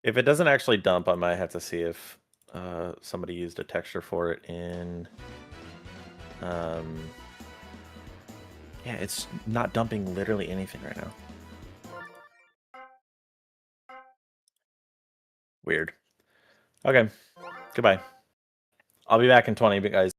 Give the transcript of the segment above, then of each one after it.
If it doesn't actually dump, I might have to see if somebody used a texture for it in. Um, yeah, it's not dumping literally anything right now. Weird. Okay, goodbye. I'll be back in 20, guys.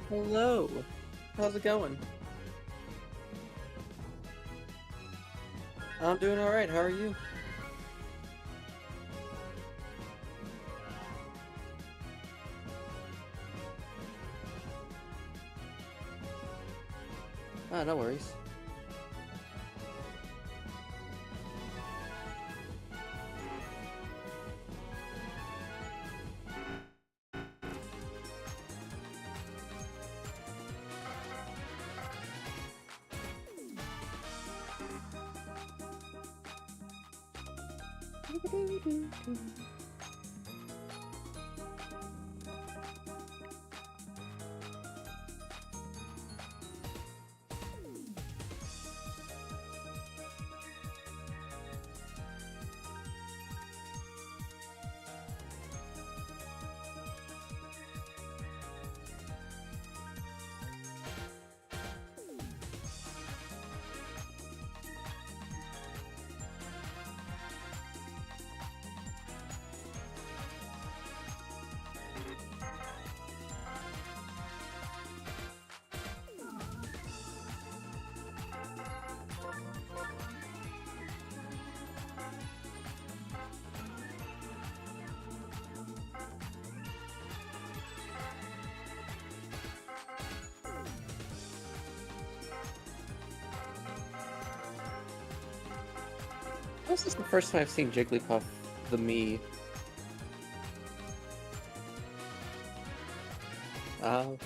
Hello. How's it going? I'm doing alright. How are you? Ah, no worries. This is the first time I've seen Jigglypuff, the me. Oh.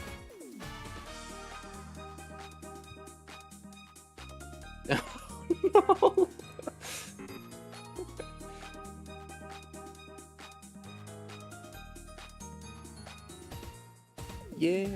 No. Yeah.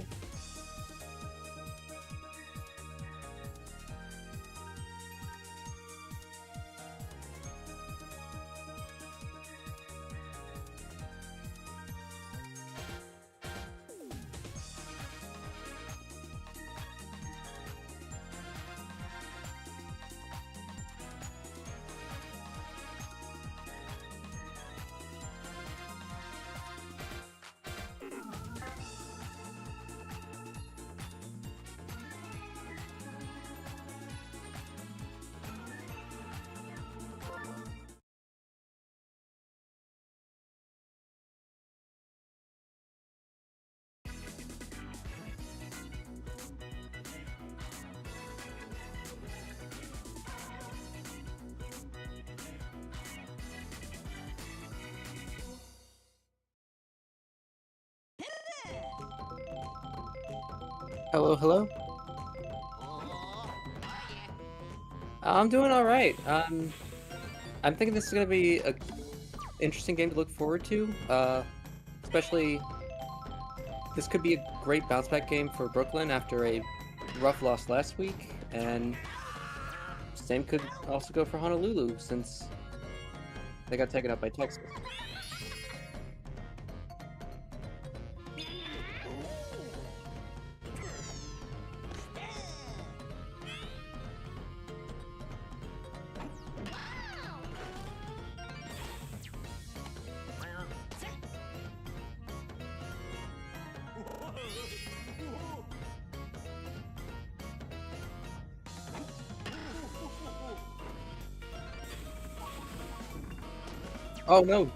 Hello, hello. I'm doing all right. I'm thinking this is gonna be a interesting game to look forward to. Especially this could be a great bounce back game for Brooklyn after a rough loss last week, and same could also go for Honolulu since they got taken up by Texas. Oh no!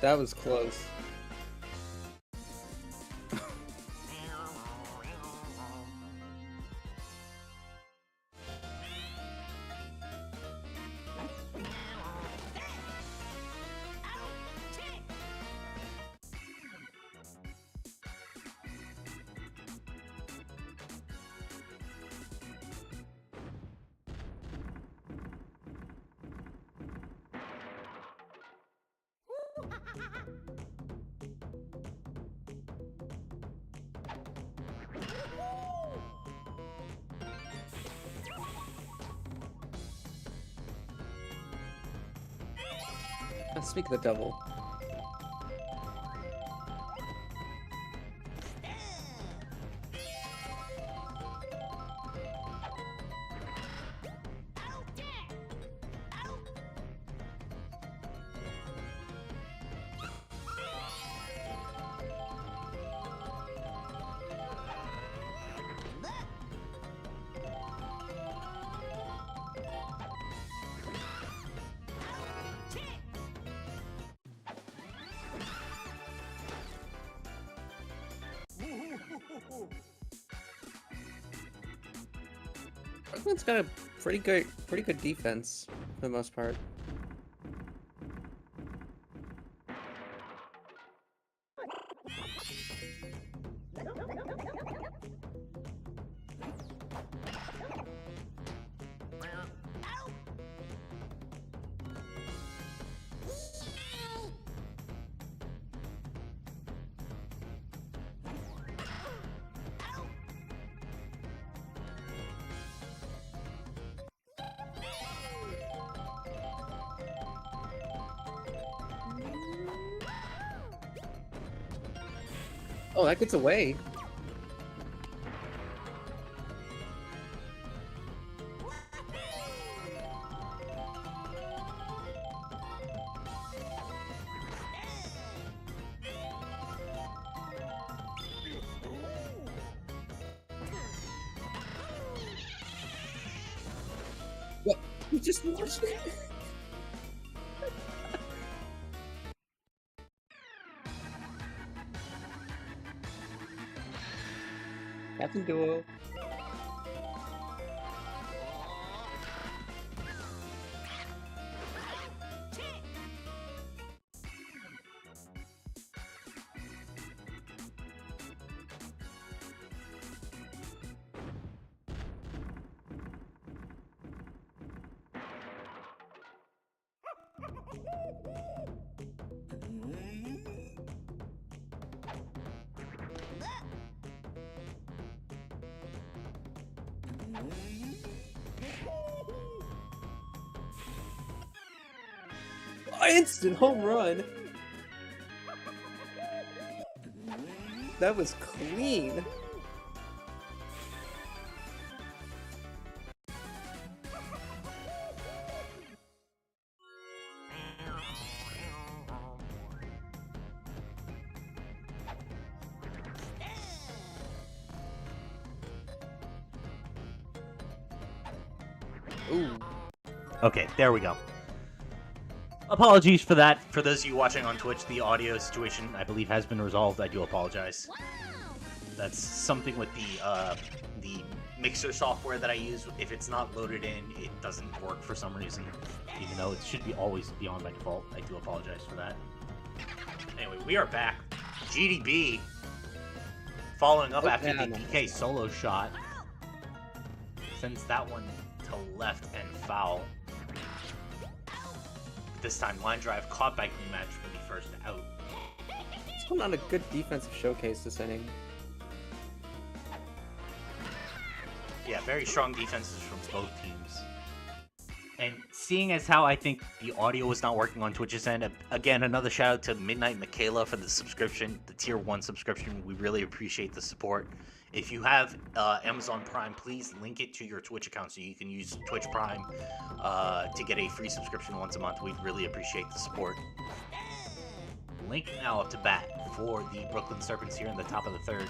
That was close. Speak of the devil. Brooklyn's got a pretty good defense for the most part. Oh, that gets away. What? You just watched it? Captain Duo. Instant home run! That was clean. Ooh. Okay, there we go. Apologies for that. For those of you watching on Twitch, the audio situation, I believe, has been resolved. I do apologize. That's something with the mixer software that I use. If it's not loaded in, it doesn't work for some reason. Even though it should be always be on by default. I do apologize for that. Anyway, we are back. GDB following up after the PK solo shot. Sends that one to left and foul. This time, line drive caught by Green Match for the first out. It's going on a good defensive showcase this inning. Yeah, very strong defenses from both teams. And seeing as how I think the audio was not working on Twitch's end, again, another shout out to Midnight Michaela for the subscription, the Tier 1 subscription. We really appreciate the support. If you have Amazon Prime, please link it to your Twitch account so you can use Twitch Prime to get a free subscription once a month. We'd really appreciate the support. Link now up to bat for the Brooklyn Serpents here in the top of the third.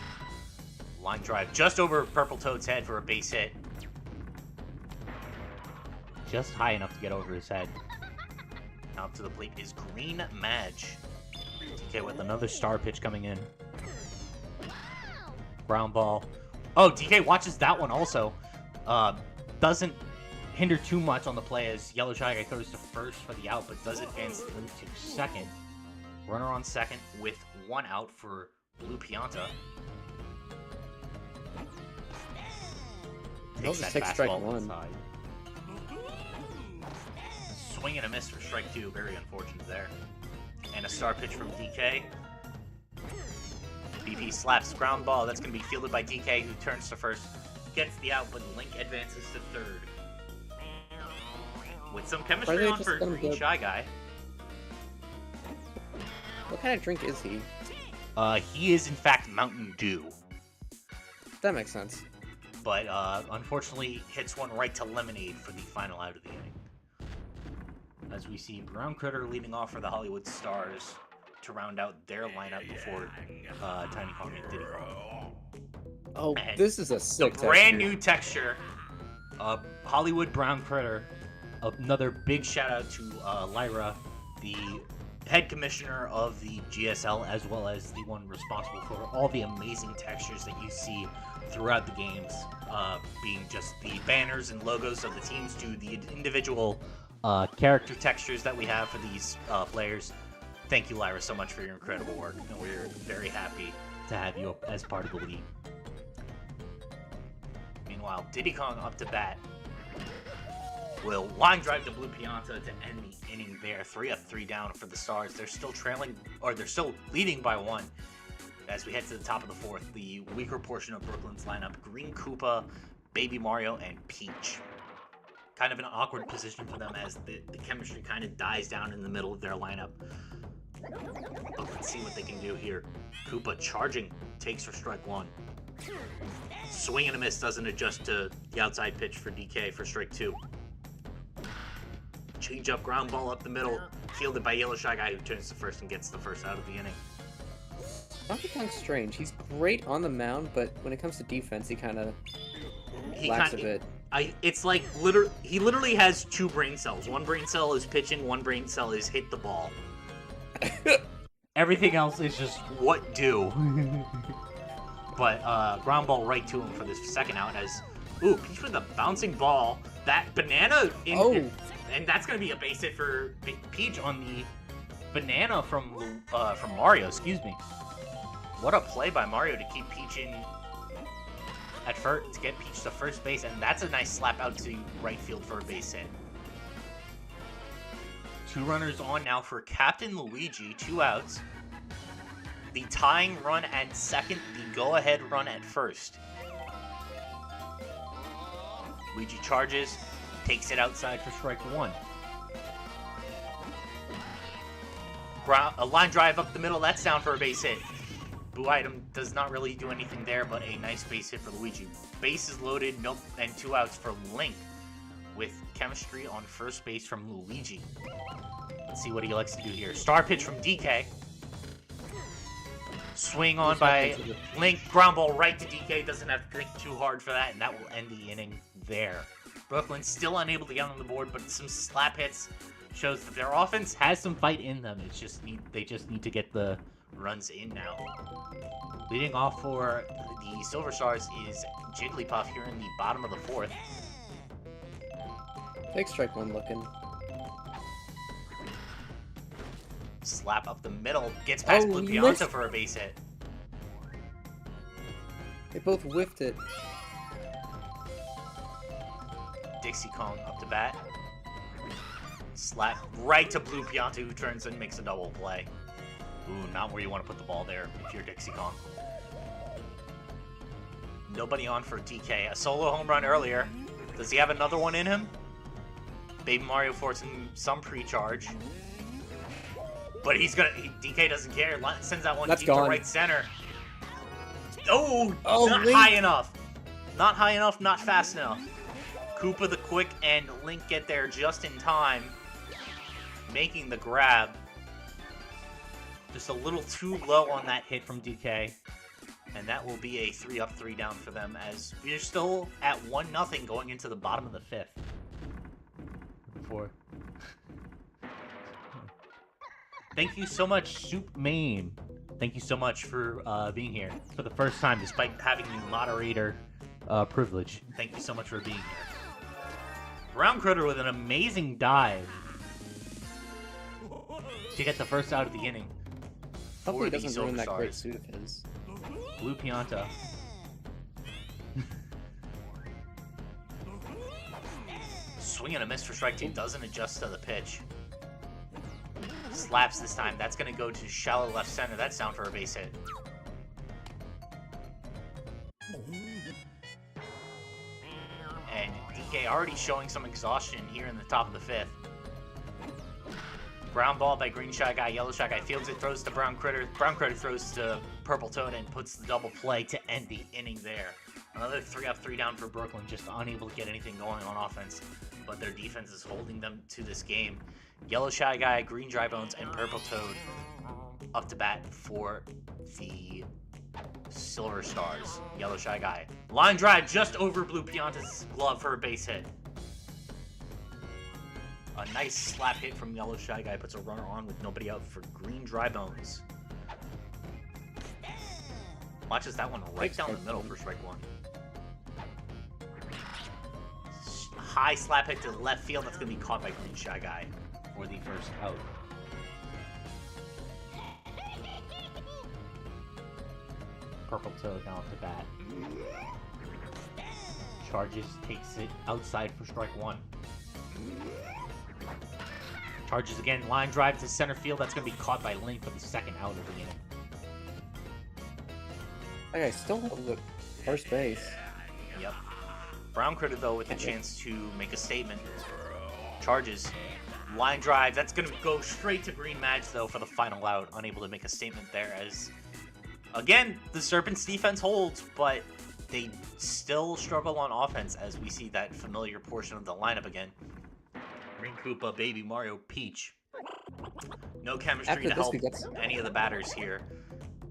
Line drive just over Purple Toad's head for a base hit. just high enough to get over his head. Now up to the plate is Green Madge. DK with another star pitch coming in. Ground ball. Oh, DK watches that one also. Doesn't hinder too much on the play as Yellow Shy Guy throws to first for the out, but does advance into second. Runner on second with 1 out for Blue Pianta. That was a 6-strike-1. Swing and a miss for strike 2. Very unfortunate there. And a star pitch from DK. BP slaps ground ball. That's going to be fielded by DK, who turns to first. Gets the out, but Link advances to third. With some chemistry on for Green Shy Guy. What kind of drink is he? He is, in fact, Mountain Dew. That makes sense. But, unfortunately, hits one right to Lemonade for the final out of the inning. As we see Brown Critter leading off for the Hollywood Stars to round out their lineup before Tiny Kong and Diddy Kong. Oh, And this is a sick brand new texture. Hollywood Brown Critter. Another big shout out to Lyra, the head commissioner of the GSL, as well as the one responsible for all the amazing textures that you see throughout the games, being just the banners and logos of the teams to the individual character textures that we have for these players. Thank you, Lyra, so much for your incredible work, and we're very happy to have you as part of the league. Meanwhile, Diddy Kong up to bat will line drive to Blue Pianta to end the inning there. 3 up, 3 down for the Stars. They're still trailing, or they're still leading by 1. As we head to the top of the 4th, the weaker portion of Brooklyn's lineup: Green Koopa, Baby Mario, and Peach. Kind of an awkward position for them as the chemistry kind of dies down in the middle of their lineup. But let's see what they can do here. Koopa charging, takes for strike 1. Swing and a miss, doesn't adjust to the outside pitch for DK for strike 2. Change up, ground ball up the middle, fielded by Yellow Shy Guy, who turns to first and gets the first out of the inning. Donkey Kong's strange. He's great on the mound, but when it comes to defense, he kind of lacks a bit. It's like he literally has 2 brain cells. One brain cell is pitching, one brain cell is hit the ball. Everything else is just what do. But ground ball right to him for this second out as Peach with a bouncing ball. That banana and that's gonna be a base hit for Peach on the banana from Mario, excuse me. What a play by Mario to keep Peach in at first, to get Peach to first base, and that's a nice slap out to right field for a base hit. 2 runners on now for Captain Luigi, 2 outs. The tying run at second, the go-ahead run at first. Luigi charges, takes it outside for strike 1. A line drive up the middle, that's down for a base hit. Blue item does not really do anything there, but a nice base hit for Luigi. Bases loaded, and 2 outs for Link, with chemistry on first base from Luigi. Let's see what he likes to do here. Star pitch from DK. Swing on by Link, ground ball right to DK. Doesn't have to think too hard for that, and that will end the inning there. Brooklyn still unable to get on the board, but some slap hits shows that their offense has some fight in them. They just need to get the runs in now. Leading off for the Silver Stars is Jigglypuff here in the bottom of the 4th. Big strike 1 looking. Slap up the middle, gets past Blue Pianta for a base hit. They both whiffed it. Dixie Kong up to bat. Slap right to Blue Pianta, who turns and makes a double play. Ooh, not where you want to put the ball there if you're Dixie Kong. Nobody on for DK. A solo home run earlier. Does he have another one in him? Baby Mario forcing some pre-charge. But DK doesn't care. Sends that one deep to right center. Oh, not Link. High enough. Not high enough, not fast enough. Koopa the quick and Link get there just in time, making the grab. Just a little too low on that hit from DK. And that will be a 3 up, 3 down for them as we're still at 1-0 going into the bottom of the 5th. before. Thank you so much, Soup Main. Thank you so much for being here for the first time, despite having the moderator privilege. Thank you so much for being here. Brown Critter with an amazing dive to get the first out of the inning. Hopefully for he the doesn't ruin Silver that great Stars. suit of his. Blue Pianta. Swing and a miss for strike two. Doesn't adjust to the pitch. Slaps this time. That's going to go to shallow left center. That's down for a base hit. And DK already showing some exhaustion here in the top of the fifth. Brown ball by Green Shy Guy. Yellow Shy Guy fields it, throws to Brown Critter. Brown Critter throws to Purple Toad and puts the double play to end the inning there. Another 3 up, 3 down for Brooklyn, just unable to get anything going on offense. But their defense is holding them to this game. Yellow Shy Guy, Green Dry Bones, and Purple Toad up to bat for the Silver Stars. Yellow Shy Guy. Line drive just over Blue Pianta's glove for a base hit. A nice slap hit from Yellow Shy Guy puts a runner on with nobody out for Green Dry Bones. Watches that one right down the middle for strike one. High slap hit to left field. That's going to be caught by Green Shy Guy for the first out. Purple Toad now to bat. Charges, takes it outside for strike one. Charges again, line drive to center field. That's going to be caught by Link for the second out of the inning. That guy still holds at first base. Yep. Brown Critter, though, with a chance to make a statement. Charges. Line drive. That's going to go straight to Green Madge, though, for the final out. Unable to make a statement there as, again, the Serpents' defense holds, but they still struggle on offense as we see that familiar portion of the lineup again. Green Koopa, Baby Mario, Peach. No chemistry to help any of the batters here.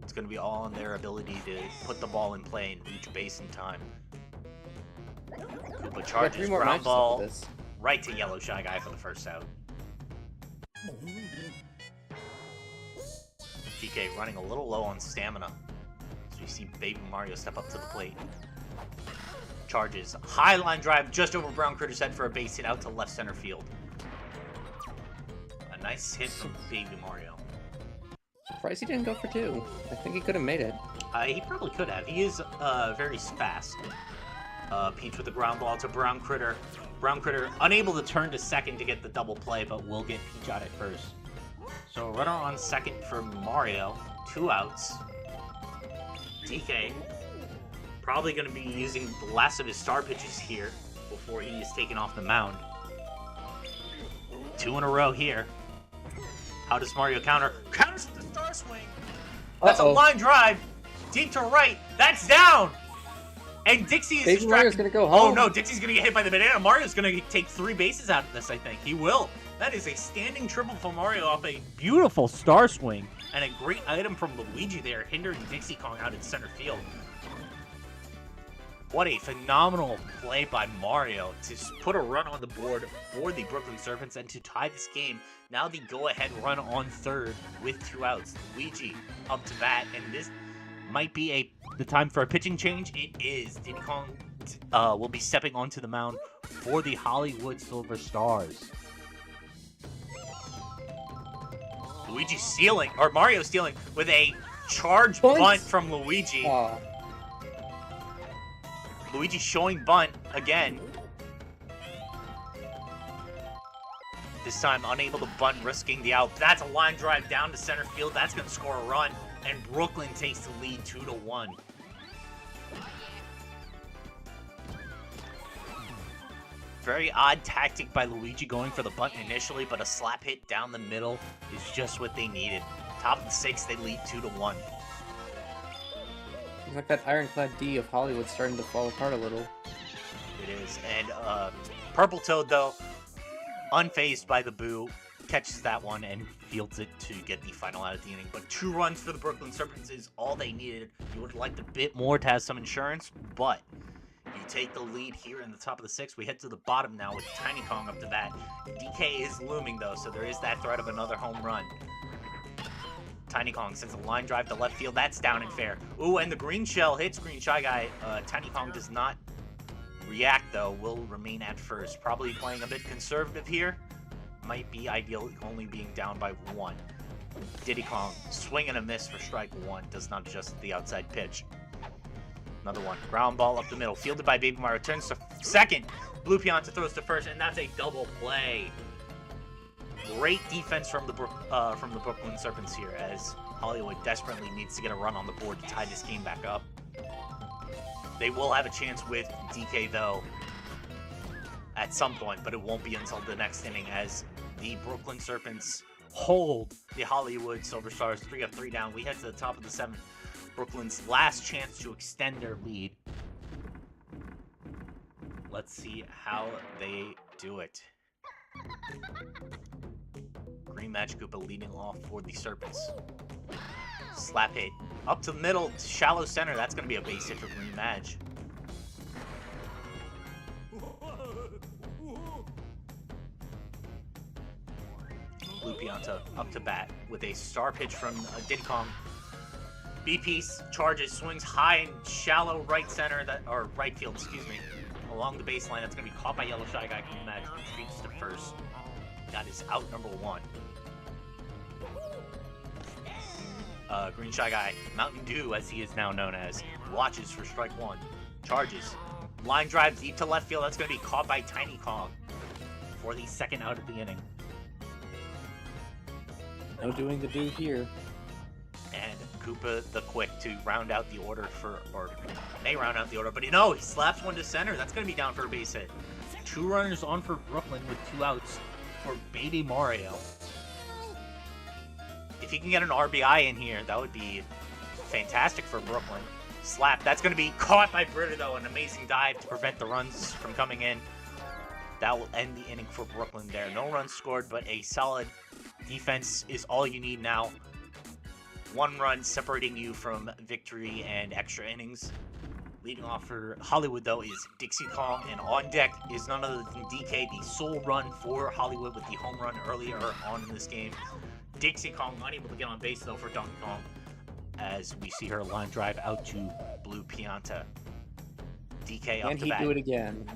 It's going to be all on their ability to put the ball in play and reach base in time. Koopa charges, ground ball right to Yellow Shy Guy for the first out. DK running a little low on stamina. So we see Baby Mario step up to the plate. Charges, high line drive just over Brown Critter's head for a base hit out to left center field. A nice hit from Baby Mario. Surprised he didn't go for two. I think he could have made it. He probably could have. He is very fast. Peach with the ground ball to Brown Critter. Brown Critter unable to turn to second to get the double play, but will get Peach out at first. So runner on second for Mario. 2 outs. DK probably going to be using the last of his star pitches here before he is taken off the mound. 2 in a row here. How does Mario counter? Counters with the star swing. That's a line drive. Deep to right. That's down. And Dixie is distracted. Mario's gonna go home. Oh no, Dixie's gonna get hit by the banana. Mario's gonna take 3 bases out of this, I think. He will. That is a standing triple for Mario off a beautiful star swing. And a great item from Luigi there, hindering Dixie Kong out in center field. What a phenomenal play by Mario to put a run on the board for the Brooklyn Serpents and to tie this game. Now the go-ahead run on third with 2 outs. Luigi up to bat, and this might be the time for a pitching change. It is. Diddy Kong will be stepping onto the mound for the Hollywood Silver Stars. Luigi stealing, or Mario stealing, with a charge bunt from Luigi. Aww. Luigi showing bunt again. This time unable to bunt, risking the out. That's a line drive down to center field. That's going to score a run. And Brooklyn takes the lead 2-1. Very odd tactic by Luigi going for the bunt initially, but a slap hit down the middle is just what they needed. Top of the 6th, they lead 2-1. It's like that ironclad D of Hollywood starting to fall apart a little. It is. And Purple Toad, though, unfazed by the boo, catches that one and fields it to get the final out of the inning. But 2 runs for the Brooklyn Serpents is all they needed. You would have liked a bit more to have some insurance, but you take the lead here in the top of the 6th. We head to the bottom now with Tiny Kong up to bat. DK is looming, though, so there is that threat of another home run. Tiny Kong sends a line drive to left field. That's down and fair. Ooh, and the green shell hits Green Shy Guy. Tiny Kong does not react, though. Will remain at first. Probably playing a bit conservative here. Might be ideal only being down by 1. Diddy Kong, swing and a miss for strike 1. Does not adjust the outside pitch. Another one. Ground ball up the middle. Fielded by Baby Mario. Turns to second. Blue Pianta throws to first, and that's a double play. Great defense from the Brooklyn Serpents here, as Hollywood desperately needs to get a run on the board to tie this game back up. They will have a chance with DK, though, at some point, but it won't be until the next inning, as the Brooklyn Serpents hold the Hollywood Silver Stars 3 up, 3 down. We head to the top of the 7th. Brooklyn's last chance to extend their lead. Let's see how they do it. Green Match Koopa leading off for the Serpents. Slap hit. Up to the middle, shallow center. That's going to be a base hit for Green Match. Blue Pianta up to bat with a star pitch from Diddy Kong. B-piece charges, swings high and shallow right center, or right field, excuse me, along the baseline. That's going to be caught by Yellow Shy Guy. Green Match retreats to first. That is out number 1. Green Shy Guy, Mountain Dew, as he is now known as, watches for strike 1. Charges. Line drive deep to left field. That's going to be caught by Tiny Kong for the second out of the inning. No doing the do here. And Koopa the Quick to round out the order or may round out the order, but no, he slaps one to center. That's going to be down for a base hit. 2 runners on for Brooklyn with 2 outs for Baby Mario. If he can get an RBI in here, that would be fantastic for Brooklyn. Slap. That's going to be caught by Britta, though. An amazing dive to prevent the runs from coming in. That will end the inning for Brooklyn there. No runs scored, but a solid defense is all you need now. 1 run separating you from victory and extra innings. Leading off for Hollywood, though, is Dixie Kong, and on deck is none other than DK, the sole run for Hollywood with the home run earlier on in this game. Dixie Kong unable to get on base, though, for Donkey Kong, as we see her line drive out to Blue Pianta. DK up Can to he bat. do it again?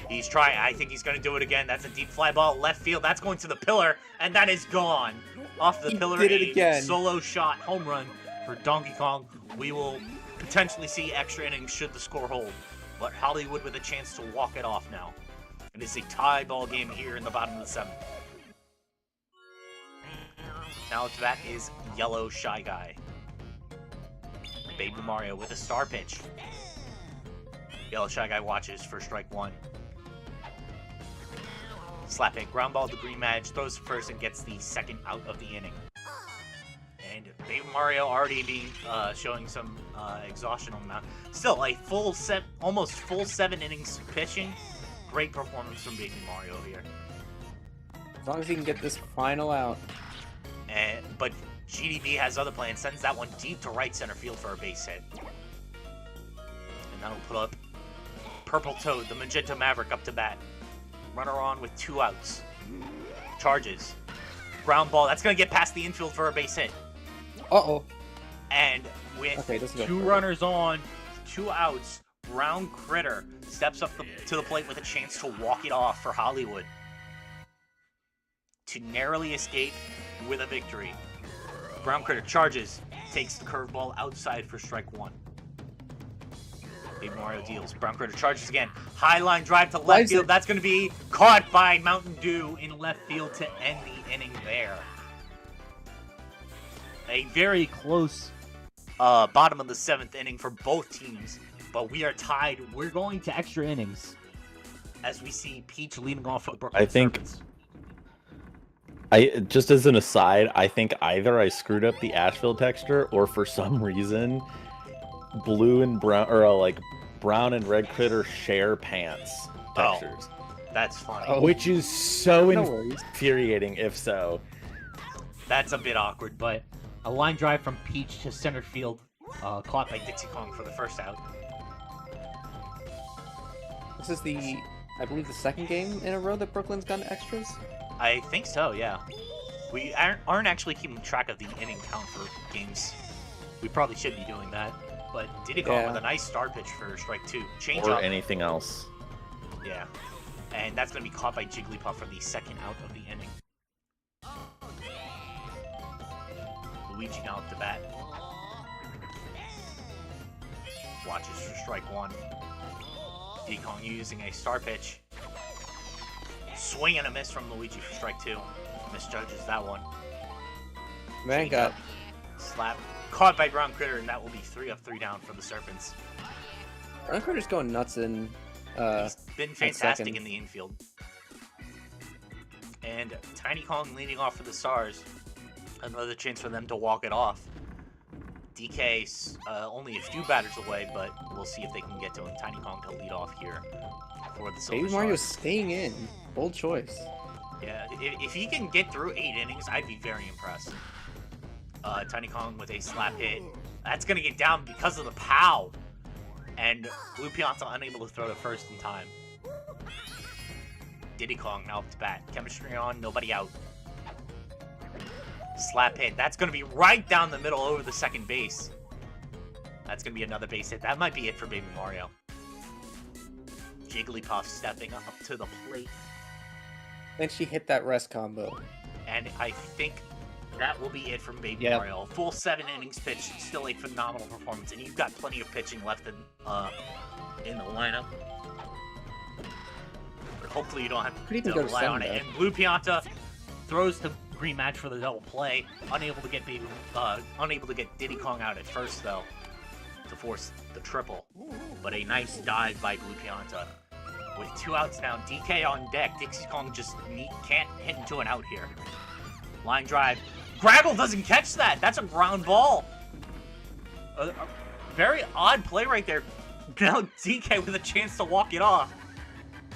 He's trying. I think he's going to do it again. That's a deep fly ball left field. That's going to the pillar, and that is gone. Off the pillar, did it again. Solo shot home run for Donkey Kong. We will potentially see extra innings should the score hold, but Hollywood with a chance to walk it off now. It is a tie ball game here in the bottom of the 7th. Now to bat is Yellow Shy Guy. Baby Mario with a star pitch. Yellow Shy Guy watches for strike 1. Slap hit, ground ball to Green Match, throws to first and gets the second out of the inning. And Baby Mario already being showing some exhaustion on the mound. Still, a almost full 7 innings pitching. Great performance from Baby Mario here. As long as he can get this final out. But GDB has other plans. Sends that one deep to right center field for a base hit. And that'll put up Purple Toad, the Magenta Maverick, up to bat. Runner on with 2 outs. Charges. Ground ball. That's going to get past the infield for a base hit. Uh-oh. And with 2 runners on, 2 outs, Brown Critter steps up to the plate with a chance to walk it off for Hollywood to narrowly escape with a victory. Brown Critter charges, takes the curveball outside for strike 1. Baby Mario deals. Brown Critter charges again. High line drive to left field. That's going to be caught by Mountain Dew in left field to end the inning there. A very close bottom of the 7th inning for both teams, but we are tied. We're going to extra innings as we see Peach leading off for the Brooklyn Serpents. Just as an aside, I think either I screwed up the Asheville texture, or for some reason, blue and brown, or like brown and red critter share pants textures. That's funny. Which is so infuriating, if so. That's a bit awkward, but a line drive from Peach to center field, caught by Dixie Kong for the first out. This is I believe, the second game in a row that Brooklyn's gotten extras. I think so, yeah. We aren't actually keeping track of the inning count for games. We probably should be doing that. But Diddy Kong with a nice start pitch for strike 2. Change or up. anything else. Yeah. And that's going to be caught by Jigglypuff for the second out of the inning. Luigi now up to bat. Watches for strike 1. Diddy Kong using a star pitch. Swing and a miss from Luigi for strike 2. Misjudges that one. Man got slap. Caught by Brown Critter, and that will be 3 up, 3 down for the Serpents. Brown Critter's going nuts in. He's been fantastic in the infield. And Tiny Kong leading off for the Stars. Another chance for them to walk it off. DK's only a few batters away, but we'll see if they can get to him. Tiny Kong to lead off here for the Silver Baby Mario's Stars. staying in. Bold choice. Yeah, if he can get through 8 innings, I'd be very impressed. Tiny Kong with a slap hit. That's going to get down because of the POW. And Blue Pianta unable to throw to first in time. Diddy Kong now up to bat. Chemistry on, nobody out. Slap hit. That's going to be right down the middle over the second base. That's going to be another base hit. That might be it for Baby Mario. Jigglypuff stepping up to the plate. Then she hit that rest combo. And I think that will be it from Baby Yep. Mario. Full 7 innings pitched, still a phenomenal performance, and you've got plenty of pitching left in the lineup. But hopefully you don't have Could even to go to rely on it. 7, And Blue Pianta throws to Green Match for the double play, unable to get Diddy Kong out at first though, to force the triple. But a nice dive by Blue Pianta. With 2 outs now, DK on deck. Dixie Kong just can't hit into an out here. Line drive. Graggle doesn't catch that. That's a ground ball. A very odd play right there. Now DK with a chance to walk it off.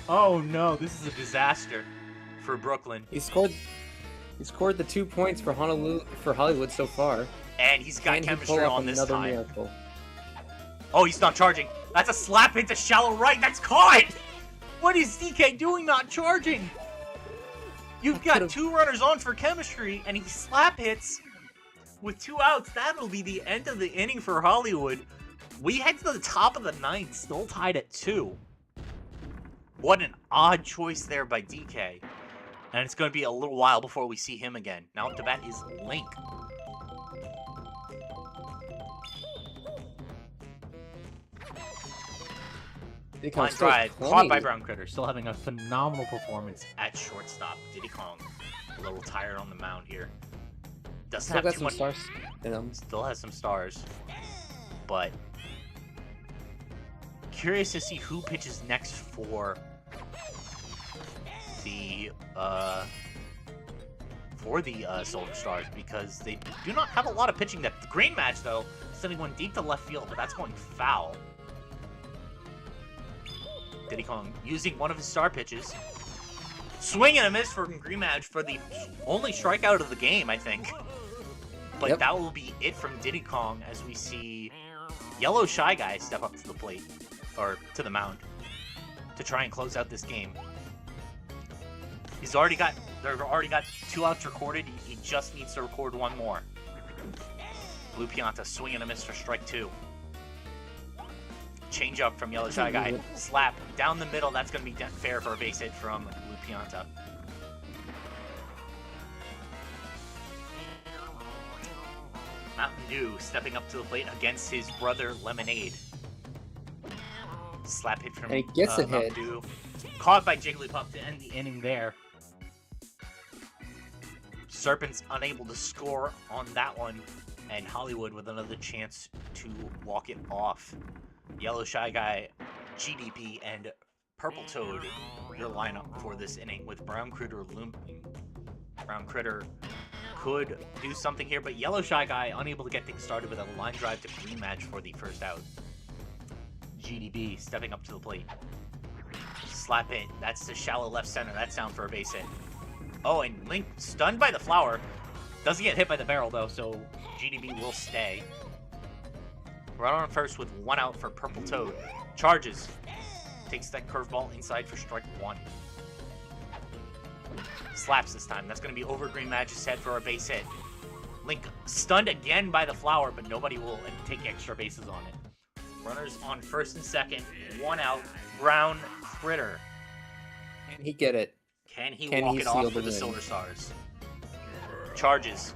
Oh no, this is a disaster for Brooklyn. He scored the 2 points for Hollywood so far. And he's got And he chemistry pulled off on this another time. miracle. Oh, he's not charging. That's a slap hit to shallow right. That's caught! What is DK doing not charging? You've got 2 runners on for chemistry, and he slap hits with 2 outs. That'll be the end of the inning for Hollywood. We head to the top of the 9th, still tied at 2. What an odd choice there by DK. And it's going to be a little while before we see him again. Now up to bat is Link. Line drive, caught by Brown Critter. Still having a phenomenal performance at shortstop. Diddy Kong, a little tired on the mound here. Doesn't Still have got too some much. stars in him. Still has some stars, but curious to see who pitches next for the Silver Stars, because they do not have a lot of pitching depth. The Green Match though, sending one deep to left field, but that's going foul. Diddy Kong using one of his star pitches. Swing and a miss for Green Match for the only strikeout of the game, I think. But that will be it from Diddy Kong as we see Yellow Shy Guy step up to the plate, or to the mound, to try and close out this game. They've already got 2 outs recorded. He just needs to record 1 more. Blue Pianta swing and a miss for strike 2. Change up from Yellow Shy Guy. Slap down the middle. That's going to be fair for a base hit from Blue Pianta. Mountain Dew stepping up to the plate against his brother Lemonade. Slap hit from And he gets a Mountain hit. Dew. Caught by Jigglypuff to end the inning there. Serpents unable to score on that one, and Hollywood with another chance to walk it off. Yellow Shy Guy, GDP, and Purple Toad, your lineup for this inning with Brown Critter looming. Brown Critter could do something here, but Yellow Shy Guy unable to get things started with a line drive to Green Match for the first out. GDB stepping up to the plate. Slap it. That's the shallow left center. That's down for a base hit. Oh, and Link stunned by the flower. Doesn't get hit by the barrel, though, so GDB will stay. Run on first with 1 out for Purple Toad. Charges. Takes that curveball inside for strike 1. Slaps this time. That's going to be over Green Magic's head for a base hit. Link stunned again by the flower, but nobody will take extra bases on it. Runners on first and second. 1 out. Brown Critter. Can he get it? Can he Can walk he it seal off the for the win? Silver Stars? Charges.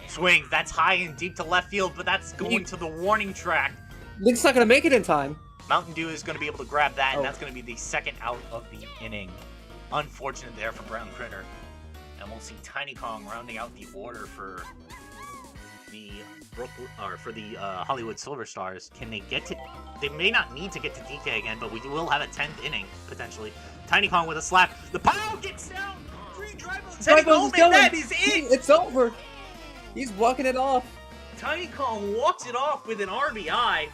Swing. That's high and deep to left field, but that's going to the warning track. Link's not gonna make it in time. Mountain Dew is going to be able to grab that, Oh. and that's going to be the second out of the inning. Unfortunate there for Brown Critter. And we'll see Tiny Kong rounding out the order for the Hollywood Silver Stars. Can they get to? They may not need to get to DK again, but we will have a 10th inning potentially. Tiny Kong with a slap. The power gets down. 3 drive balls. Tiny Kong, and that is it. It's over. He's walking it off. Tiny Kong walks it off with an RBI.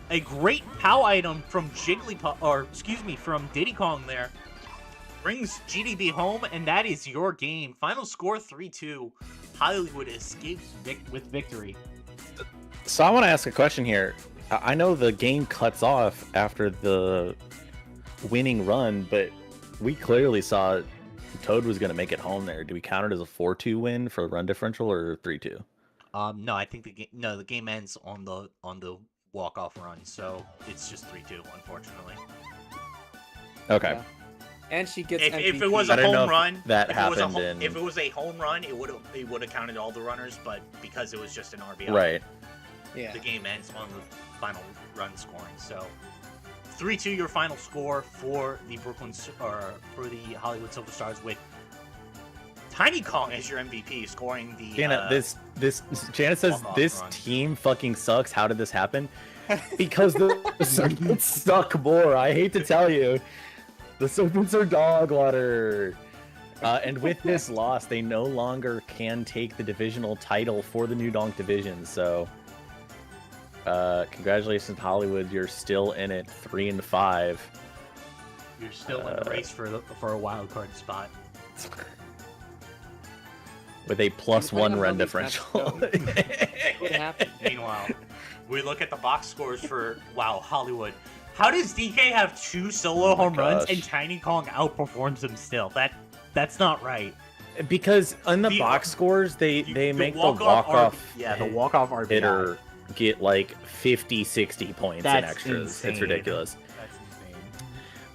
A great POW item from from Diddy Kong there. Brings GDB home, and that is your game. Final score 3-2. Hollywood escapes with victory. So I want to ask a question here. I know the game cuts off after the winning run, but we clearly saw Toad was going to make it home there. Do we count it as a 4-2 win for run differential or 3-2? No, I think the game ends on the walk-off run, so it's just 3-2, unfortunately. Okay. Yeah. And she gets If MVP. it was I a don't know home if run, that if it was a happened in- if it was a home run, it would have counted all the runners, but because it was just an RBI, Right. Yeah. the game ends on the final run scoring. So 3-2 your final score for the for the Hollywood Silver Stars, with Tiny Kong as your MVP, scoring the Janet, Janet says walk-off this run. team fucking sucks. How did this happen? Because the Serpents suck more. I hate to tell you. The Serpents are dog water. And with this loss, they no longer can take the divisional title for the New Donk division. So, congratulations, Hollywood. You're still in it, 3-5. You're still in the race for a wild card spot. With a +1 on run these matches differential. What happened? Meanwhile, we look at the box scores for Hollywood. How does DK have 2 solo home runs gosh. and Tiny Kong outperforms him still? That's not right. Because in the box scores, they make the walk-off the walk-off RBI. hitter get like 50, 60 points in That's extras. insane. It's ridiculous. That's insane.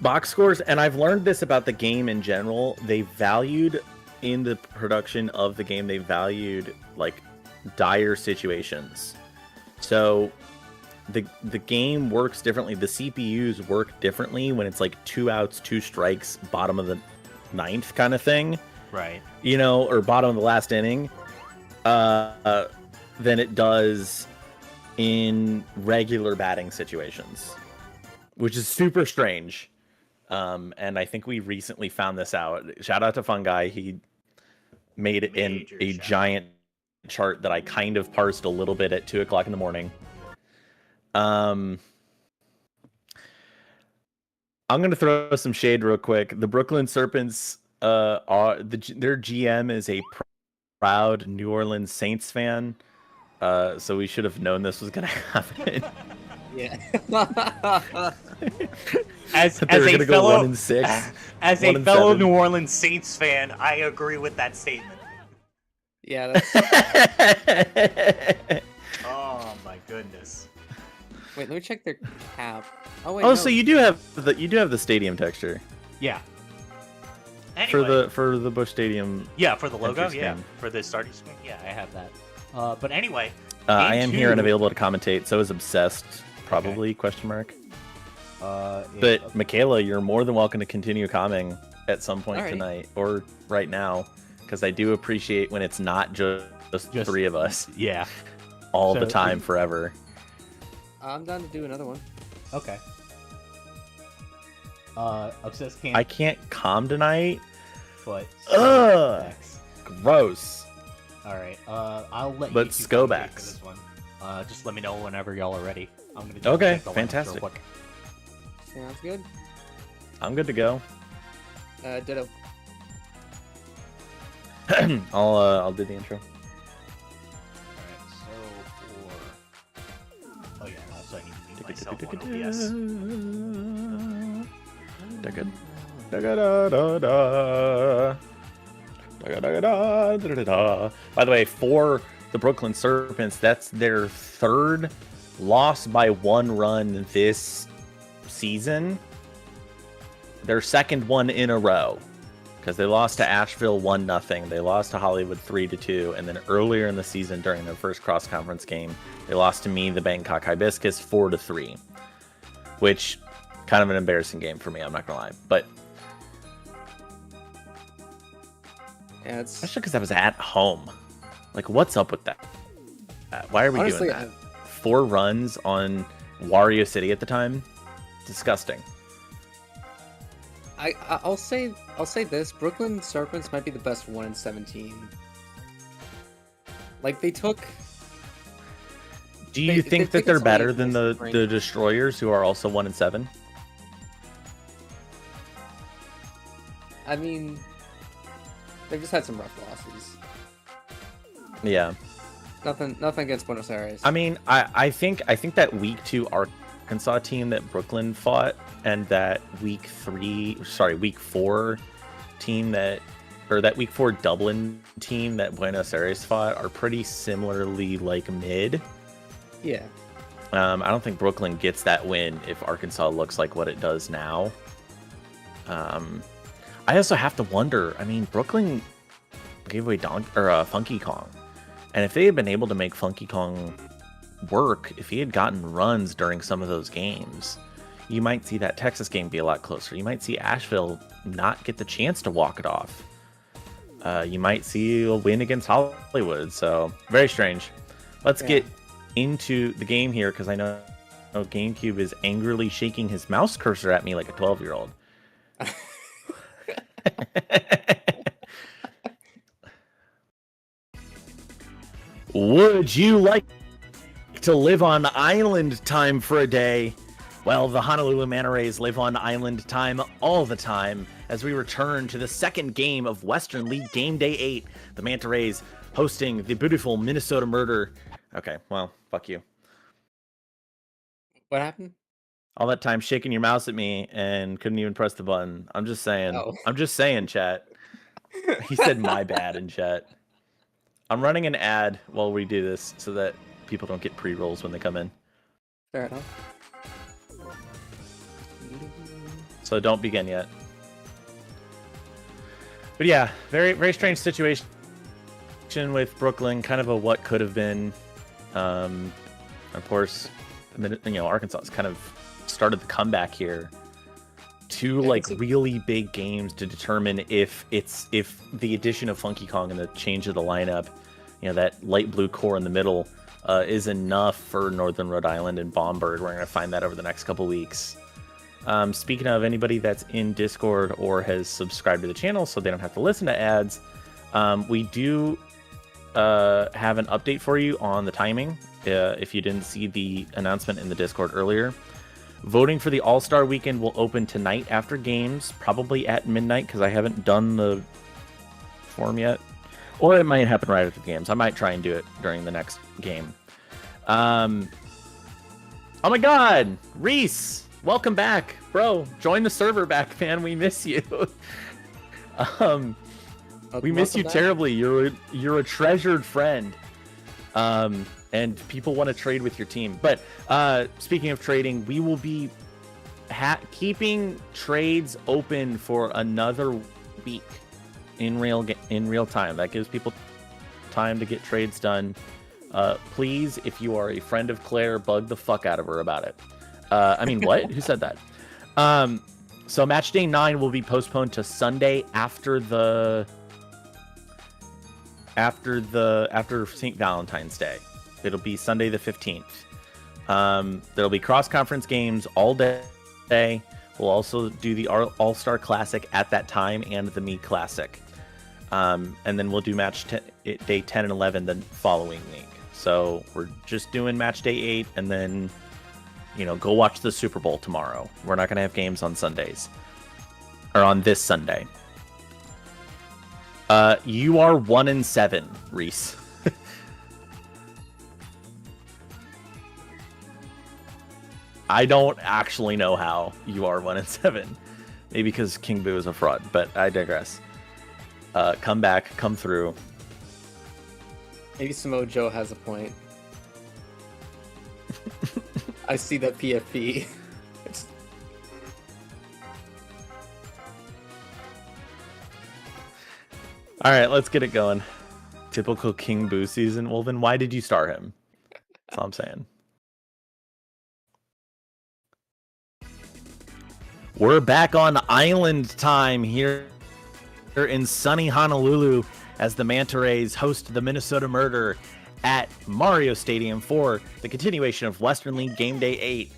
Box scores, and I've learned this about the game in general, they valued in the production of the game, they valued like dire situations. So the game works differently. The CPUs work differently when it's like 2 outs, 2 strikes, bottom of the 9th kind of thing. Right. You know, or bottom of the last inning, than it does in regular batting situations, which is super strange. And I think we recently found this out. Shout out to Fungi. He made it in Major a shout. giant chart that I kind of parsed a little bit at 2 o'clock in the morning. I'm going to throw some shade real quick. The Brooklyn Serpents, their GM is a proud New Orleans Saints fan. So we should have known this was going to happen. Yeah. As They were a going to go fellow 1-6. as 1 a and fellow 7. New Orleans Saints fan, I agree with that statement. Yeah. That's... Oh my goodness. Wait, let me check their cap. Oh wait. Oh, no. so you do have the stadium texture Yeah. Anyway, for the Busch Stadium. for the logo, entry yeah, skin. for the starting screen, yeah, I have that. But anyway, I Game am here and 2. available to commentate. So is Obsessed, probably ? But Michaela, you're more than welcome to continue commenting at some point Alrighty. tonight or right now, because I do appreciate when it's not just 3 of us yeah, all So, the time forever. I'm down to do another one. okay. Obsessed can't, I can't calm tonight. but Ugh. Gross. All right, I'll let But you two Scobax. commentate for this one. Just let me know whenever y'all are ready. I'm gonna just Okay, check the lineups real fantastic. quick. Sounds good. I'm good to go. Ditto. I'll do the intro. Alright, so for... Oh yeah, also I need to myself on OBS. By the way, for the Brooklyn Serpents, that's their third loss by 1 run this season. Their second one in a row, because they lost to Asheville 1-0. They lost to Hollywood 3-2, and then earlier in the season during their first cross-conference game, they lost to me, the Bangkok Hibiscus, 4-3, which kind of an embarrassing game for me. I'm not gonna lie, but Yeah, it's especially because I was at home. Like, what's up with that? Why are we honestly, doing that? 4 runs on Wario City at the time. Disgusting. I'll say this: Brooklyn Serpents might be the best 1-17. Like they took. Do you think that took they're it so better many than the places, right? Destroyers, who are also 1-7? I mean, they've just had some rough losses. Yeah. Nothing against Buenos Aires. I mean, I think that week 2 Arkansas team that Brooklyn fought, and that week 4 team that week 4 Dublin team that Buenos Aires fought are pretty similarly like mid. Yeah. I don't think Brooklyn gets that win if Arkansas looks like what it does now. I also have to wonder. I mean, Brooklyn gave away Funky Kong, and if they had been able to make Funky Kong work, if he had gotten runs during some of those games, you might see that Texas game be a lot closer. You might see Asheville not get the chance to walk it off. You might see a win against Hollywood. So very strange. Let's get into the game here, because I know GameCube is angrily shaking his mouse cursor at me like a 12-year-old. Would you like to live on island time for a day? Well, the Honolulu Manta Rays live on island time all the time as we return to the second game of Western League Game Day 8. The Manta Rays hosting the beautiful Minnesota Murder. Okay, well, fuck you. What happened? All that time shaking your mouse at me and couldn't even press the button. I'm just saying. Oh. I'm just saying, chat. He said my bad in chat. I'm running an ad while we do this so that people don't get pre-rolls when they come in. Fair enough. So don't begin yet. But yeah, very, very strange situation with Brooklyn. Kind of a what could have been. Of course, Arkansas has kind of started the comeback here. 2 like really big games to determine if the addition of Funky Kong and the change of the lineup, that light blue core in the middle, is enough for Northern Rhode Island and Baumberg. We're going to find that over the next couple weeks. Speaking of anybody that's in Discord or has subscribed to the channel so they don't have to listen to ads, we do have an update for you on the timing. If you didn't see the announcement in the Discord earlier, voting for the All-Star Weekend will open tonight after games, probably at midnight, because I haven't done the form yet. Or it might happen right after the games. I might try and do it during the next game. Oh my god! Reese! Welcome back! Bro, join the server back, man. We miss you. We miss you terribly. You're a treasured friend. And people want to trade with your team. But speaking of trading, we will be keeping trades open for another week in real time. That gives people time to get trades done. Please, if you are a friend of Claire, bug the fuck out of her about it. I mean, what? Who said that? So match day 9 will be postponed to Sunday after St. Valentine's Day. It'll be Sunday the 15th. There'll be cross-conference games all day. We'll also do the All-Star Classic at that time and the Me Classic. And then we'll do match day 10 and 11 the following week. So we're just doing match day 8, and then, go watch the Super Bowl tomorrow. We're not going to have games on Sundays. Or on this Sunday. You are 1-7, Reese. I don't actually know how you are 1-7. Maybe because King Boo is a fraud, but I digress. Come back, come through. Maybe Samoa Joe has a point. I see that PFP. All right, let's get it going. Typical King Boo season. Well, then why did you start him? That's all I'm saying. We're back on island time here in sunny Honolulu as the Manta Rays host the Minnesota Murder at Mario Stadium for the continuation of Western League Game Day 8.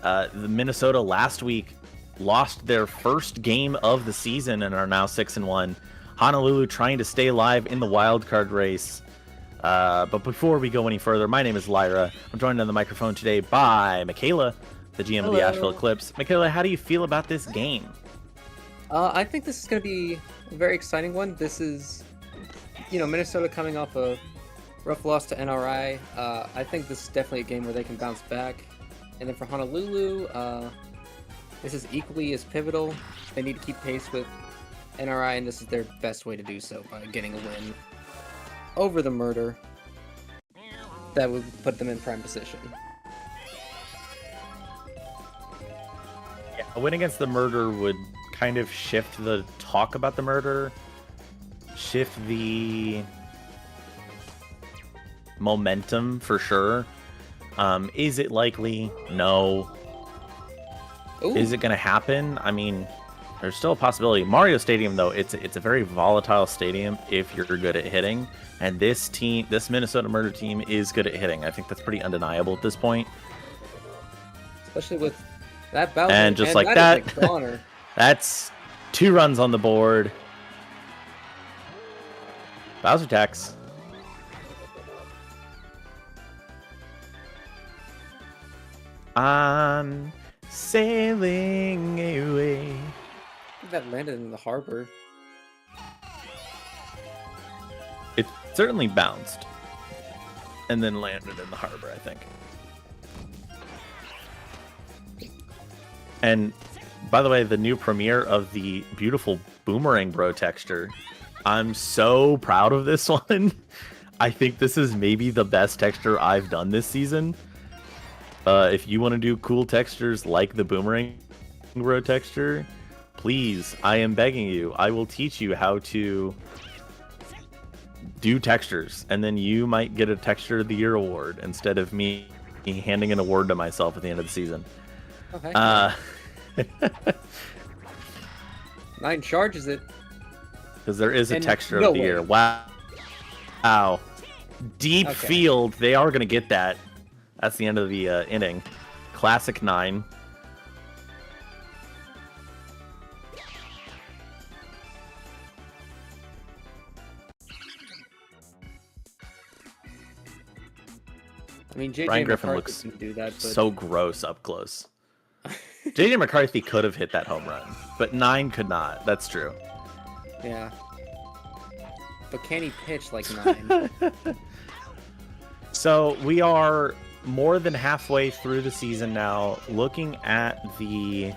The Minnesota last week lost their first game of the season and are now 6-1. Honolulu trying to stay alive in the wild card race. But before we go any further, my name is Lyra. I'm joined on the microphone today by Michaela, the GM of the Asheville Eclipse. Michaela, how do you feel about this game? I think this is going to be a very exciting one. This is, Minnesota coming off a rough loss to NRI. I think this is definitely a game where they can bounce back. And then for Honolulu, this is equally as pivotal. They need to keep pace with NRI, and this is their best way to do so by getting a win over the Murder. That would put them in prime position. Yeah, a win against the Murder would kind of shift the talk about the Murder, shift the momentum for sure. Is it likely? No. Ooh. Is it going to happen? I mean, there's still a possibility. Mario Stadium, though, it's a very volatile stadium if you're good at hitting. And this Minnesota Murder team is good at hitting. I think that's pretty undeniable at this point. Especially with that Bowser. And just like that, that's 2 runs on the board. Bowser tax. I'm sailing away. That landed in the harbor. It certainly bounced and then landed in the harbor, I think. And by the way, the new premiere of the beautiful Boomerang Bro texture. I'm so proud of this one. I think this is maybe the best texture I've done this season. If you want to do cool textures like the Boomerang Bro texture, please, I am begging you. I will teach you how to do textures, and then you might get a Texture of the Year award instead of me handing an award to myself at the end of the season. Okay. 9 charges it. Because there is a Texture no of the Year. Wow. Deep field. They are going to get that. That's the end of the inning. Classic 9. I mean, JJ Brian Griffin McCarthy looks can do that, but... so gross up close. JJ McCarthy could have hit that home run, but 9 could not. That's true. Yeah. But can he pitch like 9? So we are more than halfway through the season now. Looking at the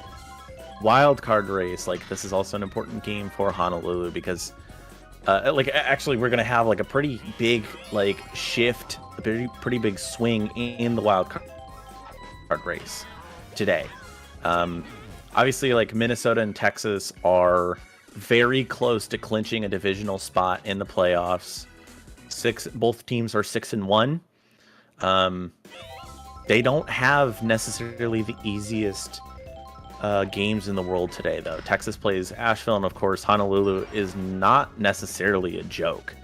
wild card race, like this is also an important game for Honolulu because, actually we're gonna have like a pretty big shift, a pretty big swing in the wild card race today. Obviously, Minnesota and Texas are very close to clinching a divisional spot in the playoffs. Both teams are 6-1. They don't have necessarily the easiest games in the world today, though. Texas plays Asheville, and of course, Honolulu is not necessarily a joke.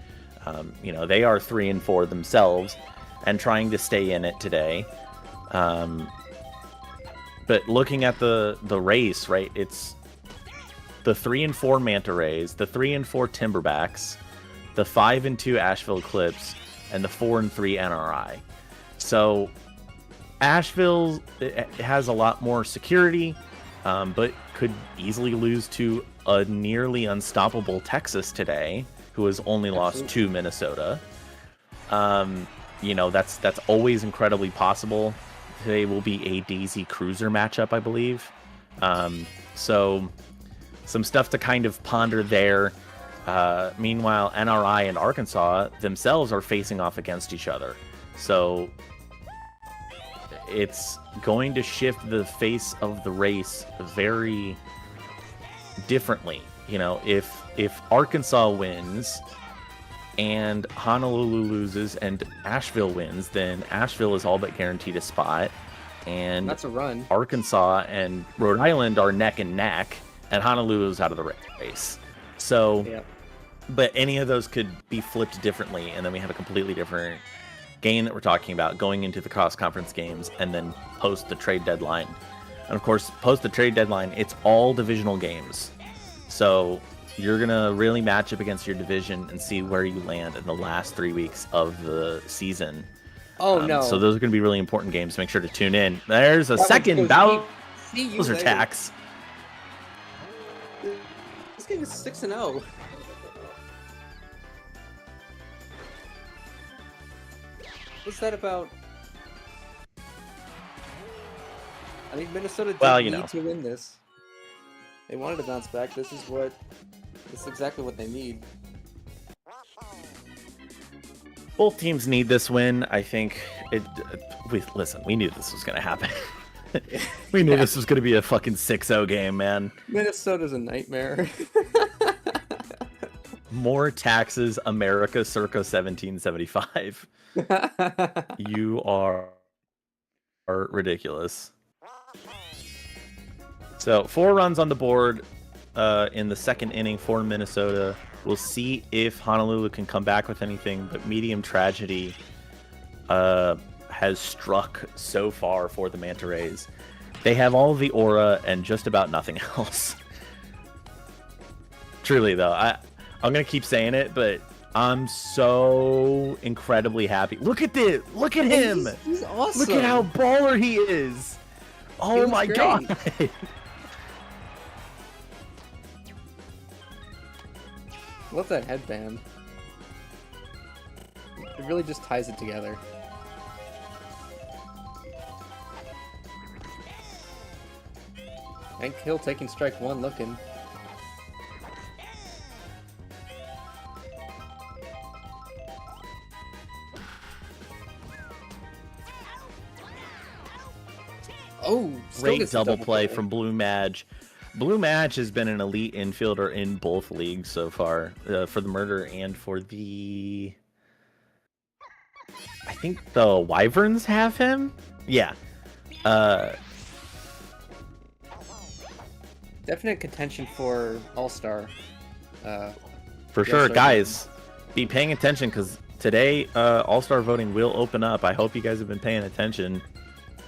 They are 3-4 themselves and trying to stay in it today. But looking at the race, right, it's the 3-4 Manta Rays, the 3-4 Timberbacks, the 5-2 Asheville Eclipse, and the 4-3 NRI. So Asheville has a lot more security, but could easily lose to a nearly unstoppable Texas today, who has only lost to Minnesota. That's always incredibly possible. they will be a Daisy Cruiser matchup, I believe. So some stuff to kind of ponder there. Meanwhile, NRI and Arkansas themselves are facing off against each other. So it's going to shift the face of the race very differently. You know, if Arkansas wins and Honolulu loses and Asheville wins, then Asheville is all but guaranteed a spot. And that's a run. Arkansas and Rhode Island are neck and neck, and Honolulu is out of the race. So, yeah. But any of those could be flipped differently, and then we have a completely different game that we're talking about going into the cross-conference games and then post the trade deadline. And of course, post the trade deadline, it's all divisional games. So you're going to really match up against your division and see where you land in the last 3 weeks of the season. Oh, no. So those are going to be really important games. Make sure to tune in. There's a second Bowser tax. This game is 6-0. What's that about? I mean, Minnesota did need to win this. They wanted to bounce back. This is exactly what they need. Both teams need this win. I think we knew this was going to happen. We knew this was going to be a fucking 6-0 game, man. Minnesota's a nightmare. More taxes, America circa 1775. You are ridiculous. So 4 runs on the board in the second inning for Minnesota. We'll see if Honolulu can come back with anything, but medium tragedy has struck so far for the Manta Rays. They have all of the aura and just about nothing else. Truly, though, I'm going to keep saying it, but I'm so incredibly happy. Look at this. Look at him. He's awesome. Look at how baller he is. Oh my god. Love that headband. It really just ties it together. And Hill taking strike 1 looking. Oh, great double play from Blue Madge. Blue Madge has been an elite infielder in both leagues so far, for the Murder and for the... I think the Wyverns have him? Yeah. Definite contention for All-Star. For sure, guys, be paying attention because today All-Star voting will open up. I hope you guys have been paying attention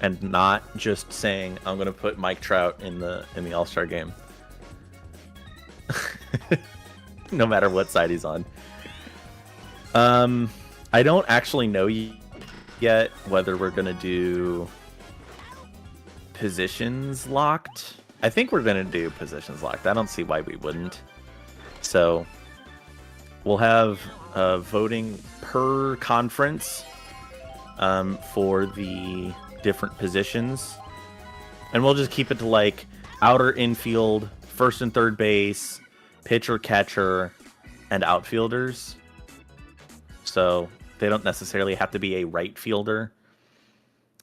and not just saying I'm going to put Mike Trout in the All-Star game. No matter what side he's on. I don't actually know yet whether we're going to do positions locked. I think we're going to do positions locked. I don't see why we wouldn't. So we'll have voting per conference for the different positions. And we'll just keep it to like outer infield, first and third base, pitcher, catcher, and outfielders. So they don't necessarily have to be a right fielder.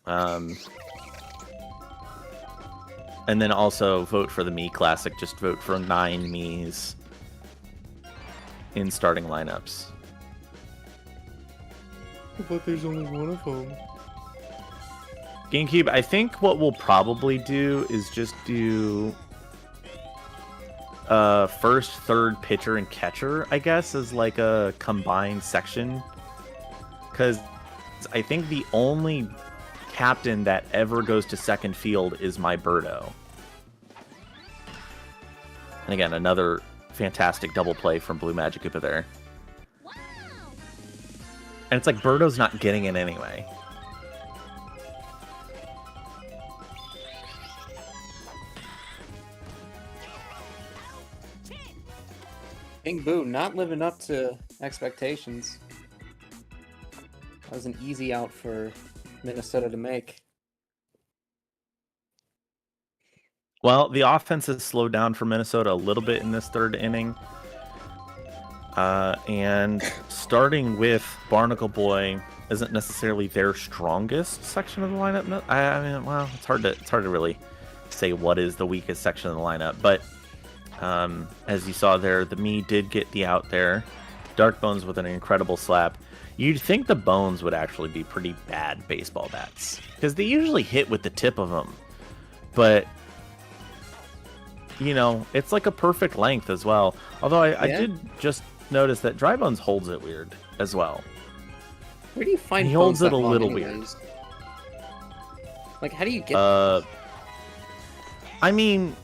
And then also vote for the Me Classic. Just vote for 9 Me's in starting lineups. But there's only one of them. GameCube, I think what we'll probably do is just do first, third, pitcher, and catcher, I guess, as like a combined section. Because I think the only captain that ever goes to second field is my Birdo. And again, another fantastic double play from Blue Magic Koopa there. And it's like Birdo's not getting it anyway. King Boo not living up to expectations. That was an easy out for Minnesota to make. Well, the offense has slowed down for Minnesota a little bit in this third inning. And starting with Barnacle Boy isn't necessarily their strongest section of the lineup. No, I mean, well, it's hard to really say what is the weakest section of the lineup. But as you saw there, the Me did get the out there. Dark Bones with an incredible slap. You'd think the Bones would actually be pretty bad baseball bats because they usually hit with the tip of them. But you know, it's like a perfect length as well. Although I did just notice that Dry Bones holds it weird as well. Where do you find He bones holds it that a long little anyways? Like, how do you get? I mean,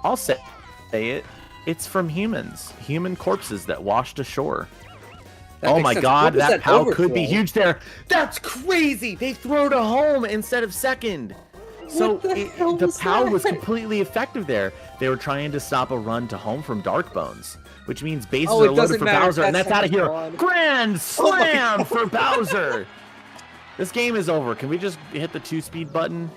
I'll say it. It's from human corpses that washed ashore. That Oh makes my sense. god, What was that POW could be overthrow? huge there. That's crazy! They throw to home instead of second. So the hell the was POW was that? completely effective there. They were trying to stop a run to home from Dark Bones, which means bases Oh, it are loaded doesn't for matter. Bowser, and That's that's out of here. gone. Grand Oh my slam God. for Bowser. This game is over. Can we just hit the 2-speed button?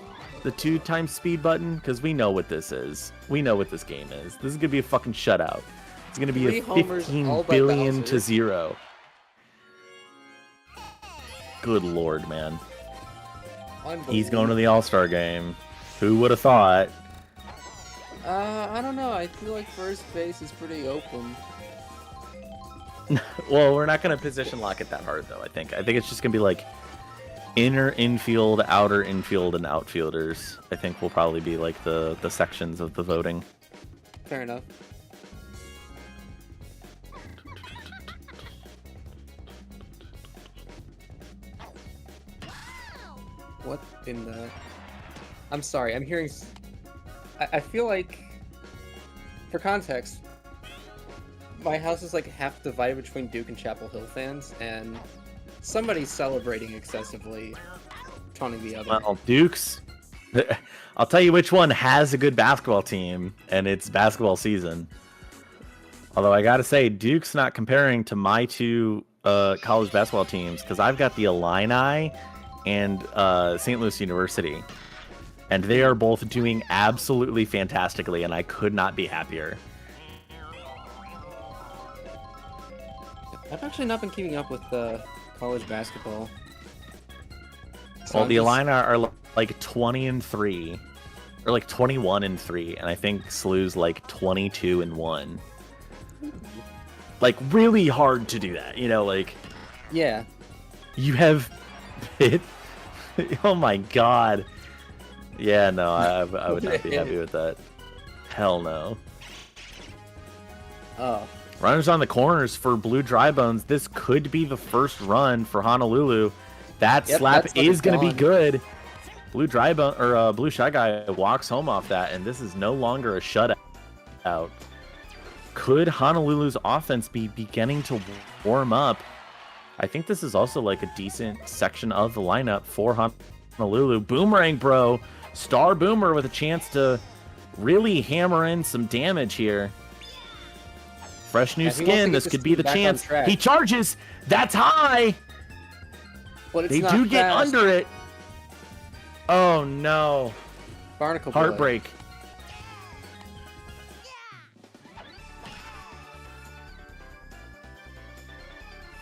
The 2x speed button? Because we know what this is. We know what this game is. This is going to be a fucking shutout. It's going to be 3 a homers, 15 all by billion Bowser. to 0. Good lord, man. He's going to the All-Star game. Who would have thought? I don't know. I feel like first base is pretty open. Well, we're not going to position lock it that hard, though, I think. I think it's just going to be like inner infield, outer infield, and outfielders. I think will probably be like the sections of the voting. Fair enough. What in the... I'm sorry, I'm hearing... I feel like... For context, my house is like half divided between Duke and Chapel Hill fans, and somebody's celebrating excessively, taunting the other. Well, Duke's... I'll tell you which one has a good basketball team, and it's basketball season. Although I gotta say, Duke's not comparing to my two college basketball teams, because I've got the Illini and St. Louis University. And they are both doing absolutely fantastically, and I could not be happier. I've actually not been keeping up with college basketball. So Well, I'm the just- Illini are like 20-3, or like 21-3, and I think SLU's like 22-1. Like really hard to do that, you know? Like Yeah. you have it. Oh my god. Yeah, no, I would not be happy with that. Hell no. Oh. Runners on the corners for Blue Dry Bones. This could be the first run for Honolulu. That Yep, slap that's is going to be gone. good. Blue Dry Bone or Blue Shy Guy walks home off that, and this is no longer a shutout. Could Honolulu's offense be beginning to warm up? I think this is also like a decent section of the lineup for Honolulu. Boomerang Bro, Star Boomer with a chance to really hammer in some damage here. Fresh new Yeah, he wants to skin. get This this could be team the back on chance. track. He charges. That's high. But it's They not do get fast. under it. Oh no. Barnacle Boy. Heartbreak.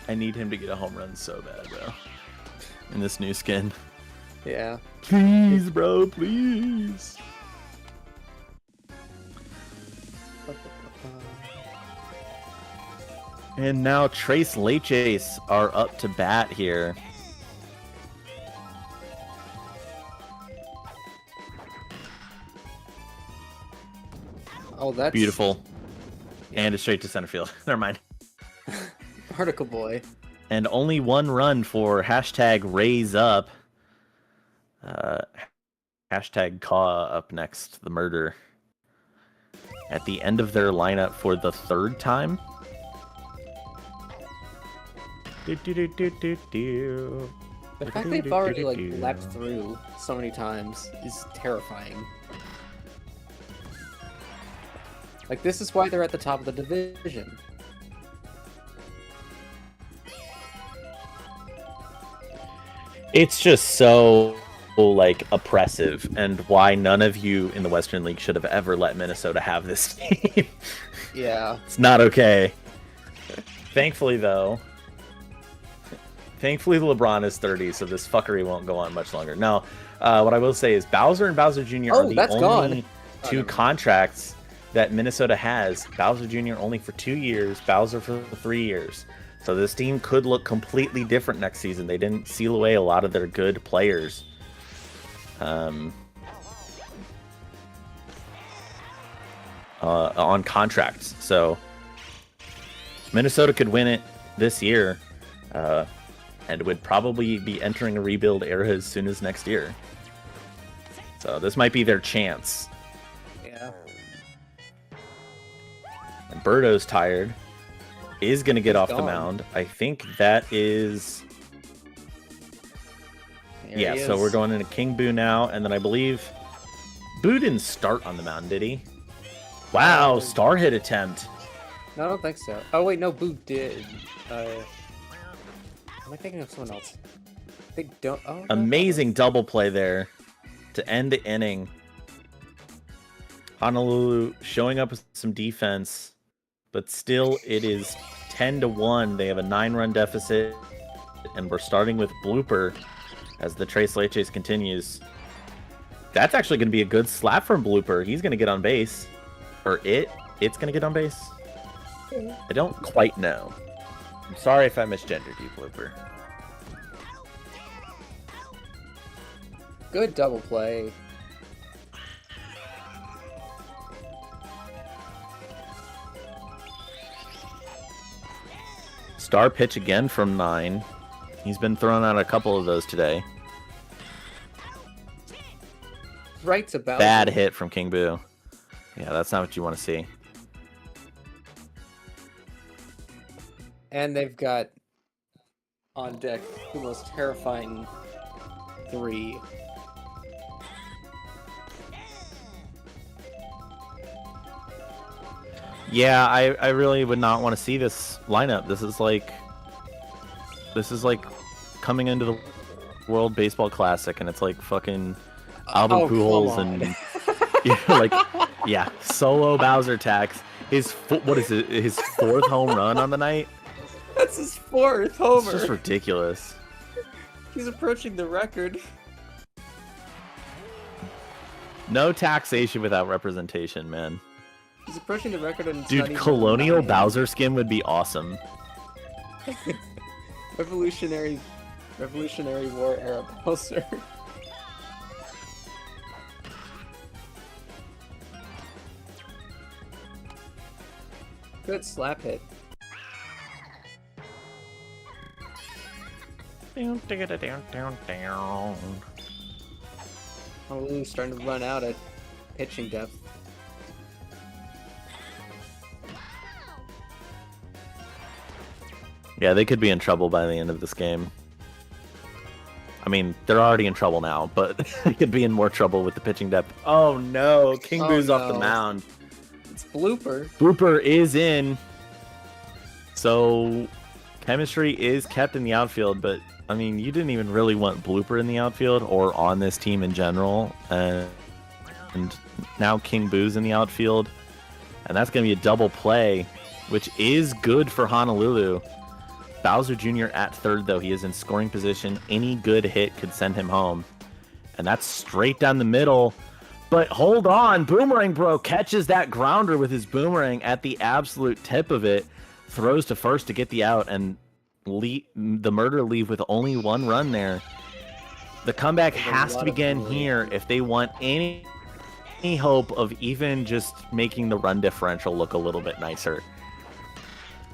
I need him to get a home run so bad, bro. In this new skin. Yeah. Please, bro, please. And now Trace Leches are up to bat here. Oh, that's Beautiful. And it's straight to center field. Never mind. Barnacle Boy. And only one run for hashtag raise up. Hashtag Caw up next, the murder. At the end of their lineup for the third time. The fact they've already like leapt through so many times is terrifying. Like, this is why they're at the top of the division. It's just so like oppressive, and why none of you in the Western League should have ever let Minnesota have this game. Yeah. It's not okay. Thankfully, though, the LeBron is 30, so this fuckery won't go on much longer. Now, what I will say is Bowser and Bowser Jr. are the only two contracts that Minnesota has. Bowser Jr. only for 2 years, Bowser for 3 years. So this team could look completely different next season. They didn't seal away a lot of their good players. On contracts. So Minnesota could win it this year, and would probably be entering a rebuild era as soon as next year. So this might be their chance. Yeah. And Birdo's tired. Is going to get off gone. the mound. I think that is... There so we're going into King Boo now, and then I believe Boo didn't start on the mound, did he? Wow, star hit attempt. No, I don't think so. Oh wait, no, Boo did. Am I thinking of someone else? They don't. Oh, no, Amazing double play there to end the inning. Honolulu showing up with some defense, but still it is 10-1. They have a 9-run deficit, and we're starting with Blooper as the Tres Leches continues. That's actually going to be a good slap from Blooper. He's going to get on base. Or it's going to get on base? I don't quite know. I'm sorry if I misgendered you, Blooper. Good double play. Star pitch again from 9. He's been throwing out a couple of those today. Right's about Bad hit from King Boo. Yeah, that's not what you want to see. And they've got on deck the most terrifying 3. Yeah, I really would not want to see this lineup. This is like coming into the World Baseball Classic, and it's like fucking Albert Pujols and solo Bowser tax. His 4th home run on the night? That's his 4th homer. It's just ridiculous. He's approaching the record. No taxation without representation, man. He's approaching the record on Dude, Colonial Bowser skin would be awesome. Revolutionary War era Bowser. Good slap hit. Honolulu's starting to run out at pitching depth. Yeah, they could be in trouble by the end of this game. I mean, they're already in trouble now, but they could be in more trouble with the pitching depth. Oh no, King Boo's off the mound. It's Blooper. Blooper is in. So, chemistry is kept in the outfield, but I mean, you didn't even really want Blooper in the outfield or on this team in general. And now King Boo's in the outfield. And that's going to be a double play, which is good for Honolulu. Bowser Jr. at third, though. He is in scoring position. Any good hit could send him home. And that's straight down the middle. But hold on. Boomerang Bro catches that grounder with his boomerang at the absolute tip of it. Throws to first to get the out, and the Murder leave with only 1 run there. The comeback has to begin here if they want any hope of even just making the run differential look a little bit nicer.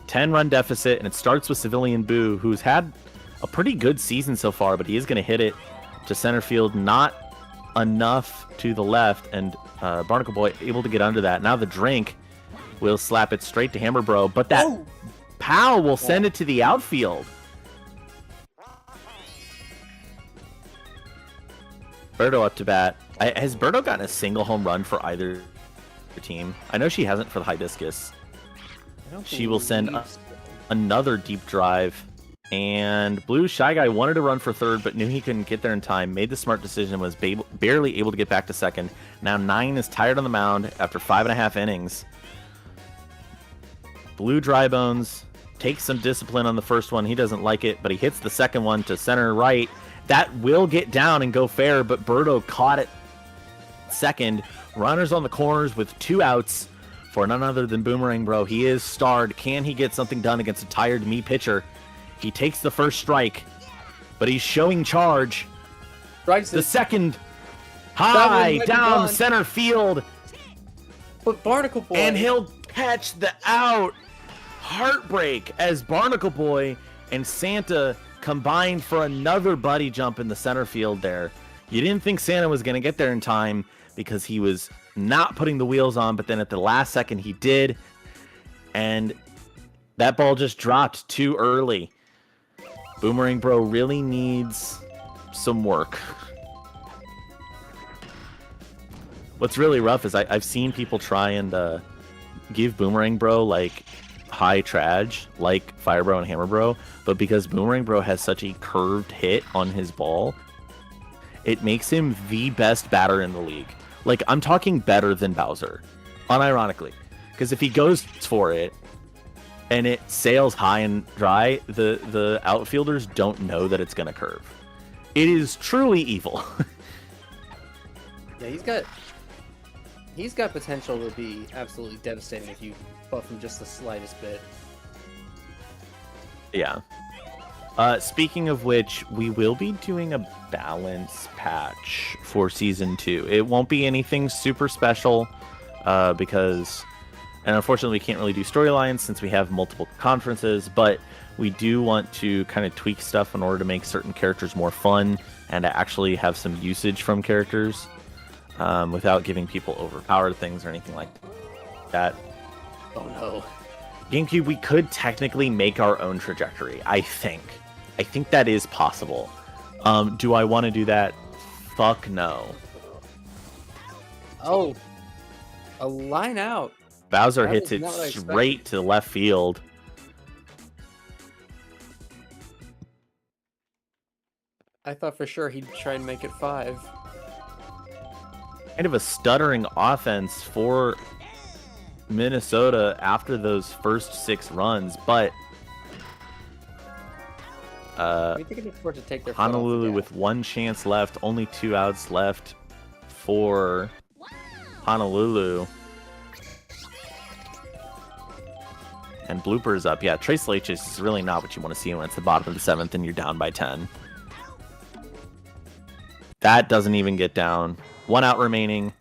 10-run deficit, and it starts with Civilian Boo, who's had a pretty good season so far, but he is going to hit it to center field, not enough to the left, and Barnacle Boy able to get under that. Now the drink will slap it straight to Hammer Bro, but that Pow will send it to the outfield. Birdo up to bat. Has Birdo gotten a single home run for either team? I know she hasn't for the Hibiscus. She will send another deep drive And Blue Shy Guy wanted to run for third, but knew he couldn't get there in time. Made the smart decision, was barely able to get back to second. Now 9 is tired on the mound after 5.5 innings. Blue Dry Bones takes some discipline on the first one. He doesn't like it, but he hits the second one to center right. That will get down and go fair, but Birdo caught it second. Runners on the corners with 2 outs for none other than Boomerang Bro. He is starred. Can he get something done against a tired me pitcher? He takes the first strike, but he's showing charge. The second high down center field. But Barnacle Boy. And he'll catch the out. Heartbreak as Barnacle Boy and Santa combined for another buddy jump in the center field there. You didn't think Santa was going to get there in time because he was not putting the wheels on, but then at the last second he did. And that ball just dropped too early. Boomerang Bro really needs some work. What's really rough is I've seen people try and give Boomerang Bro like high traj, like Fire Bro and Hammer Bro, but because Boomerang Bro has such a curved hit on his ball, it makes him the best batter in the league. Like, I'm talking better than Bowser, unironically. Because if he goes for it, and it sails high and dry, the outfielders don't know that it's going to curve. It is truly evil. Yeah, he's got potential to be absolutely devastating if you buff him just the slightest bit. Yeah. Speaking of which, we will be doing a balance patch for Season 2. It won't be anything super special, because... And unfortunately, we can't really do storylines since we have multiple conferences, but we do want to kind of tweak stuff in order to make certain characters more fun and to actually have some usage from characters without giving people overpowered things or anything like that. Oh no. GameCube, we could technically make our own trajectory, I think. I think that is possible. Do I want to do that? Fuck no. Oh. A line out. Bowser That hits was it not what I straight to left field. I thought for sure he'd try and make it 5. Kind of a stuttering offense for Minnesota after those first 6 runs, but I think it's worth to take their foot off the Honolulu gas. with 1 chance left, only 2 outs left for Honolulu. And bloopers up. Yeah, Trace Leach is really not what you want to see when it's the bottom of the 7th and you're down by 10. That doesn't even get down. 1 out remaining.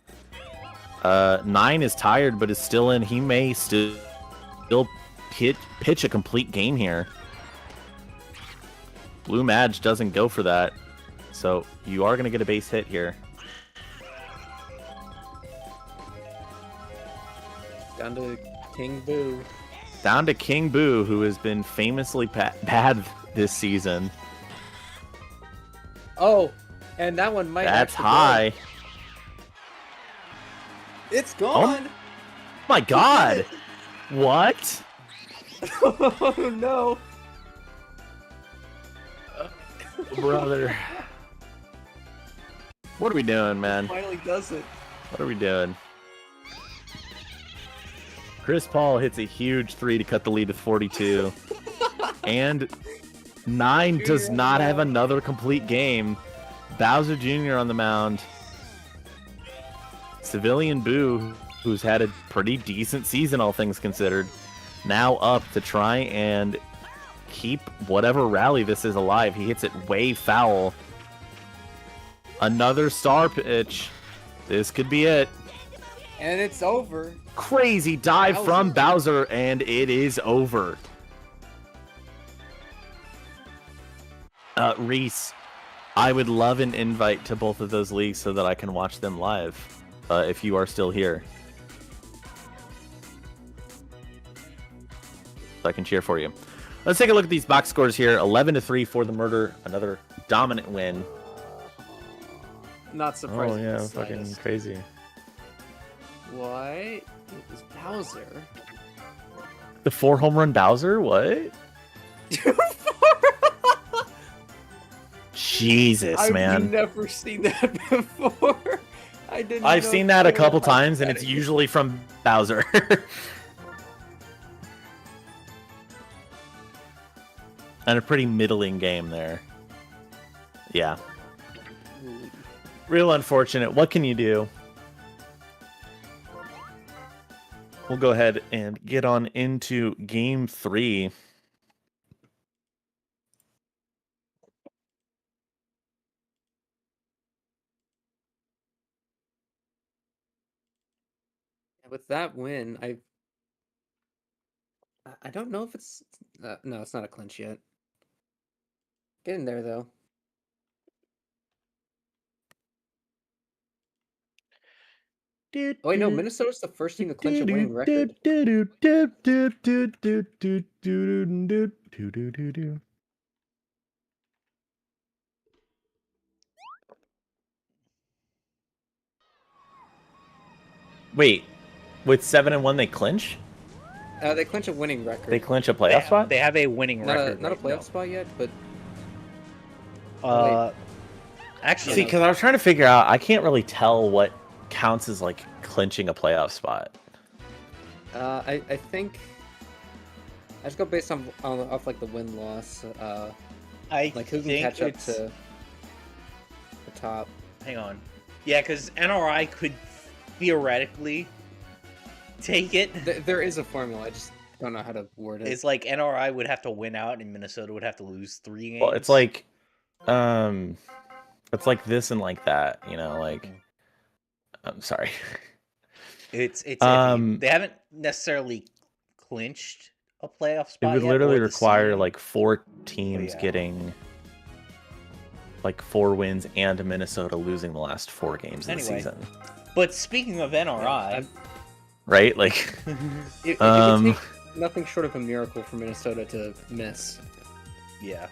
9 is tired, but is still in. He may still pitch a complete game here. Blue Madge doesn't go for that. So you are going to get a base hit here. Down to King Boo. Down to King Boo, who has been famously bad this season. Oh, and that one might. That's actually high. go. It's gone. Oh my god! What? Oh no. Brother. What are we doing, man? Finally does it. What are we doing? Chris Paul hits a huge 3 to cut the lead to 42. And 9 does not have another complete game. Bowser Jr. on the mound. Civilian Boo, who's had a pretty decent season, all things considered, now up to try and keep whatever rally this is alive. He hits it way foul. Another star pitch. This could be it. And it's over. Crazy dive Bowser. from Bowser, and it is over. Reese, I would love an invite to both of those leagues so that I can watch them live, if you are still here. So I can cheer for you. Let's take a look at these box scores here. 11-3 for the Murder. Another dominant win. Not surprising. Oh, yeah, the fucking slightest. crazy. What? It was Bowser. The 4 home run Bowser? What? 4 Jesus, I've man. never seen that before. I didn't. I've know seen that a they were couple times, and it's pathetic. usually from Bowser. And a pretty middling game there. Yeah. Real unfortunate. What can you do? We'll go ahead and get on into game 3. With that win, I don't know if it's no, it's not a clinch yet. Getting there though. Oh wait, no, Minnesota's the first team to clinch a winning record. Wait, with 7-1 they clinch? They clinch a winning record. They clinch a playoff spot? They have a winning record. Not a right playoff now. spot yet, but Actually, See, because I was trying to figure out, I can't really tell what counts as like clinching a playoff spot. I think I just go based off like the win loss. I Like who can think catch up it's- to the top. Hang on. Yeah, because NRI could theoretically take it. There is a formula. I just don't know how to word it. It's like NRI would have to win out, and Minnesota would have to lose 3 games. Well, it's like this and like that, you know, like, I'm sorry. It's Um, iffy. They haven't necessarily clinched a playoff It spot. would yet, literally or the require seeding. like 4 teams yeah. getting like 4 wins and Minnesota losing the last 4 games of the Anyway. season. But speaking of NRI, Right? Like, It Um, would take nothing short of a miracle for Minnesota to miss. yeah,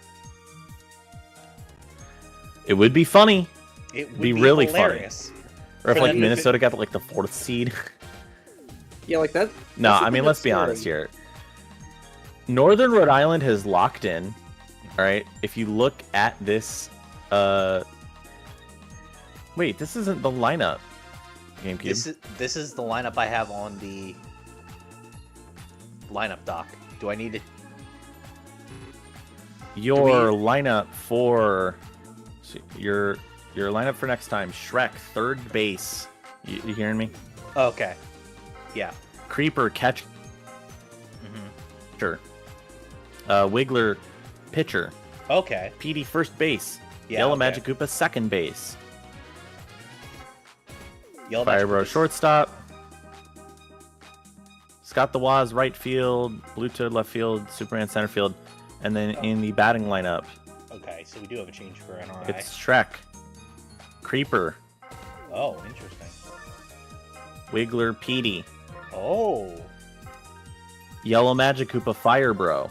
it would be funny. it would Be really funny. hilarious. Or if For like them to Minnesota got like the 4th seed. Yeah, like that. No, that's I something mean, let's that's be honest scary. here. Northern Rhode Island has locked in. All right. If you look at this, wait, this isn't the lineup. GameCube. This is the lineup I have on the lineup doc. Do I need to? Your lineup for your lineup for next time: Shrek, third base. You hearing me? Okay. Yeah. Creeper, catcher. hmm Wiggler, pitcher. Okay. PD, first base. Yeah, Yellow okay. Magic Koopa, second base. Yellow Fire Magic Bro, Koopas. shortstop. Scott the Waz, right field. Blue Toad, left field. Superman, center field. And then in the batting lineup, Okay, so we do have a change for NRI. it's Shrek, Creeper, Oh, interesting. Wiggler, PD, Oh. Yellow Magic Koopa, Fire Bro,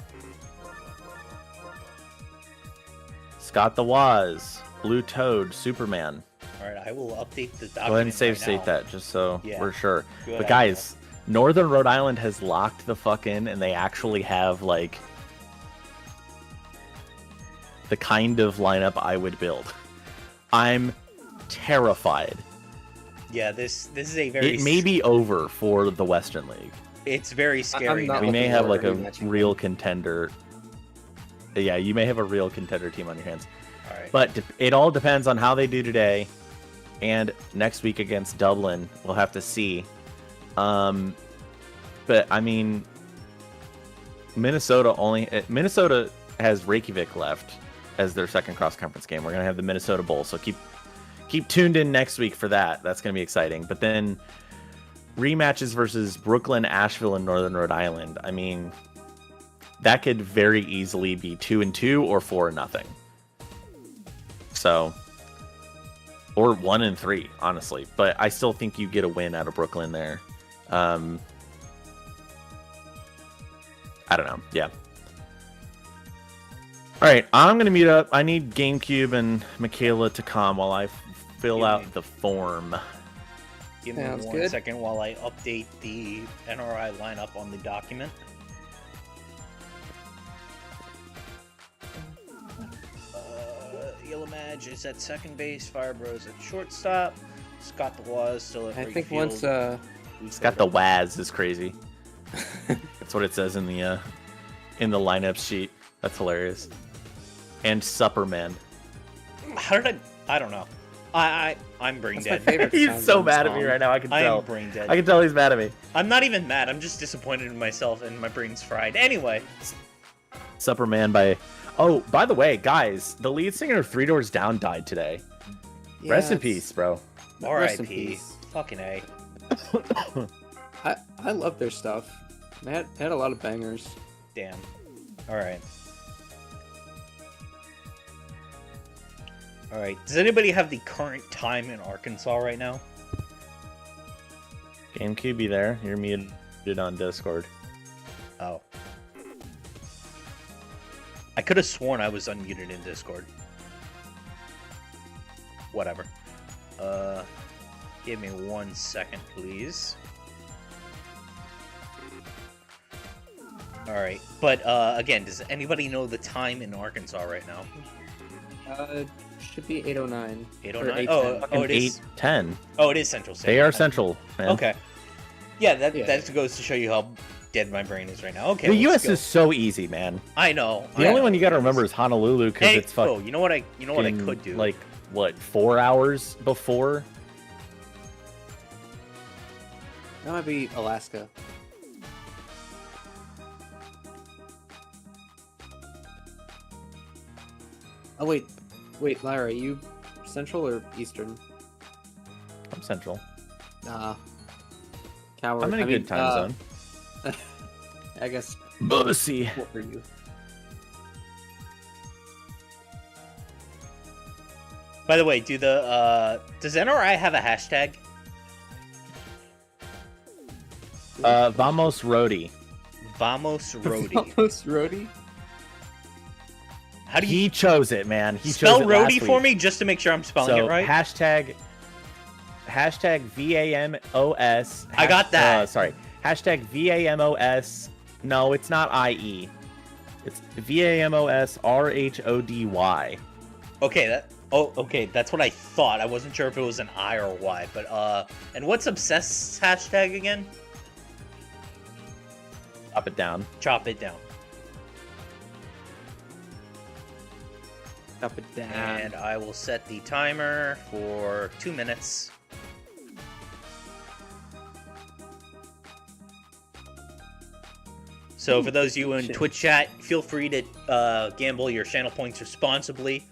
Scott the Waz, Blue Toad, Superman. All right, I will update the document. Go ahead and save right state now. that just so Yeah. we're sure. Good But idea. guys, Northern Rhode Island has locked the fuck in, and they actually have like the kind of lineup I would build. I'm terrified. Yeah, this is a very. It may be over for the Western League. It's very scary. not now. We may looking have forward like to a rematching real them. contender. Yeah, you may have a real contender team on your hands. All right. But it all depends on how they do today, and next week against Dublin. We'll have to see. But I mean, Minnesota has Reykjavik left as their second cross conference game. We're gonna have the Minnesota Bowl, so keep tuned in next week for that. That's gonna be exciting. But then rematches versus Brooklyn, Asheville, and Northern Rhode Island. I mean, that could very easily be 2-2 or 4-0. So, or 1-3, honestly. But I still think you get a win out of Brooklyn there. I don't know. Yeah. All right, I'm gonna mute up. I need GameCube and Michaela to come while I fill out the form. Give me Sounds one second good. while I update the NRI lineup on the document. Yellow Ilamaj is at second base. Fire Bros at shortstop. Scott the Waz still at I right think field. once It's got the Waz is crazy. That's what it says in the lineup sheet. That's hilarious. And Supperman. How did I don't know. I'm brain That's my dead. favorite. He's so song mad at me song. right now. I can I tell. am brain dead. I can tell he's mad at me. I'm not even mad. I'm just disappointed in myself and my brain's fried. Anyway, Supperman by. Oh, by the way, guys, the lead singer of Three Doors Down died today. Yeah, Rest in it's- peace, bro. Rest in R.I.P. peace. Fucking A. I love their stuff. They had a lot of bangers. Damn. Alright. Alright. Does anybody have the current time in Arkansas right now? GameCube, be there. You're muted on Discord. Oh. I could have sworn I was unmuted in Discord. Whatever. Give me 1 second, please. Alright, but again, does anybody know the time in Arkansas right now? Should be 8:09. 8:09? Or Oh, it is. 8:10. Oh, it is Central Standard. They are Time. central, man. Okay. Yeah, that Yeah. goes to show you how dead my brain is right now. Okay. The let's U.S. go. is so easy, man. I know. The only one you gotta remember is Honolulu because Hey, it's fucking. oh, you know what I could do? Like what? 4 hours before. That might be Alaska. Oh wait, Lyra, are you Central or Eastern? I'm central. Nah. Coward. I'm in a good time zone. I guess. Bussy. What were you? By the way, does NRI have a hashtag? Vamos Rody. Vamos Rody. Almost Rody. How do you He chose it, man. He spell chose it Rody last for week. me just to make sure I'm spelling So it right? hashtag VAMOS. I got that. Sorry. Hashtag VAMOS. No, it's not IE. It's VAMOSRHODY. Okay, okay, that's what I thought. I wasn't sure if it was an I or a Y, but and what's obsessed hashtag again? Up it down. Chop it down. Up and down. And I will set the timer for 2 minutes. So for those of you in Shit. Twitch chat, feel free to gamble your channel points responsibly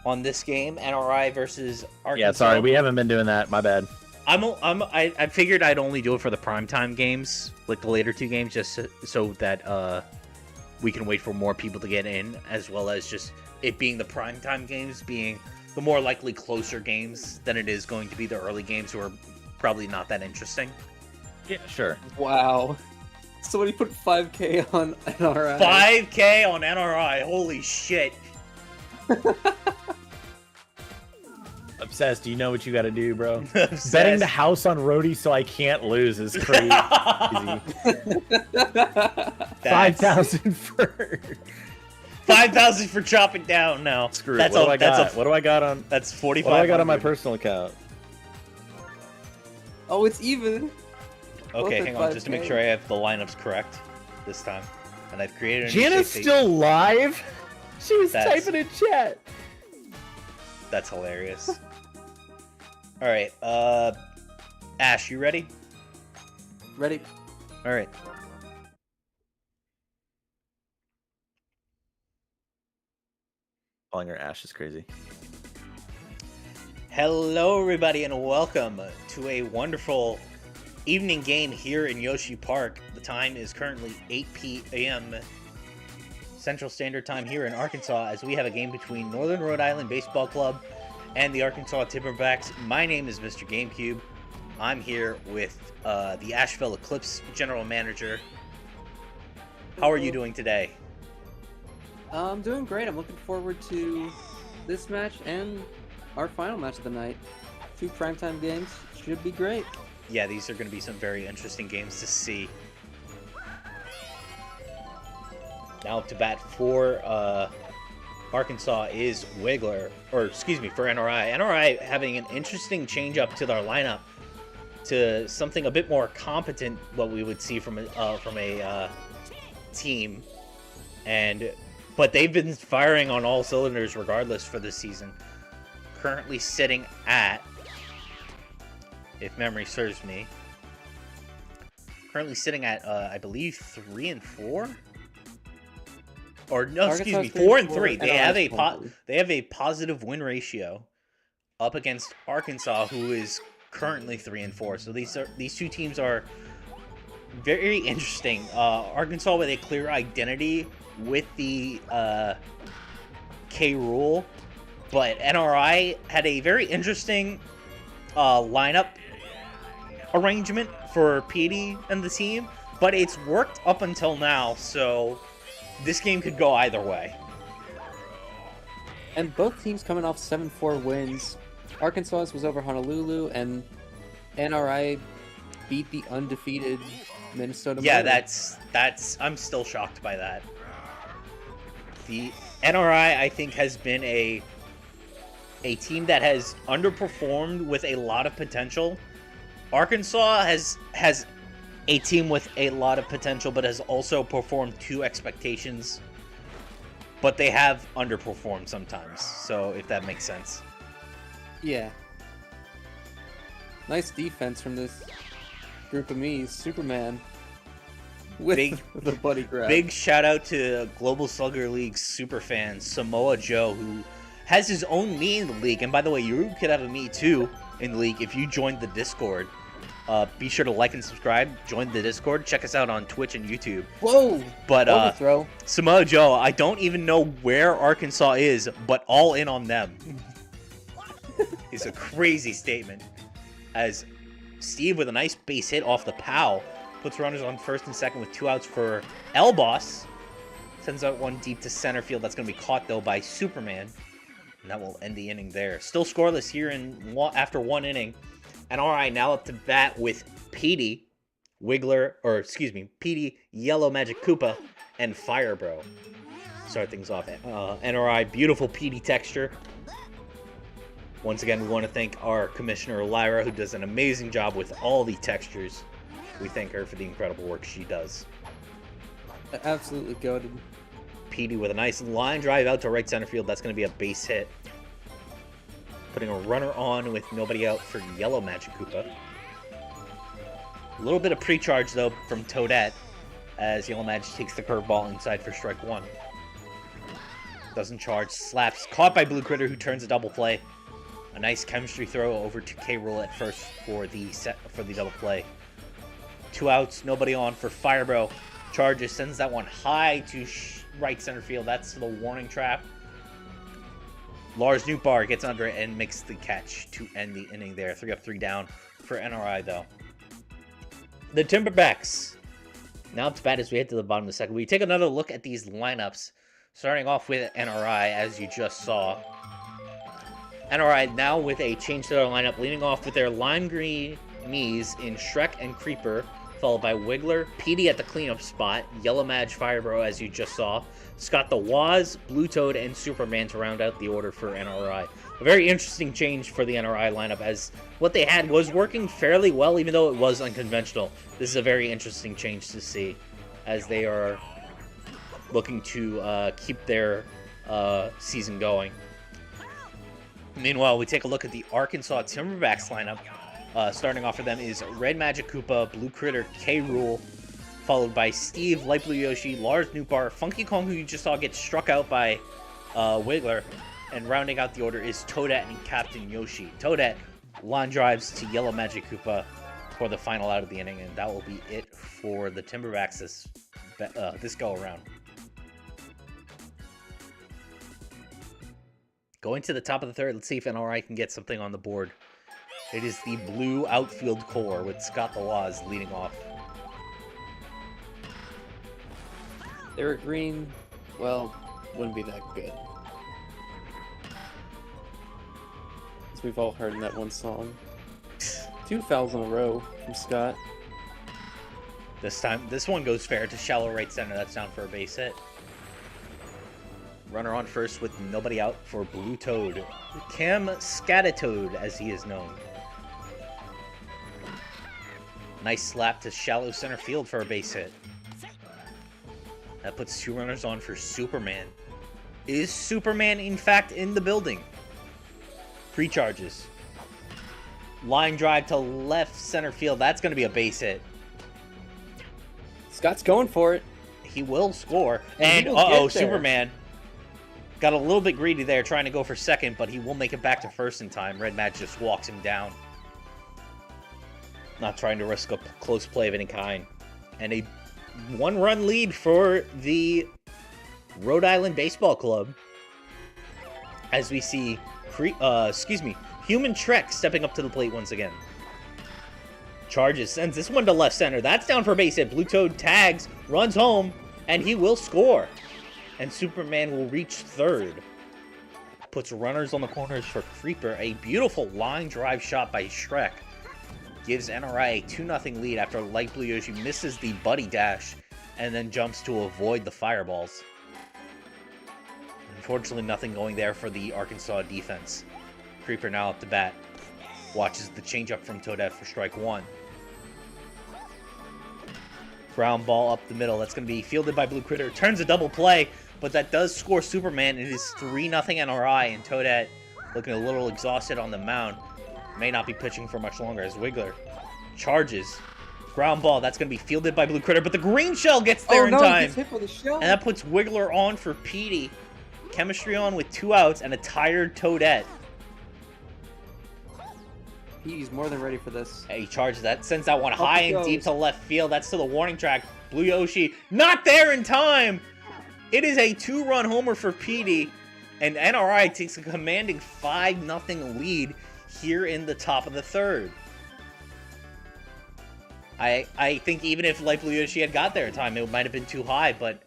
on this game, NRI versus Arkansas. Yeah, sorry, we haven't been doing that. My bad. I figured I'd only do it for the primetime games, like the later two games, just so that we can wait for more people to get in, as well as just it being the primetime games being the more likely closer games than it is going to be the early games who are probably not that interesting. Yeah, sure. Wow. Somebody put 5K on NRI. 5K on NRI, holy shit. Obsessed, do you know what you gotta do, bro? Obsessed. Betting the house on Rody so I can't lose is crazy. 5,000 for 5,000 for chopping down now. screw it. That's What do all. I got? What do I got on? That's 45. What do I got on my personal account? Oh, it's even. Okay, Both hang at on, just to make 5K. sure I have the lineups correct this time. And I've created a new Jana's save page. still live? She was That's- typing in chat. That's hilarious. Alright, Ash, you ready? Ready? Alright. Calling her Ash is crazy. Hello, everybody, and welcome to a wonderful evening game here in Yoshi Park. The time is currently 8 p.m. Central Standard Time here in Arkansas, as we have a game between Northern Rhode Island Baseball Club and the Arkansas Timberbacks. My name is Mr. GameCube. I'm here with the Asheville Eclipse General Manager. How are you doing today? I'm doing great. I'm looking forward to this match and our final match of the night. 2 primetime games. Should be great. Yeah, these are going to be some very interesting games to see. Now up to bat for Arkansas is Wiggler, or excuse me, for NRI. NRI having an interesting change up to their lineup to something a bit more competent, what we would see from a team, but they've been firing on all cylinders regardless for this season. Currently sitting at, if memory serves me, I believe 3 and 4. Or no, excuse me, 4 and 3. They have a positive win ratio up against Arkansas, who is currently 3 and 4. So these two teams are very interesting. Arkansas with a clear identity with the K rule, but NRI had a very interesting lineup arrangement for PD and the team, but it's worked up until now, so this game could go either way. And both teams coming off 7-4 wins. Arkansas was over Honolulu, and NRI beat the undefeated Minnesota. Yeah, Morning. that's I'm still shocked by that. The NRI, I think, has been a team that has underperformed with a lot of potential. Arkansas has a team with a lot of potential, but has also performed to expectations. But they have underperformed sometimes, so if that makes sense. Yeah. Nice defense from this group of me's. Superman. With the buddy grab. Big shout out to Global Slugger League's super fan, Samoa Joe, who has his own me in the league. And by the way, you could have a me too in the league if you joined the Discord. Be sure to like and subscribe, join the Discord, check us out on Twitch and YouTube. Whoa! But overthrow. Samoa Joe, I don't even know where Arkansas is, but all in on them. It's a crazy statement. As Steve with a nice base hit off the POW puts runners on first and second with 2 outs for Elboss. Sends out one deep to center field. That's going to be caught though by Superman, and that will end the inning there. Still scoreless here after 1 inning. And all right, now up to bat with PD, PD, Yellow Magic Koopa, and Fire Bro. Start things off. NRI, beautiful PD texture. Once again, we want to thank our commissioner, Lyra, who does an amazing job with all the textures. We thank her for the incredible work she does. Absolutely goated. PD with a nice line drive out to right center field. That's going to be a base hit. Putting a runner on with nobody out for Yellow Magic Koopa. A little bit of pre-charge, though, from Toadette, as Yellow Magic takes the curveball inside for strike 1. Doesn't charge, slaps, caught by Blue Critter, who turns a double play. A nice chemistry throw over to K. Rool at first for the double play. 2 outs, nobody on for Firebro. Charges, sends that one high to right center field. That's the warning trap. Lars Newbar gets under it and makes the catch to end the inning there. 3 up, 3 down for NRI, though. The Timberbacks. Now up to bat as we head to the bottom of the second. We take another look at these lineups, starting off with NRI, as you just saw. NRI now with a change to their lineup, leading off with their lime green knees in Shrek and Creeper, followed by Wiggler, PD at the cleanup spot, Yellow Madge, Firebro, as you just saw, Scott the Waz, Blue Toad, and Superman to round out the order for NRI. A very interesting change for the NRI lineup, as what they had was working fairly well, even though it was unconventional. This is a very interesting change to see, as they are looking to keep their season going. Meanwhile, we take a look at the Arkansas Timberbacks lineup. Starting off for them is Red Magic Koopa, Blue Critter, K. Rool, followed by Steve, Light Blue Yoshi, Lars Newbar, Funky Kong, who you just saw get struck out by Wiggler, and rounding out the order is Toadette and Captain Yoshi. Toadette line drives to Yellow Magic Koopa for the final out of the inning, and that will be it for the Timberbacks this go around. Going to the top of the third, let's see if NRI can get something on the board. It is the blue outfield core with Scott the Waz leading off. They were green, well, wouldn't be that good. As we've all heard in that one song. 2 fouls in a row from Scott. This time, this one goes fair to shallow right center. That's down for a base hit. Runner on first with nobody out for Blue Toad. Cam Scatatoad, as he is known. Nice slap to shallow center field for a base hit. That puts 2 runners on for Superman. Is Superman, in fact, in the building? Pre-charges. Line drive to left center field. That's going to be a base hit. Scott's going for it. He will score. And And, he will uh-oh, get there. Superman got a little bit greedy there trying to go for second, but he will make it back to first in time. Red Mad just walks him down. Not trying to risk a close play of any kind. And a 1-run lead for the Rhode Island Baseball Club. As we see, Human Trek stepping up to the plate once again. Charges, sends this one to left center. That's down for a base hit. Blue Toad tags, runs home, and he will score. And Superman will reach third. Puts runners on the corners for Creeper. A beautiful line drive shot by Shrek. Gives NRI a 2-0 lead after Light Blue Yoshi misses the Buddy Dash and then jumps to avoid the fireballs. Unfortunately, nothing going there for the Arkansas defense. Creeper now up to bat. Watches the changeup from Toadette for strike 1. Ground ball up the middle. That's going to be fielded by Blue Critter. Turns a double play, but that does score Superman. It is 3-0 NRI, and Toadette looking a little exhausted on the mound. May not be pitching for much longer as Wiggler charges. Ground ball. That's going to be fielded by Blue Critter, but the green shell gets there in He time. gets hit for the shell. And that puts Wiggler on for Petey. Chemistry on with 2 outs and a tired Toadette. He's more than ready for this. He charges that, sends that one Up high it and deep goes. to left field. That's to the warning track. Blue Yoshi not there in time. It is a 2-run homer for Petey, and NRI takes a commanding 5-0 lead here in the top of the third. I think even if Light Blue Yoshi had got there in time, it might have been too high, but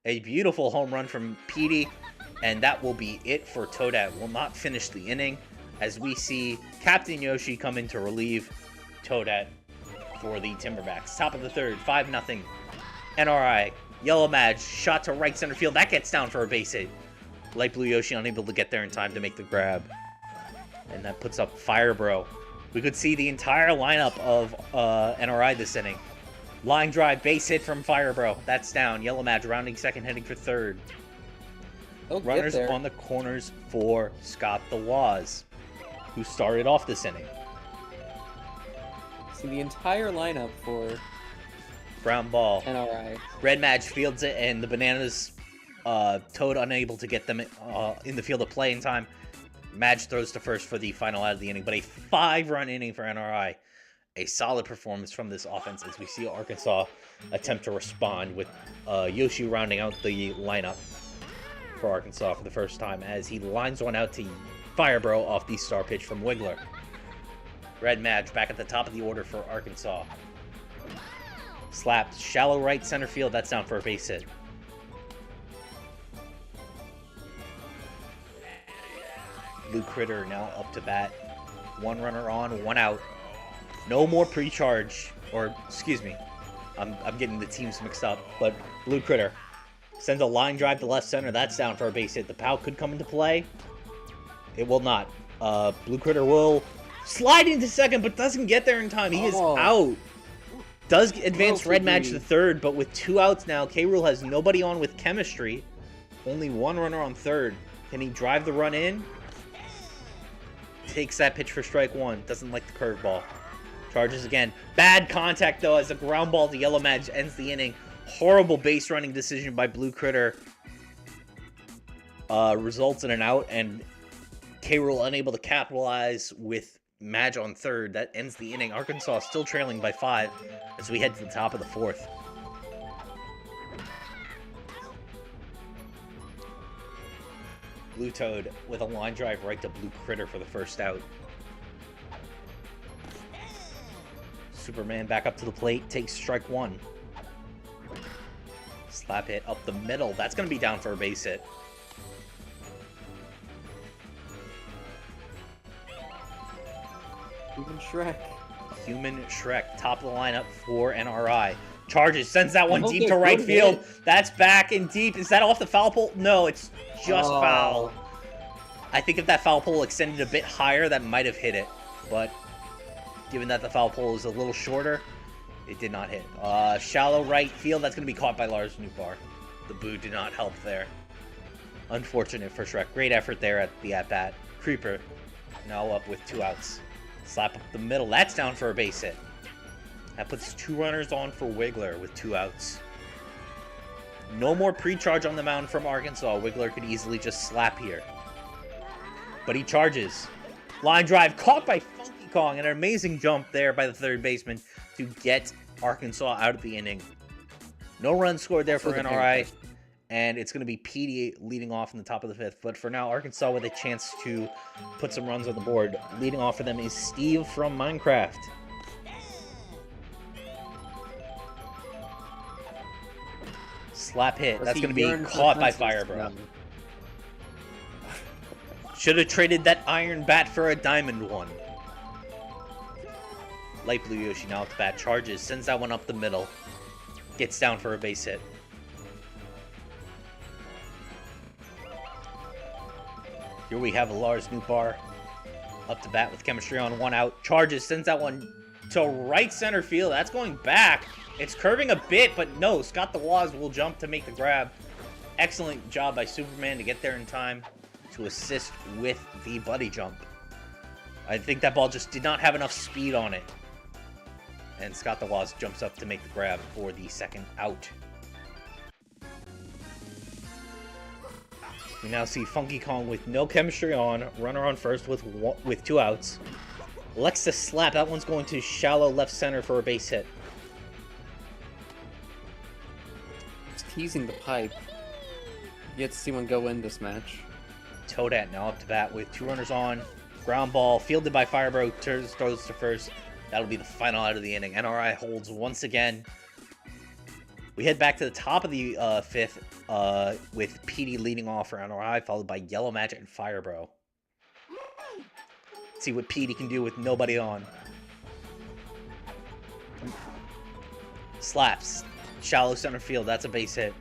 a beautiful home run from Petey, and that will be it for Toadette. Will not finish the inning, as we see Captain Yoshi come in to relieve Toadette for the Timberbacks. Top of the third, 5-0. NRI, Yellow Madge, shot to right center field. That gets down for a base hit. Light Blue Yoshi unable to get there in time to make the grab. And that puts up Fire Bro. We could see the entire lineup of NRI this inning. Line drive, base hit from Fire Bro. That's down. Yellow Madge rounding second, heading for third. They'll get Runners there. on the corners for Scott the Waz, who started off this inning. See the entire lineup for Ground ball. NRI. Red Madge fields it, and the Bananas Toad unable to get them in the field of play in time. Madge throws to first for the final out of the inning, but a 5-run inning for NRI. A solid performance from this offense as we see Arkansas attempt to respond with Yoshi rounding out the lineup for Arkansas for the first time as he lines one out to Fire Bro off the star pitch from Wiggler. Red Madge back at the top of the order for Arkansas. Slapped shallow right center field. That's down for a base hit. Blue Critter now up to bat. 1 runner on, 1 out. No more pre-charge, or excuse me, I'm getting the teams mixed up. But Blue Critter sends a line drive to left center. That's down for a base hit. The POW could come into play. It will not. Blue Critter will slide into second, but doesn't get there in time. He is out. Does advance Red Madge to third, but with 2 outs now, K-Rool has nobody on with chemistry. Only 1 runner on third. Can he drive the run in? Takes that pitch for strike 1. Doesn't like the curveball. Charges again. Bad contact, though, as a ground ball to Yellow Madge ends the inning. Horrible base running decision by Blue Critter. Results in an out, and K-Rool unable to capitalize with Madge on third. That ends the inning. Arkansas still trailing by 5 as we head to the top of the 4th. Blue Toad with a line drive right to Blue Critter for the first out. Superman back up to the plate, takes strike 1. Slap hit up the middle. That's going to be down for a base hit. Human Shrek. Human Shrek, top of the lineup for NRI. Charges, sends that one Okay, deep to right good field. hit. That's back and deep. Is that off the foul pole? No, it's just Oh. foul. I think if that foul pole extended a bit higher, that might have hit it. But given that the foul pole is a little shorter, it did not hit. Shallow right field. That's going to be caught by Lars Newbar. The boo did not help there. Unfortunate for Shrek. Great effort there at the at-bat. Creeper now up with 2 outs. Slap up the middle. That's down for a base hit. That puts 2 runners on for Wiggler with 2 outs. No more pre-charge on the mound from Arkansas. Wiggler could easily just slap here. But he charges. Line drive caught by Funky Kong. An amazing jump there by the third baseman to get Arkansas out of the inning. No runs scored there for NRI. And it's going to be Petey leading off in the top of the 5th. But for now, Arkansas with a chance to put some runs on the board. Leading off for them is Steve from Minecraft. Slap hit. That's going to be caught by Firebro. Should have traded that iron bat for a diamond one. Light Blue Yoshi now at the bat. Charges. Sends that one up the middle. Gets down for a base hit. Here we have a Lars Newbar up to bat with chemistry on 1 out. Charges, sends that one to right center field. That's going back. It's curving a bit, but no. Scott the Waz will jump to make the grab. Excellent job by Superman to get there in time to assist with the buddy jump. I think that ball just did not have enough speed on it. And Scott the Waz jumps up to make the grab for the 2nd out. We now see Funky Kong with no chemistry on. Runner on first with 2 outs. Elects to slap. That one's going to shallow left center for a base hit. Just teasing the pipe. Yet to see one go in this match. Toadette now up to bat with 2 runners on. Ground ball fielded by Firebro. Throws to first. That'll be the final out of the inning. NRI holds once again. We head back to the top of the 5th with Petey leading off for NRI, followed by Yellow Magic and Firebro. Let's see what Petey can do with nobody on. Slaps. Shallow center field. That's a base hit.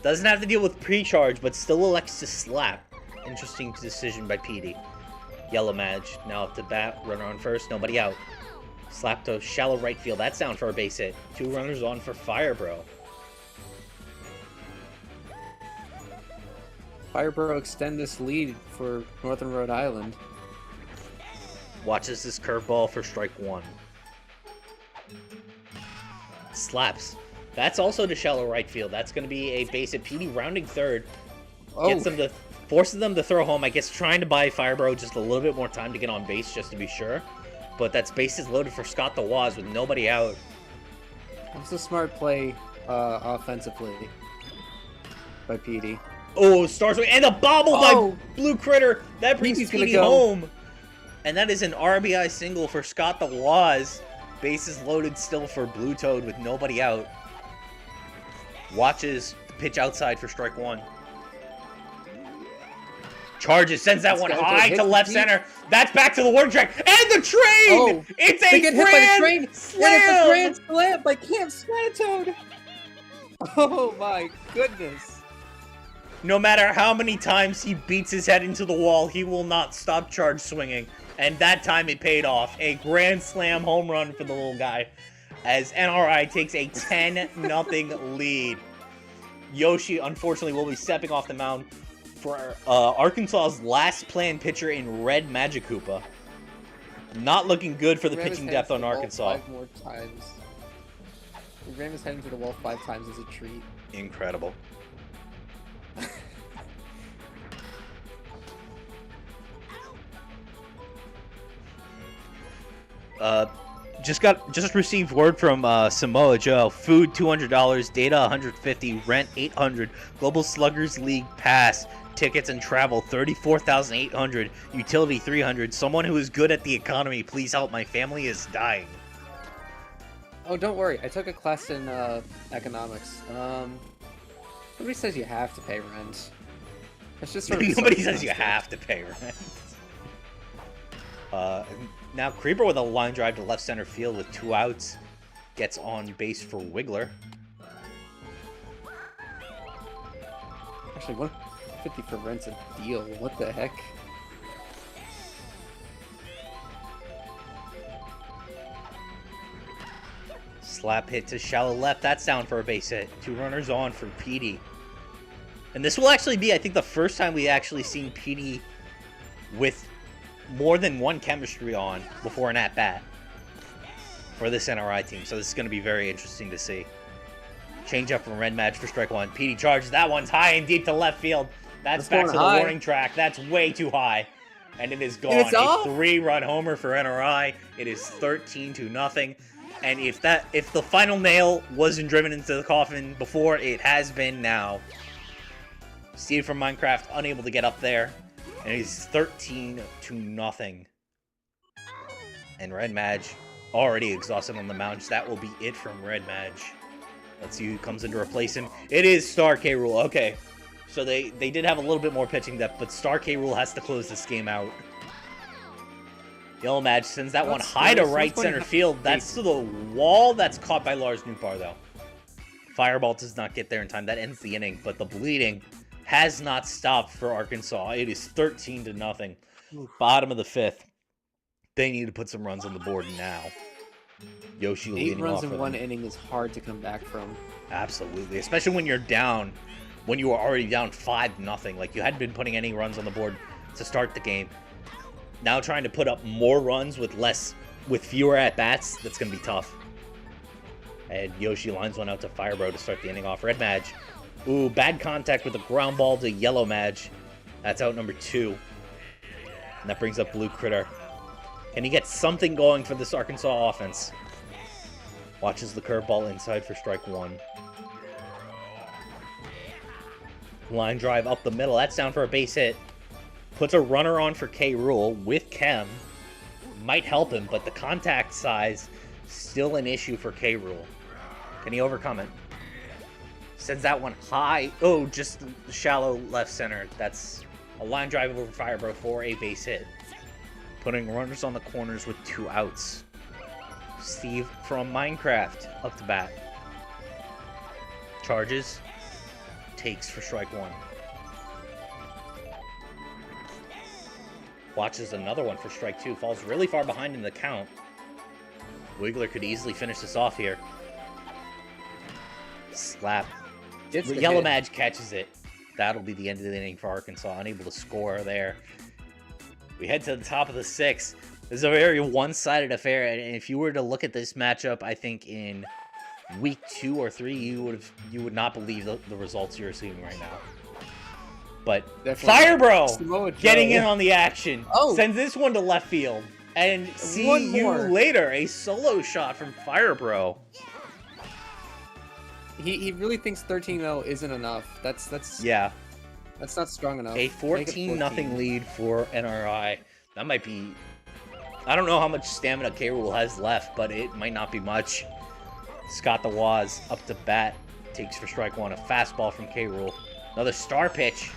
Doesn't have to deal with pre-charge, but still elects to slap. Interesting decision by Petey. Yellow Madge now up to bat. Runner on first. Nobody out. Slap to shallow right field. That's down for a base hit. 2 runners on for Firebro. Firebro extend this lead for Northern Rhode Island. Watches this curveball for strike 1. Slaps. That's also to shallow right field. That's going to be a base hit. Petey rounding third. Gets them to, forces them to throw home. I guess trying to buy Firebro just a little bit more time to get on base just to be sure. But that's bases loaded for Scott the Waz with nobody out. That's a smart play offensively by Petey. Oh, stars and a bobble by Blue Critter. That brings Petey home. And that is an RBI single for Scott the Waz. Bases loaded still for Blue Toad with nobody out. Watches the pitch outside for strike 1. Charges, sends that one high to left center. That's back to the warning track. And the train! Oh, it's a hit by the train. slam! And it's a grand slam by Camp Slanatoad. Oh my goodness. No matter how many times he beats his head into the wall, he will not stop charge swinging. And that time it paid off. A grand slam home run for the little guy as NRI takes a 10-0 lead. Yoshi, unfortunately, will be stepping off the mound for Arkansas's last planned pitcher in Red Magikoopa. Not looking good for the pitching depth on Arkansas. 5 more times. He ran his head into the wall 5 times as a treat. Incredible. Just received word from Samoa Joe. Food $200, data $150, rent $800, Global Sluggers League pass, tickets and travel $34,800, utility $300. Someone who is good at the economy, please help. My family is dying. Oh, don't worry. I took a class in economics. Nobody says you have to pay rent. It's just sort of nobody says you have to pay rent. Now Creeper with a line drive to left center field with 2 outs. Gets on base for Wiggler. Actually, $50 for rent's a deal. What the heck? Slap hit to shallow left. That's down for a base hit. 2 runners on for PD. And this will actually be, I think, the first time we actually seen PD with more than one chemistry on before an at-bat for this NRI team. So this is going to be very interesting to see. Change up from Red Match for strike 1. PD charges. That one's high and deep to left field. That's back to the warning track. That's way too high. And it is gone. It's a off. 3-run homer for NRI. It is 13-0. And if the final nail wasn't driven into the coffin before, it has been now. Steve from Minecraft unable to get up there. And he's 13-0. And Red Madge already exhausted on the mound. That will be it from Red Madge. Let's see who comes in to replace him. It is Star K. Rool. Okay. So they did have a little bit more pitching depth, but Star K. Rool has to close this game out. Yellow Madge sends that one high to right center field. That's to the wall. That's caught by Lars Newbar, though. Fireball does not get there in time. That ends the inning, but the bleeding has not stopped for Arkansas. It is 13-0. Bottom of the 5th. They need to put some runs on the board now. Yoshi leading 8 runs off in for one them. inning is hard to come back from. Absolutely, especially when you're down, when you were already down 5-0. Like, you hadn't been putting any runs on the board to start the game. Now trying to put up more runs with fewer at-bats, that's going to be tough. And Yoshi lines one out to Firebro to start the inning off. Red Madge. Ooh, bad contact with a ground ball to Yellow Madge. That's out number 2. And that brings up Blue Critter. Can he get something going for this Arkansas offense? Watches the curveball inside for strike 1. Line drive up the middle. That's down for a base hit. Puts a runner on for K. Rool with Chem. Might help him, but the contact size still an issue for K. Rool. Can he overcome it? Sends that one high. Oh, just shallow left center. That's a line drive over Firebro for a base hit. Putting runners on the corners with 2 outs. Steve from Minecraft up to bat. Charges. Takes for strike 1. Watches another one for strike 2. Falls really far behind in the count. Wiggler could easily finish this off here. Slap. Yellow Madge catches it. That'll be the end of the inning for Arkansas. Unable to score there. We head to the top of the 6th. This is a very one-sided affair, and if you were to look at this matchup, I think in week 2 or 3, you would not believe the results you're seeing right now. But Firebro getting in on the action. Sends this one to left field. And see you later. A solo shot from Firebro. He really thinks 13-0 isn't enough. That's not strong enough. A 14-0 lead for NRI. That might be... I don't know how much stamina K. Rool has left, but it might not be much. Scott the Waz up to bat. Takes for strike 1. A fastball from K. Rool. Another star pitch.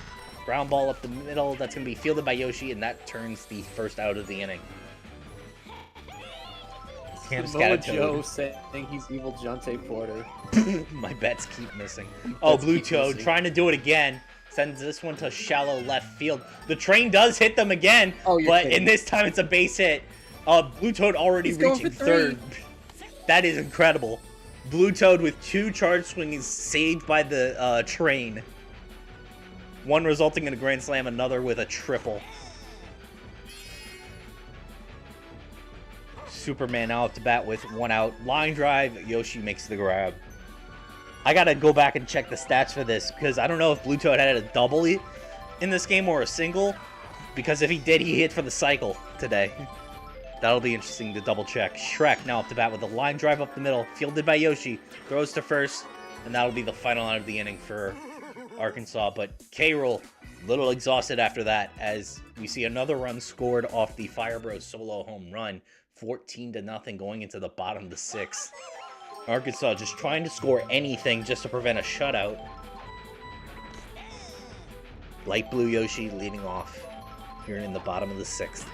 Ground ball up the middle. That's going to be fielded by Yoshi, and that turns the first out of the inning. Samoa Joe saying he's evil Jonte Porter. My bets keep missing. Oh, Blue Toad trying to do it again. Sends this one to shallow left field. The train does hit them again, but in this time it's a base hit. Blue Toad already reaching 3rd. That is incredible. Blue Toad with 2 charge swings saved by the train. One resulting in a grand slam, another with a triple. Superman now up to bat with 1 out. Line drive, Yoshi makes the grab. I gotta go back and check the stats for this, because I don't know if Blue Toad had a double in this game or a single, because if he did, he hit for the cycle today. That'll be interesting to double check. Shrek now up to bat with a line drive up the middle, fielded by Yoshi, throws to first, and that'll be the final out of the inning for Arkansas. But K. Rool, a little exhausted after that, as we see another run scored off the Firebro solo home run. 14-0 going into the bottom of the 6th. Arkansas just trying to score anything just to prevent a shutout. Light blue Yoshi leading off here in the bottom of the 6th.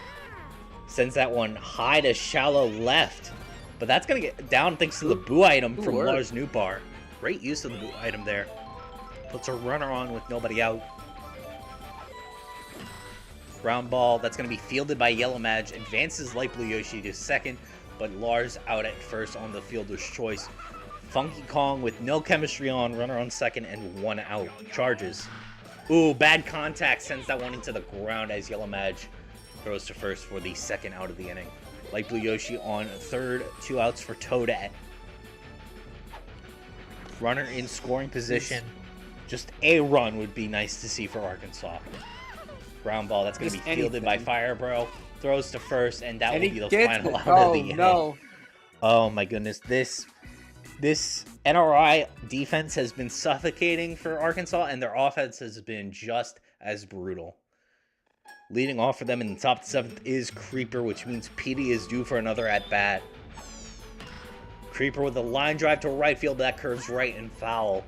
Sends that one high to shallow left. But that's going to get down thanks to the boo item from Lars Newbar. Great use of the boo item there. Puts a runner on with nobody out. Ground ball, that's going to be fielded by Yellow Maj. Advances Light Blue Yoshi to second, but Lars out at first on the fielder's choice. Funky Kong with no chemistry on, runner on second, and 1 out. Charges. Ooh, bad contact, sends that one into the ground as Yellow Maj throws to first for the second out of the inning. Light Blue Yoshi on third, 2 outs for Toad. Runner in scoring position. Just a run would be nice to see for Arkansas. Ground ball, that's going to be fielded by Fire Bro. Throws to first, and that will be the final out of the inning. No. Oh my goodness, this NRI defense has been suffocating for Arkansas, and their offense has been just as brutal. Leading off for them in the top 7th is Creeper, which means PD is due for another at-bat. Creeper with a line drive to right field, that curves right and foul.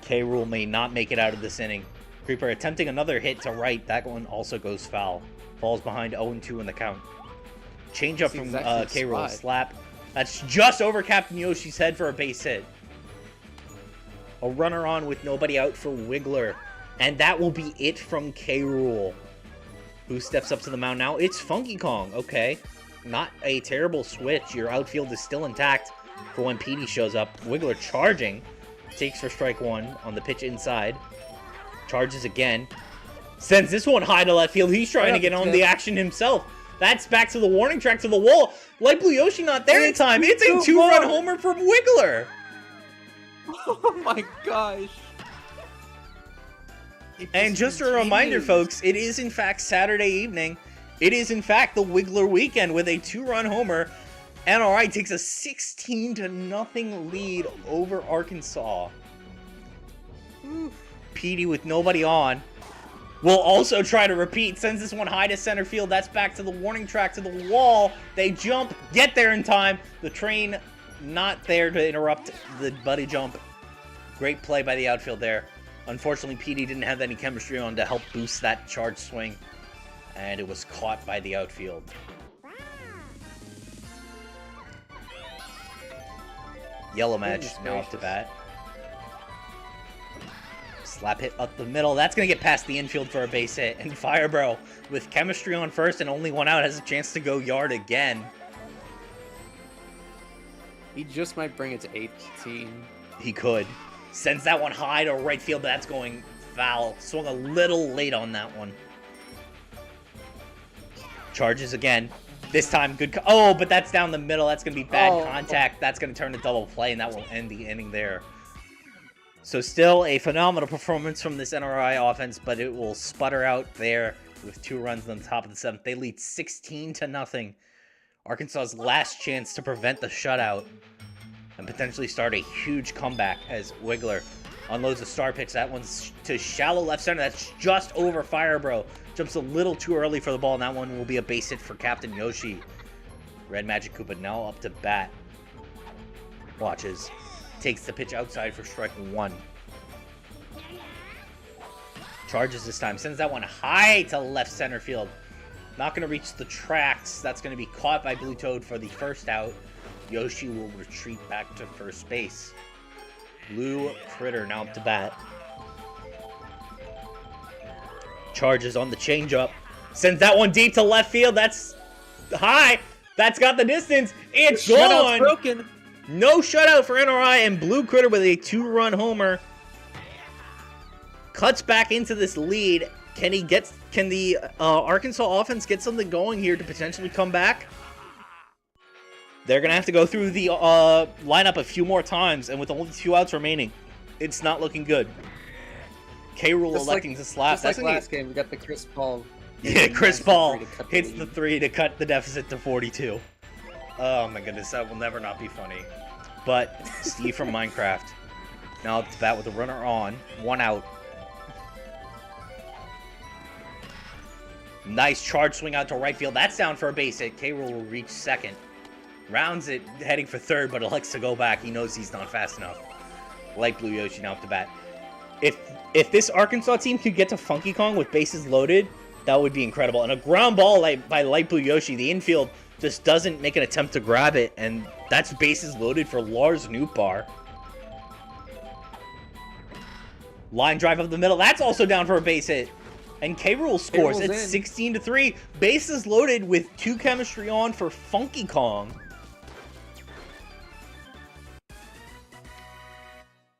K-Rule may not make it out of this inning. Creeper attempting another hit to right, that one also goes foul. Falls behind 0-2 in the count. Change up from K-Rule, slap. That's just over Captain Yoshi's head for a base hit. A runner on with nobody out for Wiggler. And that will be it from K-Rule. Who steps up to the mound now? It's Funky Kong. Okay. Not a terrible switch. Your outfield is still intact for when PD shows up. Wiggler charging. Takes for strike 1 on the pitch inside. Charges again. Sends this one high to left field. He's trying to get on the action himself. That's back to the warning track to the wall. Light Blue Yoshi not there in time. It's a 2-run homer from Wiggler. Oh my gosh. And just a reminder, folks, it is in fact Saturday evening. It is in fact the Wiggler weekend with a 2-run homer. NRI takes a 16-0 lead over Arkansas. PD with nobody on will also try to repeat. Sends this one high to center field. That's back to the warning track to the wall. They jump, get there in time. The train not there to interrupt the buddy jump. Great play by the outfield there. Unfortunately, PD didn't have any chemistry on to help boost that charge swing, and it was caught by the outfield. Yellow Maj now up to bat. Slap hit up the middle. That's going to get past the infield for a base hit. And Firebro, with chemistry on first and only 1 out, has a chance to go yard again. He just might bring it to 18. He could. Sends that one high to right field, but that's going foul. Swung a little late on that one. Charges again. This time, good. Oh, but that's down the middle. That's going to be bad contact. That's going to turn to double play, and that will end the inning there. So still a phenomenal performance from this NRI offense, but it will sputter out there with 2 runs on the top of the 7th. They lead 16-0. Arkansas's last chance to prevent the shutout and potentially start a huge comeback as Wiggler unloads a star pitch. That one's to shallow left center. That's just over Firebro. Jumps a little too early for the ball, and that one will be a base hit for Captain Yoshi. Red Magic Koopa now up to bat. Watches. Takes the pitch outside for strike 1. Charges this time. Sends that one high to left center field. Not going to reach the tracks. That's going to be caught by Blue Toad for the first out. Yoshi will retreat back to first base. Blue Critter now up to bat. Charges on the changeup. Sends that one deep to left field. That's high. That's got the distance. It's gone. Broken. No shutout for NRI, and Blue Critter with a 2-run homer cuts back into this lead. Can the Arkansas offense get something going here to potentially come back? They're gonna have to go through the lineup a few more times, and with only 2 outs remaining, it's not looking good. K-Rule electing to slap. Just like last game, we got the Chris Paul. Yeah, Chris Paul hits the 3 to cut the deficit to 42. Oh my goodness, that will never not be funny. But Steve from Minecraft now up to bat with a runner on, 1 out. Nice charge swing out to right field. That's down for a base hit. K-Rule will reach second. Rounds it, heading for third, but elects to go back. He knows he's not fast enough. Light Blue Yoshi now up to bat. If this Arkansas team could get to Funky Kong with bases loaded, that would be incredible. And a ground ball by Light Blue Yoshi, the infield just doesn't make an attempt to grab it, and that's bases loaded for Lars Nootbaar. Line drive up the middle. That's also down for a base hit. And K-Rool scores. K-Rool's It's in. 16-3. Bases loaded with 2 chemistry on for Funky Kong.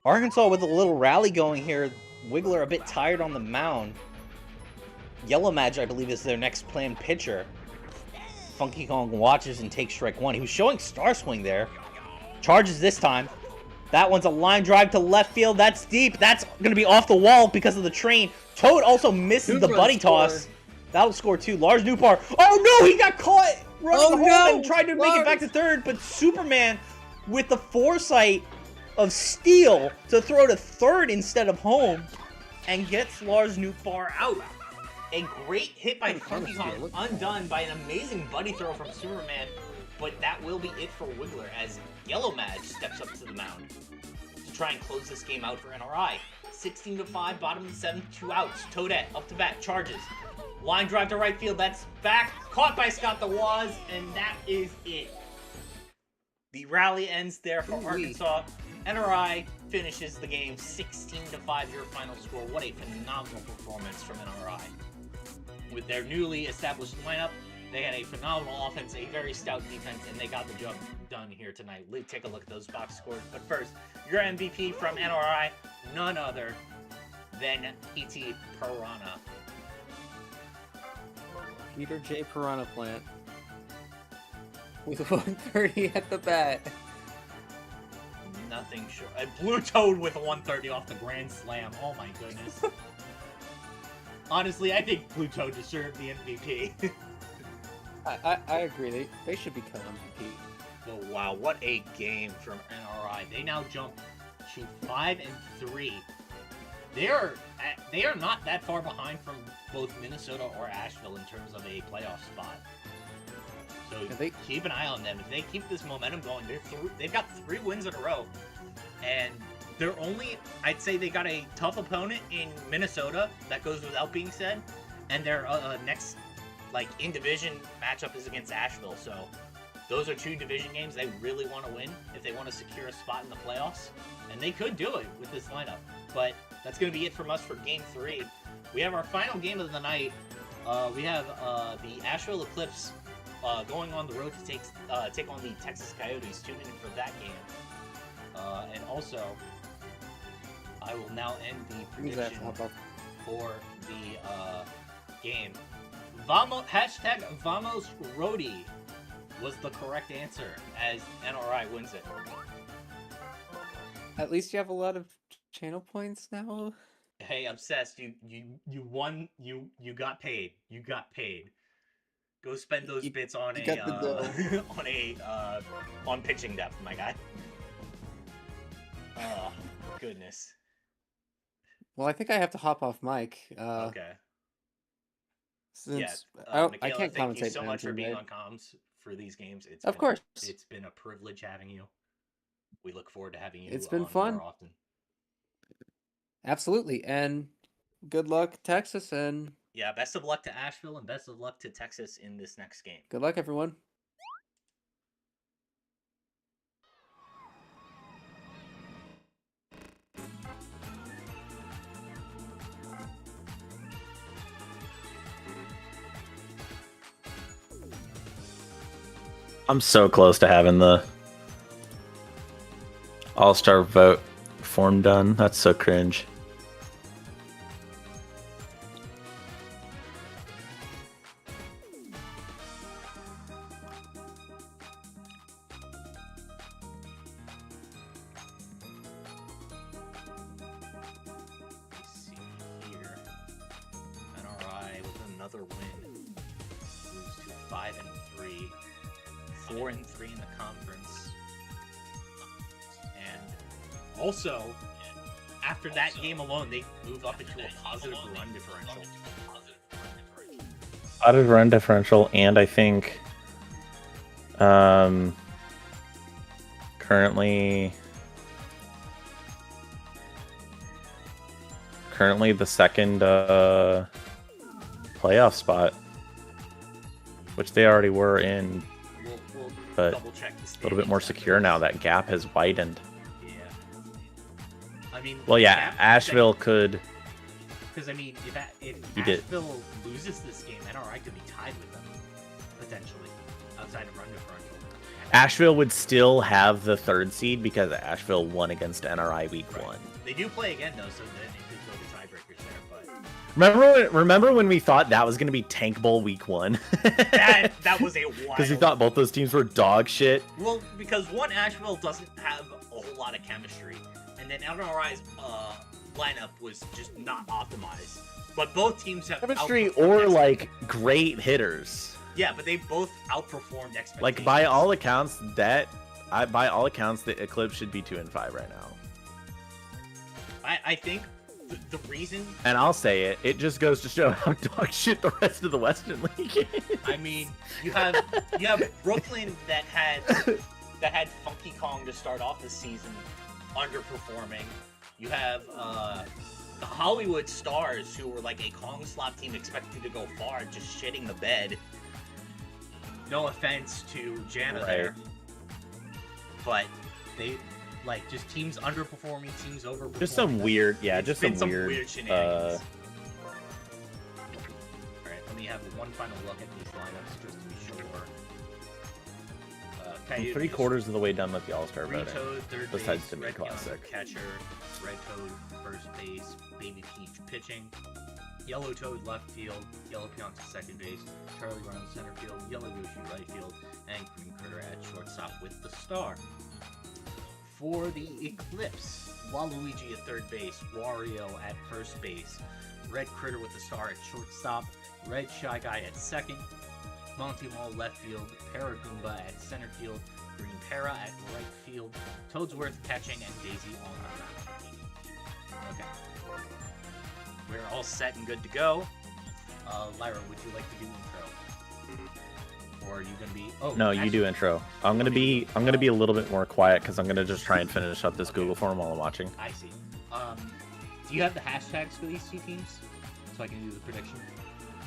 Arkansas with a little rally going here. Wiggler a bit tired on the mound. Yellow Magi, I believe, is their next planned pitcher. Funky Kong watches and takes strike one. He was showing star swing there. Charges this time. That one's a line drive to left field. That's deep. That's going to be off the wall because of the train. Toad also misses the buddy toss. That'll score 2. Lars Newpar. Oh, no! He got caught running home and tried to make it back to third. But Superman, with the foresight of steel, to throw to third instead of home, and gets Lars Newpar out. A great hit by Funky Kong, undone by an amazing buddy throw from Superman. But that will be it for Wiggler as Yellow Maj steps up to the mound to try and close this game out for NRI. 16-5, bottom of the 7th, 2 outs. Toadette up to bat, charges. Line drive to right field, that's back. Caught by Scott DeWaz, and that is it. The rally ends there for Arkansas. NRI finishes the game 16-5, your final score. What a phenomenal performance from NRI. With their newly established lineup, they had a phenomenal offense, a very stout defense, and they got the job done here tonight. Let's take a look at those box scores. But first, your MVP from NRI, none other than E.T. Piranha. Peter J. Piranha Plant. With 130 at the bat. Nothing short. A Blue Toad with a 130 off the Grand Slam. Oh my goodness. Honestly, I think Blue Toad deserved the MVP. I agree. They should become MVP. Oh wow, what a game from NRI. They now jump to 5-3. They are not that far behind from both Minnesota or Asheville in terms of a playoff spot. So keep an eye on them. If they keep this momentum going, they've got 3 wins in a row. And they're only, I'd say they got a tough opponent in Minnesota. That goes without being said. And their next in-division matchup is against Asheville. So those are 2 division games they really want to win if they want to secure a spot in the playoffs. And they could do it with this lineup. But that's going to be it from us for Game 3. We have our final game of the night. We have the Asheville Eclipse going on the road to take on the Texas Coyotes. Tune in for that game. And also, I will now end the prediction for the game. Hashtag Vamos Rody was the correct answer as NRI wins it. At least you have a lot of channel points now. Hey, Obsessed, you won. You got paid. You got paid. Go spend those bits on on pitching depth, my guy. Oh, goodness. Well, I think I have to hop off mic. Okay. Since Michaela, I can't thank you commentate so much for being right? on comms for these games. Of course. It's been a privilege having you. We look forward to having you. It's been on fun. more often. Absolutely, and good luck, Texas, and Yeah, best of luck to Asheville and best of luck to Texas in this next game. good luck, everyone. I'm so close to having the all-star vote form done. That's so cringe. Let's see here. NRI with another win. Moves to 5-3. 4-3 in the conference. And also, after that game alone, they move up into a positive run differential. Positive run differential, and I think currently the second playoff spot, which they already were in, We'll but double check the a little bit more secure now. That gap has widened. Yeah. I mean, Well, yeah, Asheville could Because I mean, if You did. Asheville loses this game, NRI could be tied with them potentially outside of run differential. Asheville would still have the 3rd seed because Asheville won against NRI week 1. They do play again though, so then it could go to tiebreakers there. But Remember when we thought that was going to be Tank Bowl week 1? that was a wild. Because we thought both those teams were dog shit. Well, because one, Asheville doesn't have a whole lot of chemistry, and then NRI's lineup was just not optimized. But both teams have Chemistry outperformed or expectations. like great hitters. Yeah, but they both outperformed expectations. Like by all accounts, the Eclipse should be 2-5 right now. I think the reason. And I'll say it, it just goes to show how dog shit the rest of the Western League is. I mean, you have Brooklyn that had Funky Kong to start off the season, underperforming. You have the Hollywood Stars, who were like a Kong slot team expected to go far, just shitting the bed. No offense to Jana there, but they like just teams underperforming, teams overperforming. Just some weird, yeah, It's just been some weird. shenanigans. All right, let me have one final look at these lineups just to be sure. I'm Coyotes, 3/4 of the way done with the All-Star Green voting. Toad, third besides base, the Red Mid-Classic. Keanu, catcher, Red Toad, first base, Baby Peach, pitching, Yellow Toad, left field, Yellow Pianta, second base, Charlie Brown, center field, Yellow Yoshi, right field, and Green Critter at shortstop with the star. For the Eclipse, Waluigi at third base, Wario at first base, Red Critter with the star at shortstop, Red Shy Guy at second, Monty Mall left field, Paragoomba at center field, Green Para at right field, Toadsworth catching, and Daisy on the mound. Okay. We're all set and good to go. Lyra, would you like to do intro? Or are you gonna be? Oh No, you actually, do intro. I'm gonna be a little bit more quiet because I'm gonna just try and finish up this Google form while I'm watching. I see. Do you have the hashtags for these two teams, so I can do the prediction?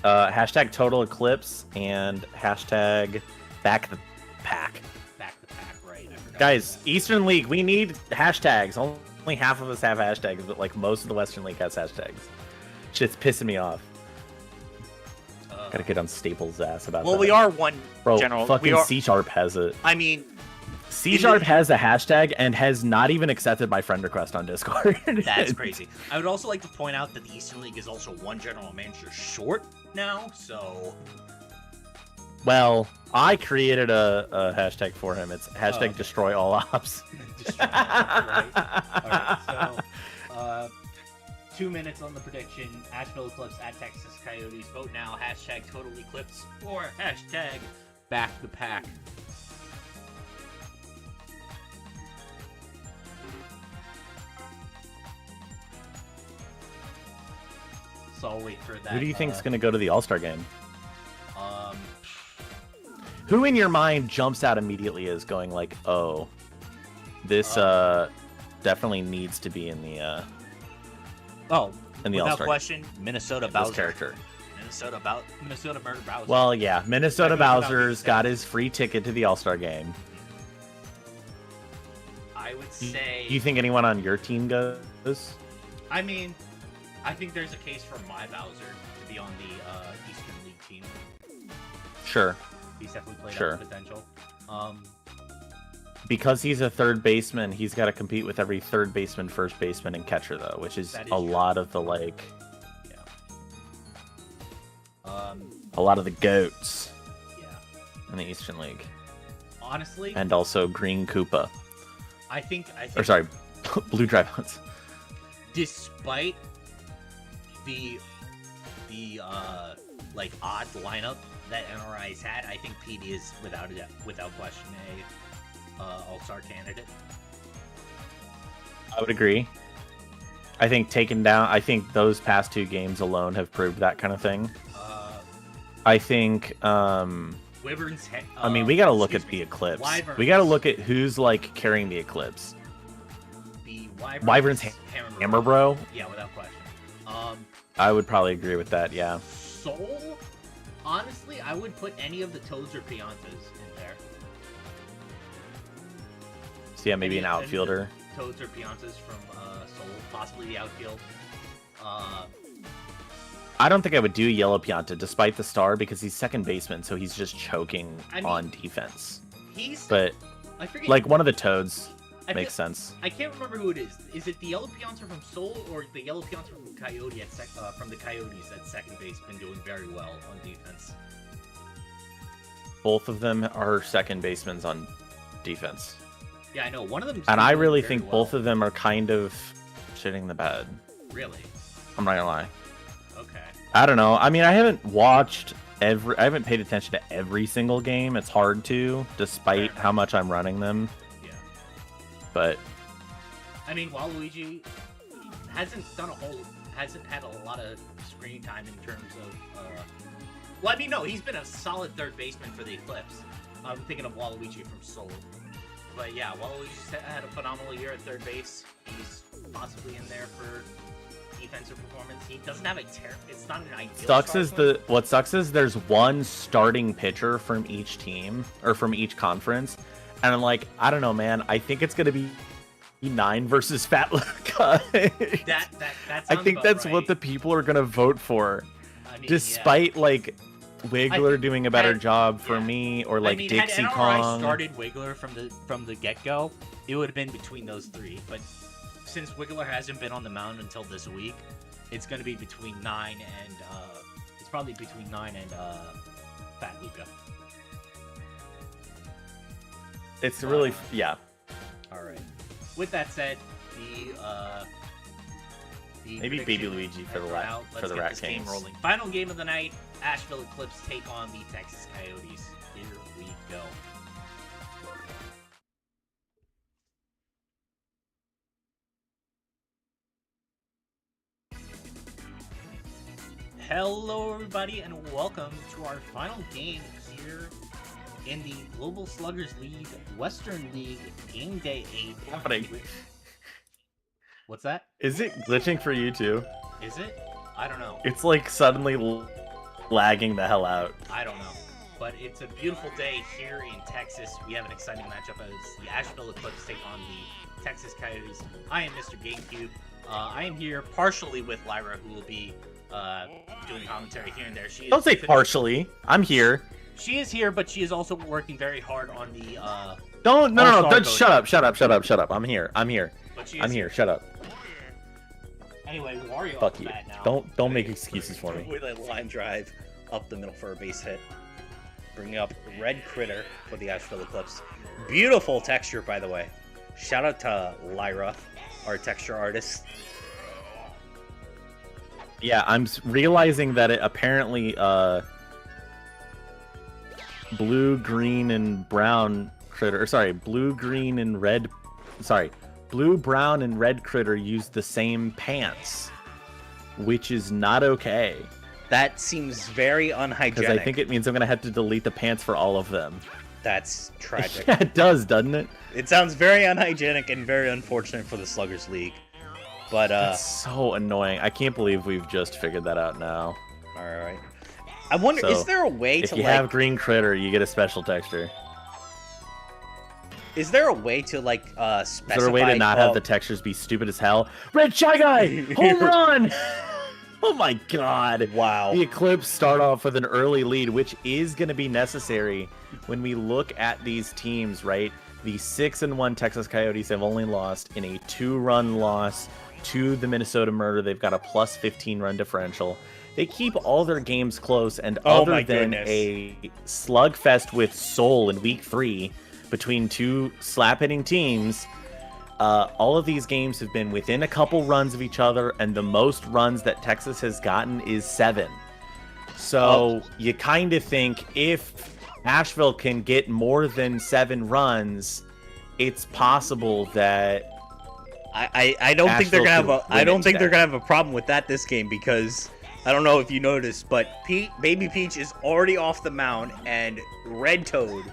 Hashtag Total Eclipse and hashtag Back the Pack. Back the pack, right? I forgot Guys, about that. Eastern League, we need hashtags. Only half of us have hashtags, but like most of the Western League has hashtags. Shit's pissing me off. Gotta get on Staples' ass about that. Well, we are one Bro, general. fucking We are. C-Sharp has it. I mean, C-Sharp has a hashtag and has not even accepted my friend request on Discord. that's crazy. I would also like to point out that the Eastern League is also one general manager short now, so Well, I created a hashtag for him. It's hashtag Destroy All Ops. Destroy it, right? Alright, so 2 minutes on the prediction. Asheville Eclipse at Texas Coyotes. Vote now. Hashtag Total Eclipse or hashtag Back the Pack. So I'll wait for that. Who do you think is going to go to the All-Star game? Um, Who in your mind jumps out immediately as going like, oh, this definitely needs to be in the oh, in the without All-Star question, Minnesota this Bowser. character? Minnesota Murder Bowser. Well, yeah, Minnesota I mean, without Bowser's being got said. his free ticket to the All-Star game. I would say. Do you think anyone on your team goes? I mean, I think there's a case for my Bowser to be on the Eastern League team. Sure. He's definitely played Sure. up potential. Because he's a third baseman, he's got to compete with every third baseman, first baseman, and catcher, though, which is That is a true. lot of the, like, Yeah. a lot of the goats Yeah. in the Eastern League. Honestly, And also Green Koopa. I think. Or, sorry, Blue Dragons. Despite the like odd lineup that NRI's had, I think PD is without question a All-Star candidate. I would agree. I think those past two games alone have proved that kind of thing. I think, Wyvern's. I mean, we got to look at the Eclipse. Wyverns. We got to look at who's, like, carrying the Eclipse. The Wyvern's Hammer Bro? Yeah, without question. I would probably agree with that, yeah. Soul? Honestly, I would put any of the Toads or Piantas in there. So, yeah, maybe an Any of the outfielder. Toads or Piantas from Soul, possibly the outfield. I don't think I would do Yellow Pianta despite the star because he's second baseman, so he's just choking on defense. But I forget, like one of the Toads makes feel, sense. I can't remember who it is. Is it the Yellow Pianta from Seoul or the Yellow Pianta from Coyote from the Coyotes at second base? Been doing very well on defense. Both of them are second basemen on defense. Yeah, I know. One of them. And I really think both of them are kind of shitting the bed. Really? I'm not gonna lie. Okay. I don't know. I mean, I haven't paid attention to every single game. It's hard to, despite how much I'm running them. Yeah. But I mean, Waluigi hasn't had a lot of screen time in terms of. Well, I mean, no, he's been a solid third baseman for the Eclipse. I'm thinking of Waluigi from Seoul. But yeah, Waluigi's had a phenomenal year at third base. He's possibly in there for defensive performance. He doesn't have it's not an ideal what sucks is there's one starting pitcher from each team or from each conference, and I'm like, I don't know, man. I think it's gonna be 9 versus Fat Luca. I think that's what the people are gonna vote for, I mean, despite like Wiggler doing a better job for me, or like Dixie had Kong. Started Wiggler from the get-go, it would have been between those three. But since Wiggler hasn't been on the mound until this week, it's going to be between 9 and it's probably between 9 and Fat Luca. It's really yeah. All right. With that said, maybe Baby Luigi for the Rat Kings. Rolling. Final game of the night. Asheville Eclipse take on the Texas Coyotes. Here we go. Hello, everybody, and welcome to our final game here in the Global Sluggers League Western League Game Day 8. Happening. What's that? Is it glitching for you too? Is it? I don't know. It's like suddenly lagging the hell out. I don't know. But it's a beautiful day here in Texas. We have an exciting matchup as the Asheville Eclipse take on the Texas Coyotes. I am Mr. GameCube. I am here partially with Lyra, who will be doing commentary here and there. Don't say partially. I'm here. She is here, but she is also working very hard on the. Don't shut up. I'm here. I'm here. Shut up. Anyway, Wario. Fuck you. Now. Don't make excuses for me. With a line drive up the middle for a base hit. Bringing up Red Critter for the Asheville Eclipse. Beautiful texture, by the way. Shout out to Lyra, our texture artist. Yeah, I'm realizing that it apparently blue, green, and brown critter. Blue, brown, and red critter use the same pants, which is not okay. That seems very unhygienic. Because I think it means I'm gonna have to delete the pants for all of them. That's tragic. Yeah, it does, doesn't it? It sounds very unhygienic and very unfortunate for the Sluggers League. But that's so annoying. I can't believe we've just figured that out now. All right. I wonder, is there a way if you have green critter, you get a special texture? Is there a way to like specify? Is there a way to not have the textures be stupid as hell? Red Shy Guy, home run! Oh my god! Wow. The Eclipse start off with an early lead, which is going to be necessary when we look at these teams. Right, the 6-1 Texas Coyotes have only lost in a 2-run loss to the Minnesota Murder. They've got a plus 15 run differential. They keep all their games close, and other than a slugfest with Seoul in Week 3 between two slap-hitting teams, all of these games have been within a couple runs of each other, and the most runs that Texas has gotten is 7. So you kind of think if Asheville can get more than 7 runs, it's possible that I don't think they're gonna have a problem with that this game, because I don't know if you noticed, but Baby Peach is already off the mound, and Red Toad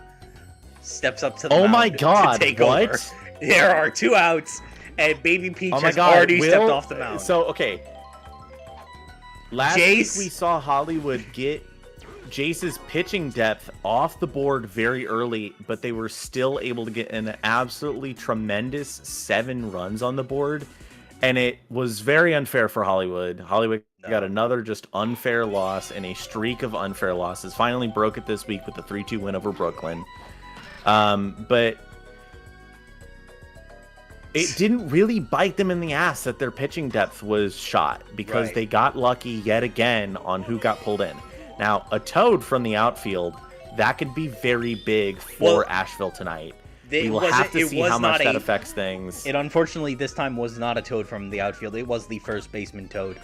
steps up to the mound to take over. There are 2 outs, and Baby Peach has already stepped off the mound. So, okay. Last week we saw Hollywood get Jace's pitching depth off the board very early, but they were still able to get an absolutely tremendous 7 runs on the board, and it was very unfair for Hollywood. Hollywood We got another just unfair loss and a streak of unfair losses. Finally broke it this week with the 3-2 win over Brooklyn. But it didn't really bite them in the ass that their pitching depth was shot because they got lucky yet again on who got pulled in. Now, a Toad from the outfield, that could be very big for Asheville tonight. We will have to see how much that affects things. It unfortunately this time was not a Toad from the outfield. It was the first baseman Toad,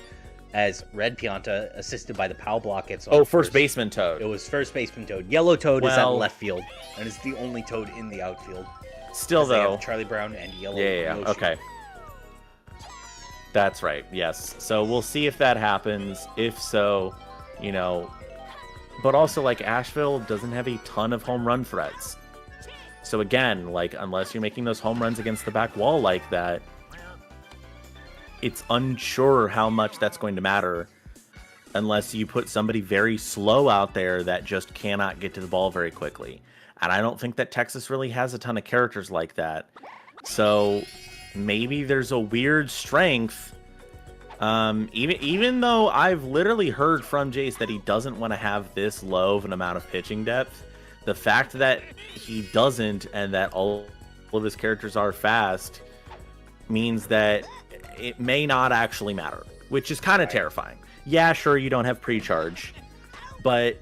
as Red Pianta, assisted by the Pow Block, gets on. Oh, first baseman Toad. It was first baseman Toad. Yellow Toad is at left field, and is the only Toad in the outfield. Still, though. Charlie Brown and Yellow. Yeah, Yoshi. okay. That's right, yes. So we'll see if that happens. If so, you know... But also, like, Asheville doesn't have a ton of home run threats. So again, like, unless you're making those home runs against the back wall like that, it's unsure how much that's going to matter unless you put somebody very slow out there that just cannot get to the ball very quickly. And I don't think that Texas really has a ton of characters like that. So maybe there's a weird strength. Even though I've literally heard from Jace that he doesn't want to have this low of an amount of pitching depth, the fact that he doesn't and that all of his characters are fast means that it may not actually matter, which is kind of terrifying. Yeah, sure, you don't have pre-charge, but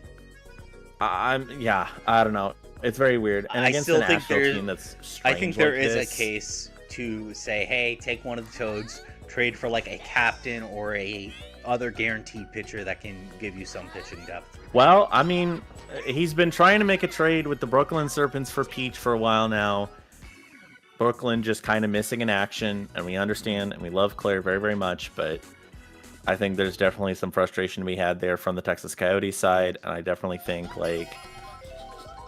I don't know. It's very weird. And against an Asheville team that's strange I think there like is this, a case to say, hey, take one of the Toads, trade for like a captain or a other guaranteed pitcher that can give you some pitching depth. Well, I mean, he's been trying to make a trade with the Brooklyn Serpents for Peach for a while now. Brooklyn just kind of missing in action, and we understand and we love Claire very, very much, but I think there's definitely some frustration to be had there from the Texas Coyotes side, and I definitely think, like...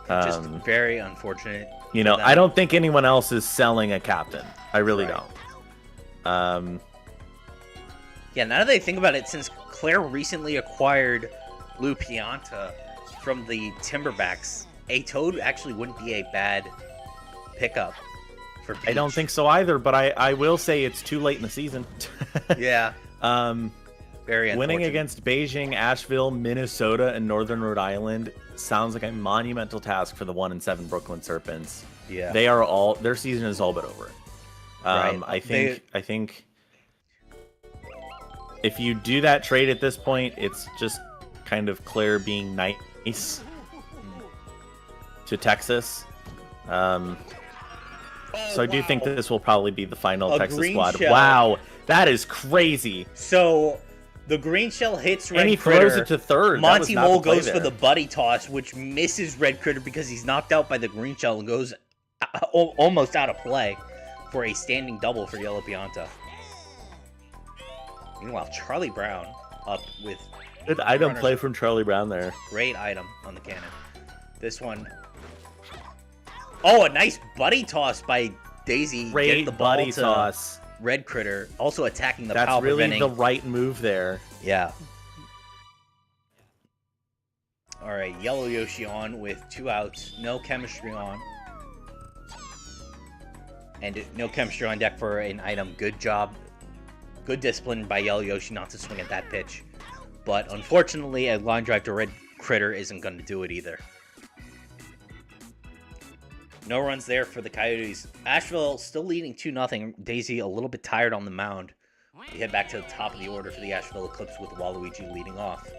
just very unfortunate. You know, I don't think anyone else is selling a captain. I really don't. Yeah, now that I think about it, since Claire recently acquired Lou Pianta from the Timberbacks, a Toad actually wouldn't be a bad pickup for Peach. I don't think so either, but I will say it's too late in the season. Yeah. Very unfortunate. Winning against Beijing, Asheville, Minnesota, and Northern Rhode Island sounds like a monumental task for the 1-7 Brooklyn Serpents. Yeah. They are all, their season is all but over. Right. I think if you do that trade at this point, it's just kind of Claire being nice to Texas. So I do think that this will probably be the final Texas squad. Shell. Wow, that is crazy. So the green shell hits Red And he Critter. throws it to third. Monty Mole goes for the buddy toss, which misses Red Critter because he's knocked out by the green shell and goes almost out of play for a standing double for Yellow Pianta. Meanwhile, Charlie Brown up with... Good item play from Charlie Brown there. Great item on the cannon. This one... Oh, a nice buddy toss by Daisy. Great getting the ball buddy to toss. Red Critter. Also attacking the That's power really preventing. the right move there. Yeah. Alright, Yellow Yoshi on with 2 outs. No chemistry on. And no chemistry on deck for an item. Good job. Good discipline by Yellow Yoshi not to swing at that pitch. But unfortunately, a line drive to Red Critter isn't going to do it either. No runs there for the Coyotes. Asheville still leading 2-0. Daisy a little bit tired on the mound. We head back to the top of the order for the Asheville Eclipse with Waluigi leading off.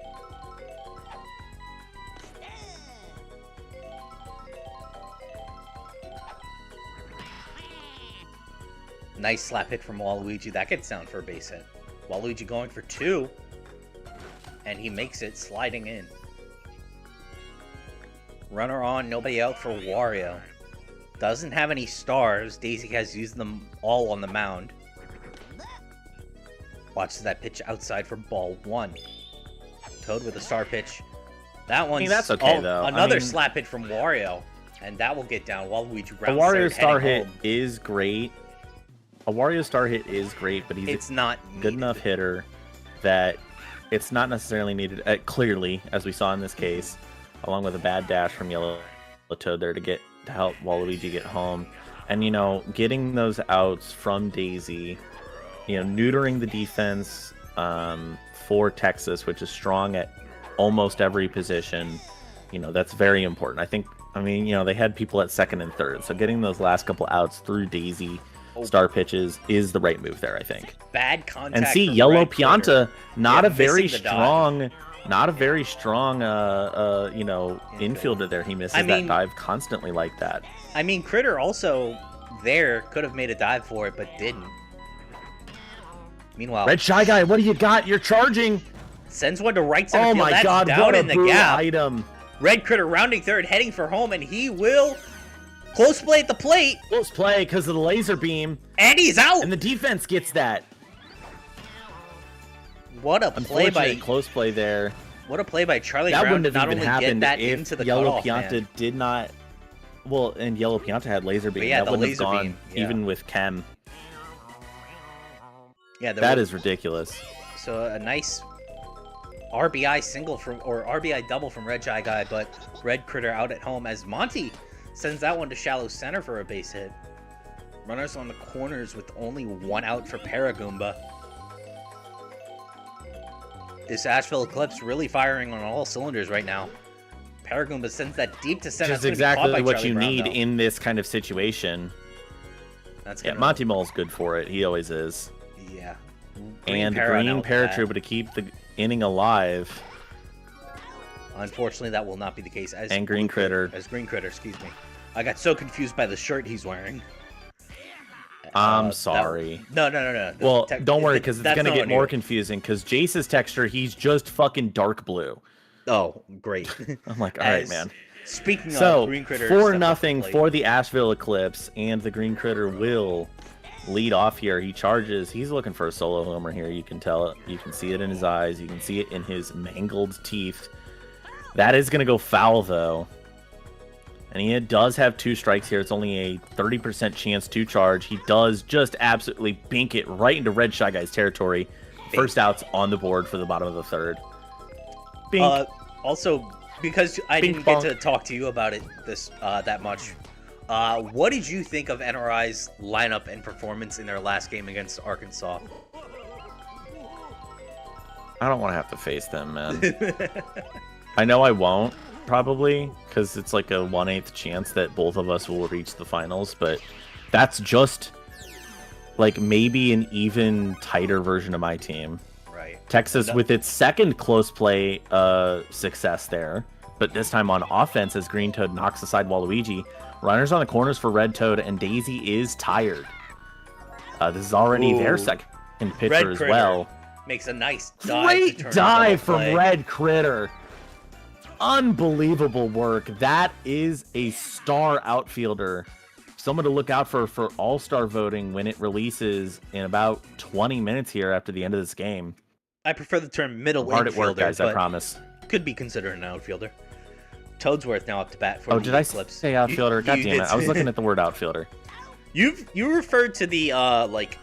Nice slap hit from Waluigi. That gets down for a base hit. Waluigi going for 2. And he makes it, sliding in. Runner on, nobody out for Wario. Doesn't have any stars. Daisy has used them all on the mound. Watches that pitch outside for ball 1. Toad with a star pitch. That one's... that's okay, though. Another slap hit from Wario. And that will get down. Waluigi rounds A Wario third, star heading hit home. is great. A Wario star hit is great, but he's not good enough hitter that it's not necessarily needed. Clearly, as we saw in this case, along with a bad dash from Yellow Toad there to help Waluigi get home, and getting those outs from Daisy, neutering the defense, for Texas, which is strong at almost every position. You know, that's very important. I mean, you know, they had people at second and third, so getting those last couple outs through Daisy star pitches is the right move there, I think. Bad contact. And see, from Yellow Red Critter. Pianta, not a missing very the strong, you know, infielder there. He misses that dive constantly like that. I mean, Critter also there could have made a dive for it, but didn't. Meanwhile, Red Shy Guy, what do you got? You're charging. Sends one to right center Oh field. my That's God, down what a in the boo gap. item. Red Critter rounding third, heading for home, and he will close play at the plate. Close play because of the laser beam. And he's out. And the defense gets that. What a play by Unfortunate close play there. What a play by Charlie That Brown. wouldn't have Not even only get happened that if into the Yellow cutoff, Pianta man. did not. Well, and Yellow Pianta had laser beam. yeah, that the wouldn't laser have gone beam, yeah. even with Chem. Yeah, That is ridiculous. So a nice RBI single from or RBI double from Red Shy Guy, but Red Critter out at home as Monty sends that one to shallow center for a base hit. Runners on the corners with only one out for Paragoomba. This Asheville Eclipse really firing on all cylinders right now. Paragoomba sends that deep to center. Which is That's gonna be caught exactly by what Charlie you Brown, need though. in this kind of situation. That's Yeah, gonna, Monty Mull's good for it. He always is. Yeah. And Para Green now with that. Paratrooper to keep the inning alive. Unfortunately, that will not be the case. As And Green Critter. As Green Critter, excuse me. I got so confused by the shirt he's wearing. I'm sorry. No. Well, don't worry, because it's that's going to not get on more you. confusing, because Jace's texture, he's just fucking dark blue. Oh, great. I'm like, all right, man. Speaking So, of Green Critter... 4-0 for the Asheville Eclipse, and the Green Critter will lead off here. He charges. He's looking for a solo homer here. You can tell it. You can see it in his eyes. You can see it in his mangled teeth. That is going to go foul, though. And he does have 2 strikes here. It's only a 30% chance to charge. He does just absolutely bink it right into Red Shy Guy's territory. First outs on the board for the bottom of the third. Bink. Also, because I Bink didn't get bonk. to talk to you about it that much, what did you think of NRI's lineup and performance in their last game against Arkansas? I don't want to have to face them, man. I know I won't, probably, because it's like a 1/8 chance that both of us will reach the finals, but that's just like maybe an even tighter version of my team. Right. Texas with its second close play success there, but this time on offense as Green Toad knocks aside Waluigi. Runners on the corners for Red Toad, and Daisy is tired. This is already their second pitcher Red as Critter well. Makes a nice dive. Great to turn dive double from play. Red Critter. Unbelievable work. That is a star outfielder. Someone to look out for all-star voting when it releases in about 20 minutes here after the end of this game. I prefer the term middle Hard at infielder, work, guys, I but promise. could be considered an outfielder. Toadsworth now up to bat for Oh, the did I Eclipse. say outfielder? God You damn it. did I was say- looking at the word outfielder. You referred to the like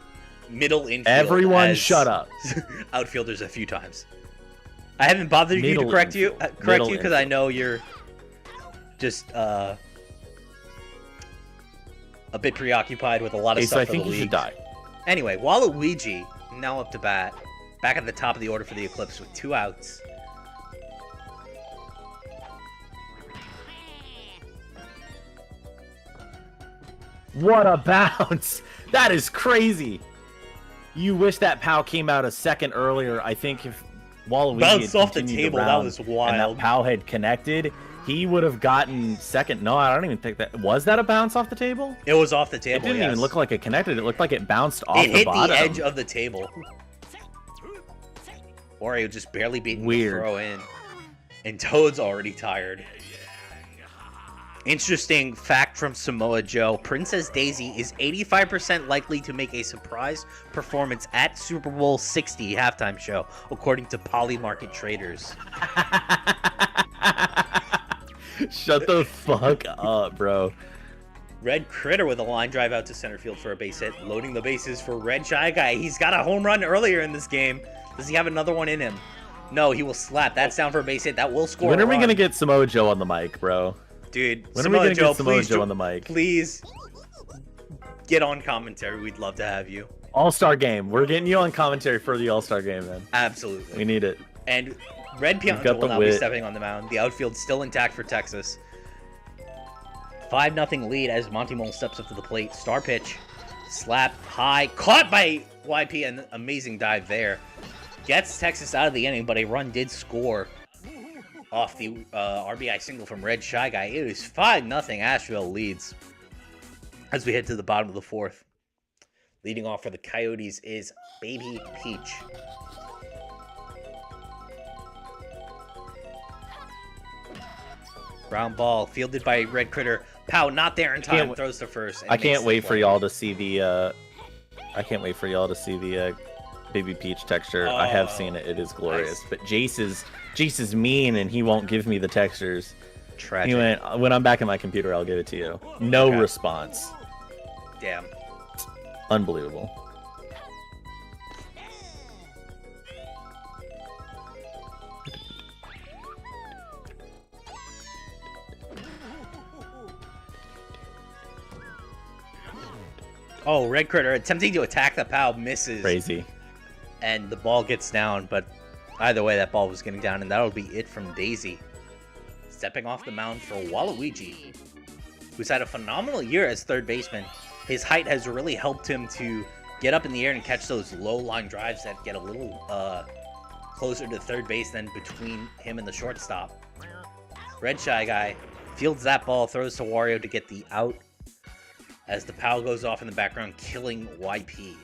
middle infield. Everyone as shut up. outfielders a few times. I haven't bothered you Middle to correct you infield. because Middle I infield. know you're just a bit preoccupied with a lot of Okay, stuff so I for think the you league. should die. Anyway, Waluigi now up to bat, back at the top of the order for the Eclipse with 2 outs. What a bounce! That is crazy. You wish that POW came out a second earlier. I think if Waluigi Bounced had off the continued table, that round was and wild. that POW had connected, he would have gotten second. No, I don't even think that was that a bounce off the table. It was off the It table. didn't yes. even look like it connected. It looked like it bounced off It the hit bottom. the edge of the table. Wario just barely beating Weird. the throw in. And Toad's already tired. Interesting fact from Samoa Joe. Princess Daisy is 85% likely to make a surprise performance at Super Bowl 60 halftime show, according to Polymarket Traders. Shut the fuck up, bro. Red Critter with a line drive out to center field for a base hit, loading the bases for Red Shy Guy. He's got a home run earlier in this game. Does he have another one in him? No, he will slap. That's down for a base hit. That will score. When a are we run. gonna get Samoa Joe on the mic, bro? Dude, When are we gonna Joe, get Samoa please Joe on the mic? Please get on commentary. We'd love to have you. All-Star game. We're getting you on commentary for the All-Star game, man. Absolutely. We need it. And Red got Pianta will the now be wit. stepping on the mound. The outfield's still intact for Texas. 5-0 lead as Monty Mole steps up to the plate. Star pitch. Slap high. Caught by YP. An amazing dive there. Gets Texas out of the inning, but a run did score off the RBI single from Red Shy Guy. It is 5-0 Asheville leads as we head to the bottom of the fourth. Leading off for the Coyotes is Baby Peach. Ground ball fielded by Red Critter. Pow, not there in time. Throws to first. I can't wait for y'all to see the. I can't wait for y'all to see the Baby Peach texture. I have seen it. It is glorious. Nice. But Jace is mean, and he won't give me the textures. Tragic. He went, when I'm back in my computer, I'll give it to you. No Okay. response. Damn. Unbelievable. Oh, Red Critter attempting to attack the Pow, misses. Crazy. And the ball gets down, but either way, that ball was getting down, and that'll be it from Daisy. Stepping off the mound for Waluigi, who's had a phenomenal year as third baseman. His height has really helped him to get up in the air and catch those low line drives that get a little closer to third base than between him and the shortstop. Red Shy Guy fields that ball, throws to Wario to get the out as the Pow goes off in the background, killing YP.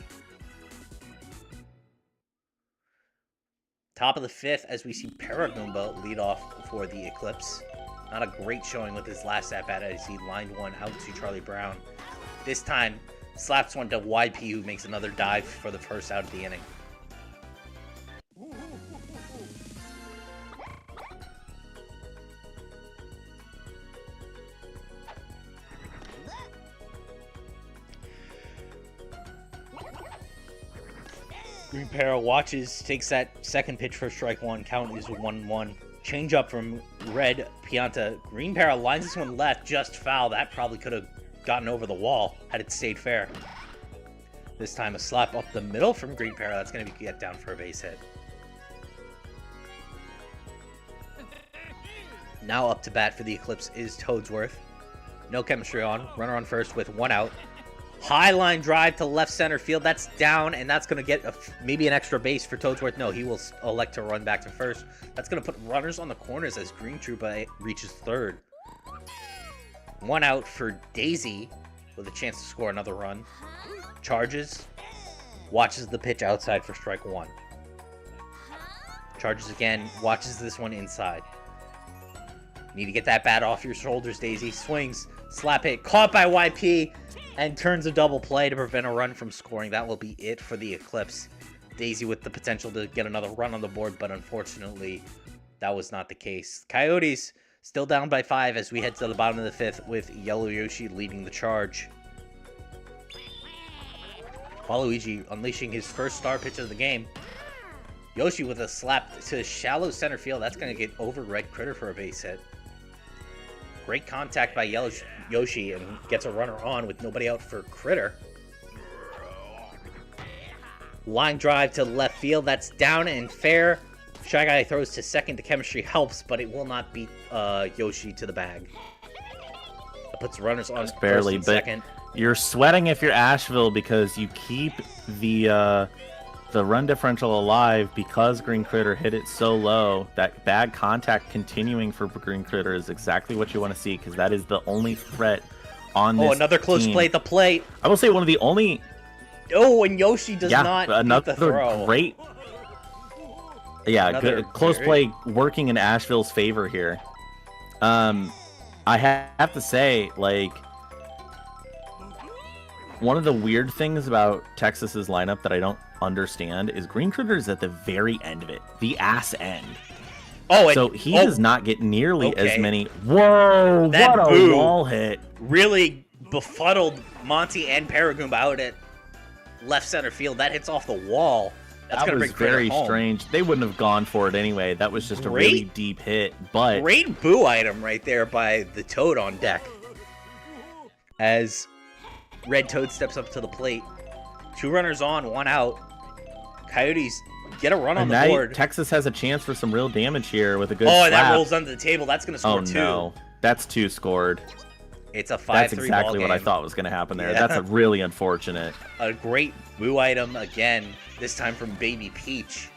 Top of the fifth as we see Paragoomba lead off for the Eclipse. Not a great showing with his last at-bat as he lined one out to Charlie Brown. This time, slaps one to YP, who makes another dive for the first out of the inning. Green Para watches, takes that second pitch for strike one. Count is 1-1. Change up from Red Pianta. Green Para lines this one left, just foul. That probably could have gotten over the wall had it stayed fair. This time a slap up the middle from Green Para. That's going to be get down for a base hit. Now up to bat for the Eclipse is Toadsworth. No chemistry on. Runner on first with one out. High line drive to left center field. That's down, and that's going to get maybe an extra base for Toadsworth. No, he will elect to run back to first. That's going to put runners on the corners as Green Troopa reaches third. One out for Daisy with a chance to score another run. Charges. Watches the pitch outside for strike one. Charges again. Watches this one inside. Need to get that bat off your shoulders, Daisy. Swings. Slap hit. Caught by YP. And turns a double play to prevent a run from scoring. That will be it for the Eclipse. Daisy with the potential to get another run on the board, but unfortunately, that was not the case. Coyotes still down by 5 as we head to the bottom of the 5th with Yellow Yoshi leading the charge. Waluigi unleashing his first star pitch of the game. Yoshi with a slap to shallow center field. That's going to get over Red Critter for a base hit. Great contact by Yellow Yoshi and gets a runner on with nobody out for Critter. Line drive to left field. That's down and fair. Shy Guy throws to second. The chemistry helps, but it will not beat Yoshi to the bag. That puts runners on Just barely, first and but second. you're sweating if you're Asheville because you keep the run differential alive because Green Critter hit it so low. That bad contact continuing for Green Critter is exactly what you want to see because that is the only threat on this another close team. play at the plate. I will say one of the only... Oh, and Yoshi does not beat the throw. Another great... Yeah, Another good close very- play working in Asheville's favor here. I have to say, like... One of the weird things about Texas's lineup that I don't understand is Green Critter is at the very end of it, the ass end. Oh, So he does not get nearly okay. as many. Whoa! That What boo. a wall hit! really befuddled Monty and Paragoomba out at left center field. That hits off the wall. That's That gonna was bring Critter very home. strange. They wouldn't have gone for it anyway. That was just a Great- really deep hit. But Great boo item right there by the Toad on deck. As Red Toad steps up to the plate. 2 runners on, 1 out. Coyotes get a run on And the now board. Texas has a chance for some real damage here with a good Oh, slap. and that rolls under the table. That's going to score Oh 2. no, that's 2 scored. It's a 5-3 That's ball exactly what I game. thought was going to happen there. Yeah. That's a really unfortunate. A great Woo item again, this time from Baby Peach.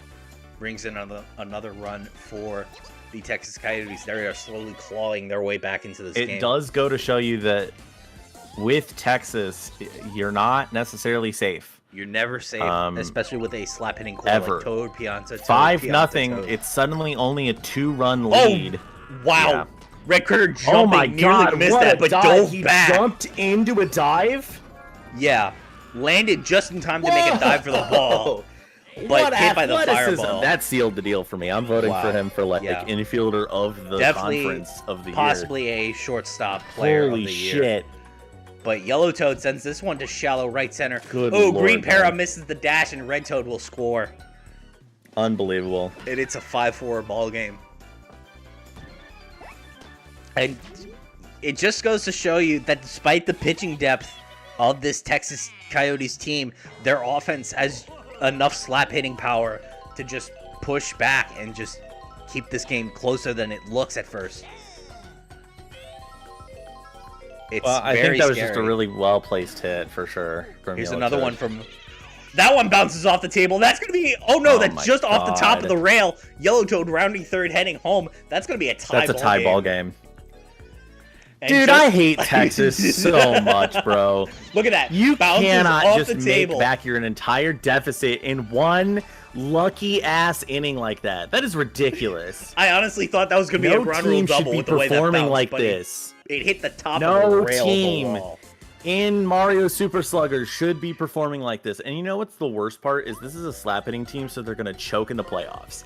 Brings in another run for the Texas Coyotes. They are slowly clawing their way back into this game. It does go to show you that with Texas, you're not necessarily safe. You're never safe, especially with a slap hitting core ever. like Toad, Pianta, Toad, 5-0. Toad. It's suddenly only a 2-run lead. Wow. Yeah. Red Critter jumping, Oh my nearly god, missed what that, a but dive. dove He back. jumped into a dive? Yeah. Landed just in time to make a dive for the ball. But What hit by the athleticism. fireball. That sealed the deal for me. I'm voting Wow. for him for like Yeah. infielder of the Definitely conference of the Possibly a shortstop player year. Holy of the year. shit. But Yellow Toad sends this one to shallow right center. Good Oh, lord, Green Para man. misses the dash, and Red Toad will score. Unbelievable. And it's a 5-4 ball game. And it just goes to show you that despite the pitching depth of this Texas Coyotes team, their offense has enough slap hitting power to just push back and just keep this game closer than it looks at first. It's Well, I very think that was scary. just a really well placed hit for sure. From Here's Yellow another Toad. one from... That one bounces off the table. That's going to be... Oh, no, Oh that's my just off the top of God. the rail. Yellow Toad rounding third, heading home. That's going to be a tie That's a tie ball game. And Dude, just- I hate Texas so much, bro. Look at that. You Bounces cannot off just the make table. back your entire deficit in one lucky ass inning like that. That is ridiculous. I honestly thought that was going to be a No ground rule team should double be with the way that performing bounced, like but this. It hit the top No of the rail team. of the wall. In Mario Super Sluggers should be performing like this. And you know what's the worst part is this is a slap hitting team, so they're gonna choke in the playoffs.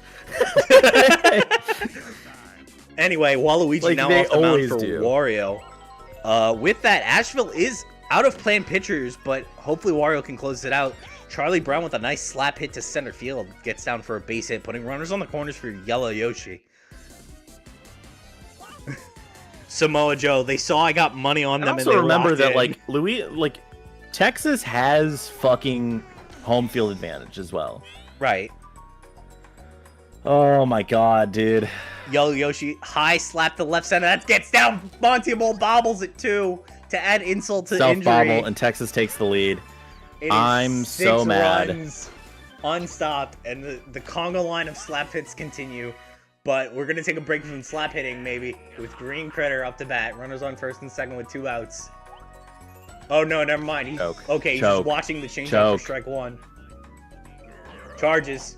Anyway, Waluigi Like now they off the mound always for do. Wario. With that, Asheville is out of planned pitchers, but hopefully Wario can close it out. Charlie Brown with a nice slap hit to center field. Gets down for a base hit, putting runners on the corners for Yellow Yoshi. Samoa Joe, they saw I got money on I them and also they remember locked that in. Texas has fucking home field advantage as well. Right. Oh my god, dude. Yellow Yoshi, high slap to left center. That gets down. Monty Bull bobbles it too to add insult to Self injury. bobble and Texas takes the lead. It is I'm 6 so mad. runs unstopped, and the Congo line of slap hits continue. But we're gonna take a break from slap hitting, maybe, with Green Critter up to bat. Runners on first and second with 2 outs. Oh no, never mind. He's Choke. okay. He's Choke. just watching the change Choke. for strike 1. Charges.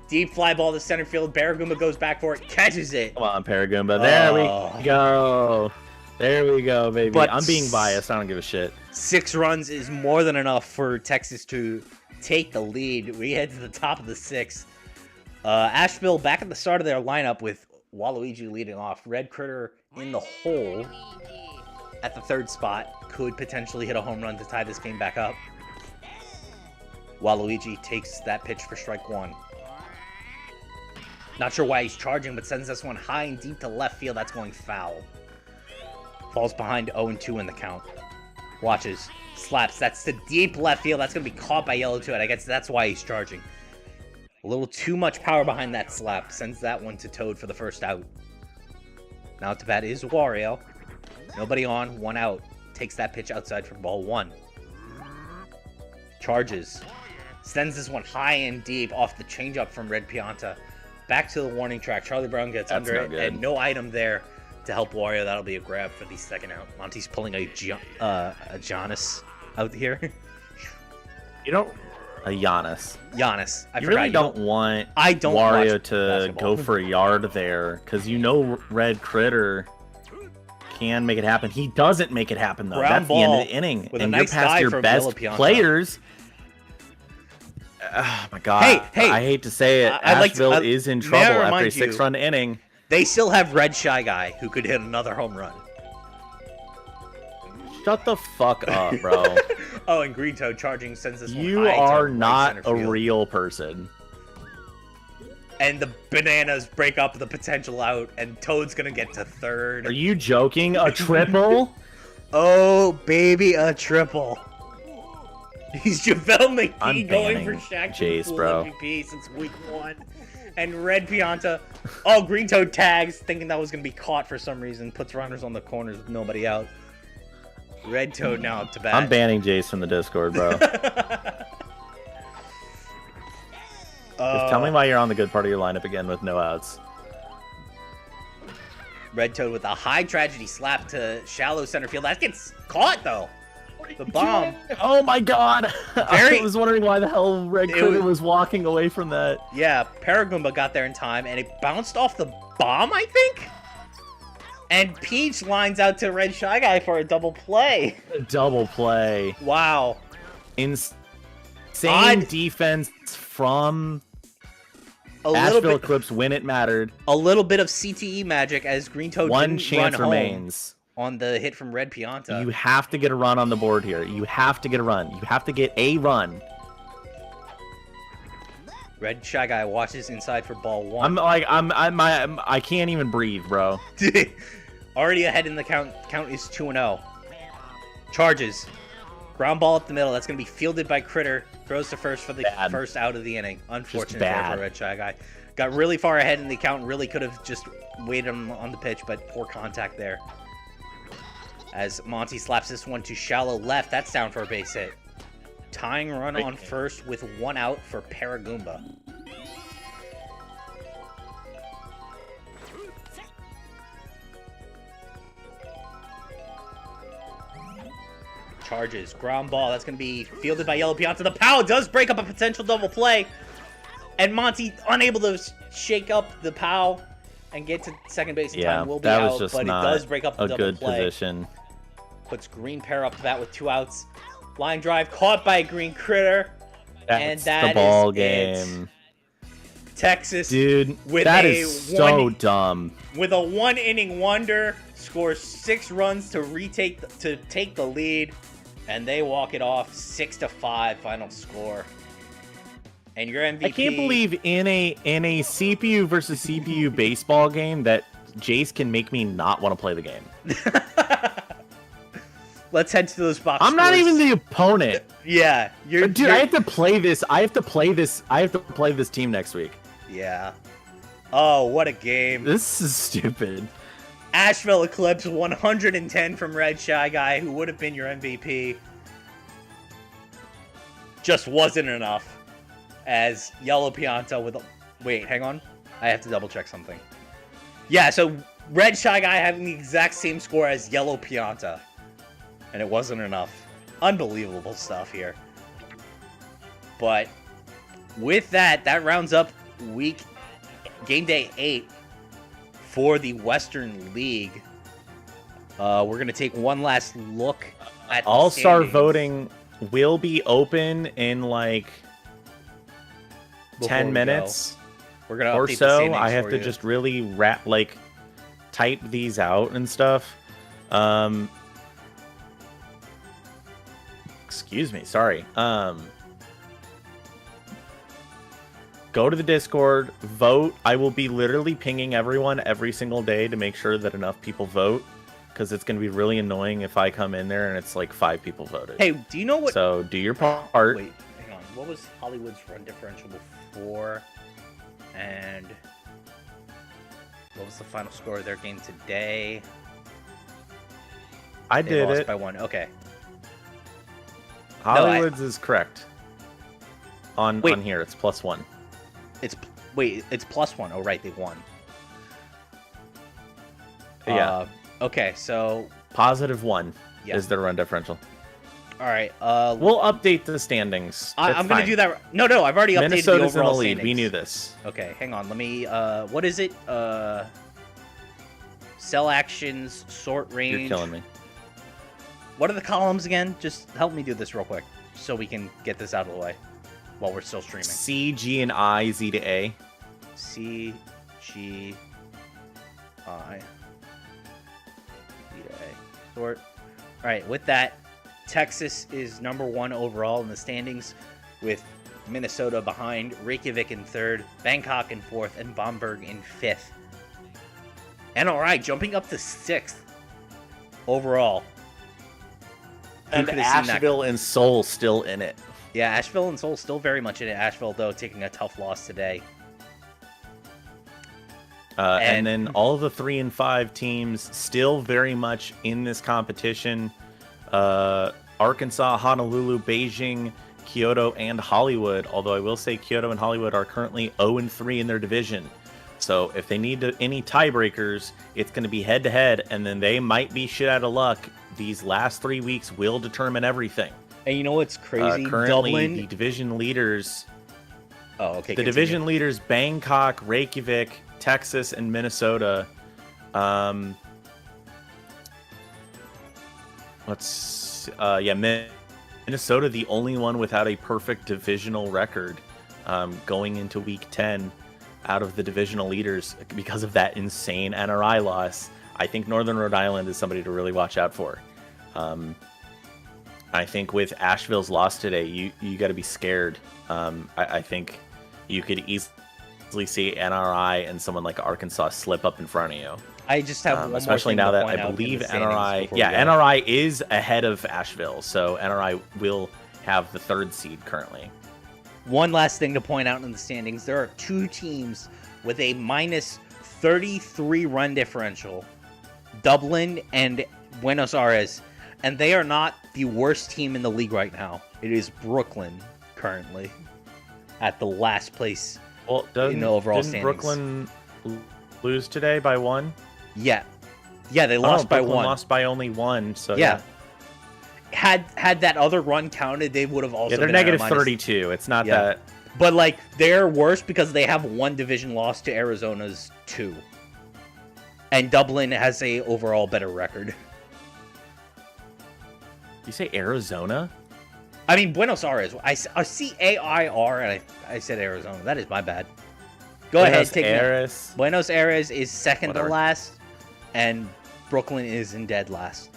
Deep fly ball to center field. Baraguma goes back for it, catches it. Come on, Paragoomba. There Oh. we go. There we go, baby. But I'm being biased. I don't give a shit. 6 runs is more than enough for Texas to take the lead. We head to the top of the 6th. Asheville back at the start of their lineup with Waluigi leading off. Red Critter in the hole at the 3rd spot. Could potentially hit a home run to tie this game back up. Waluigi takes that pitch for strike 1. Not sure why he's charging, but sends this one high and deep to left field. That's going foul. Falls behind 0-2 in the count. Watches. Slaps. That's to deep left field. That's going to be caught by Yellow Toad. I guess that's why he's charging. A little too much power behind that slap. Sends that one to Toad for the first out. Now to bat is Wario. Nobody on. 1 out. Takes that pitch outside for ball 1. Charges. Sends this one high and deep off the changeup from Red Pianta. Back to the warning track. Charlie Brown gets That's under no it. good. And no item there to help Wario. That'll be a grab for the second out. Monty's pulling a Giannis out here. You don't. A Giannis. Giannis. I You forgot. really don't want I don't Wario watch to basketball. go for a yard there because you know Red Critter can make it happen. He doesn't make it happen though. Ground That's the end ball of the inning, with a and nice you're past dive your from best Yellow Pianta. players. Oh my god! Hey, I hate to say it. I'd like to- Asheville is in may I trouble after a remind you- 6-run inning. They still have Red Shy Guy who could hit another home run. Shut the fuck up, bro. Oh, and Green Toad charging sends this one You high to are right not center a field. real person. And the bananas break up the potential out, and Toad's gonna get to 3rd. Are you joking? A triple? Oh, baby, a triple. He's JaVale McGee I'm going for banning Shaq Jace, Full bro. MVP since week 1. And Red Pianta, oh, Green Toad tags, thinking that was going to be caught for some reason. Puts runners on the corners with nobody out. Red Toad now up to bat. I'm banning Jace from the Discord, bro. Just tell me why you're on the good part of your lineup again with no outs. Red Toad with a high tragedy slap to shallow center field. That gets caught, though. The bomb. Oh my god! Very- I was wondering why the hell Red It Critter was- was walking away from that. Yeah, Paragoomba got there in time, and it bounced off the bomb, I think? And Peach lines out to Red Shy Guy for a double play. A double play. Wow. Insane Odd. defense from A little Asheville bit, Eclipse when it mattered. a little bit of CTE magic as Green Toad One didn't chance run home remains. on the hit from Red Pianta. You have to get a run on the board here. You have to get a run. You have to get a run. Red Shy Guy watches inside for ball 1. I can't even breathe, bro. Already ahead in the count. Count is 2-0. Charges. Ground ball up the middle. That's going to be fielded by Critter. Throws to first for the Bad. first out of the inning. Unfortunate there bad. for Red Shy Guy. Got really far ahead in the count. Really could have just waited on the pitch, but poor contact there. As Monty slaps this one to shallow left. That's down for a base hit. Tying run on first with 1 out for Paragoomba. Charges. Ground ball. That's going to be fielded by Yellow Pianta. The POW does break up a potential double play. And Monty unable to shake up the POW and get to second base in Yeah, time. Will be that out, was just but not it does break up the a double good play. position. Puts Green Pair up to bat with 2 outs. Line drive caught by Green Critter. That's that the ball is it. game. Texas, Dude, with that a is so dumb. with a 1-inning wonder, scores 6 runs to take the lead, and they walk it off 6-5 final score. And your MVP. I can't believe in a CPU versus CPU baseball game that Jace can make me not want to play the game. Let's head to those box I'm not scores. even the opponent. Yeah, Dude, I have to play this. I have to play this team next week. Yeah. Oh, what a game. This is stupid. Asheville Eclipse 110 from Red Shy Guy, who would have been your MVP. Just wasn't enough. As Yellow Pianta with a... Wait, hang on. I have to double check something. Yeah, so Red Shy Guy having the exact same score as Yellow Pianta. And it wasn't enough. Unbelievable stuff here. But with that, that rounds up game day 8 for the Western League. We're going to take one last look at the All-star standings voting will be open in like before 10 we minutes go. We're gonna or update the so. standings I have for to you. just really type these out and stuff. Excuse me, sorry. Go to the Discord, vote. I will be literally pinging everyone every single day to make sure that enough people vote, because it's going to be really annoying if I come in there and it's like 5 people voted. Hey, do you know what? So do your part. Wait, hang on. What was Hollywood's run differential before? And what was the final score of their game today? I They did lost it. by 1. Okay. Hollywood's is correct. On Wait. here, it's +1. It's +1. Oh, right, they won. Yeah. Okay, so +1 yeah. is their run differential. All right. We'll update the standings. I'm gonna do that. No, I've already updated Minnesota's the in the overall lead. standings. We knew this. Okay, hang on. Let me. What is it? Cell actions, sort range. You're killing me. What are the columns again? Just help me do this real quick, so we can get this out of the way while we're still streaming. C, G, and I, Z to A. C, G, I, Z to A. Sort. All right. With that, Texas is number 1 overall in the standings, with Minnesota behind, Reykjavik in 3rd, Bangkok in 4th, and Bamberg in 5th. And all right, jumping up to 6th overall. And could have seen that? Asheville and Seoul still in it. Yeah, Asheville and Seoul still very much in it. Asheville, though, taking a tough loss today. And then all of the 3 and 5 teams still very much in this competition. Arkansas, Honolulu, Beijing, Kyoto, and Hollywood. Although I will say Kyoto and Hollywood are currently 0-3 in their division. So if they need any tiebreakers, it's going to be head-to-head, and then they might be shit out of luck. These last 3 weeks will determine everything. And you know what's crazy? Currently, Dublin... the division leaders... Oh, okay. The division leaders, Bangkok, Reykjavik, Texas, and Minnesota. Minnesota, the only one without a perfect divisional record going into week 10 out of the divisional leaders because of that insane NRI loss. I think Northern Rhode Island is somebody to really watch out for. I think with Asheville's loss today, you got to be scared. I think you could easily see NRI and someone like Arkansas slip up in front of you. I just have one especially more now thing that to I point believe out in the NRI. standings before Yeah, we go. NRI is ahead of Asheville, so NRI will have the 3rd seed currently. One last thing to point out in the standings. There are 2 teams with a minus 33 run differential. Dublin and Buenos Aires. And they are not the worst team in the league right now. It is Brooklyn currently at the last place in the overall didn't standings. Brooklyn lose today by 1? Yeah. Yeah, they lost by Brooklyn 1. lost by only 1, so yeah. Had that other run counted, they would have also they're been negative at a minus... 32. It's not Yeah. that... But, like, they're worse because they have 1 division loss to Arizona's 2. And Dublin has a overall better record. You say Arizona? I mean, Buenos Aires. I see A-I-R, and I said Arizona. That is my bad. Go ahead, take it. Aires. Buenos Aires is second Whatever. to last, and Brooklyn is in dead last.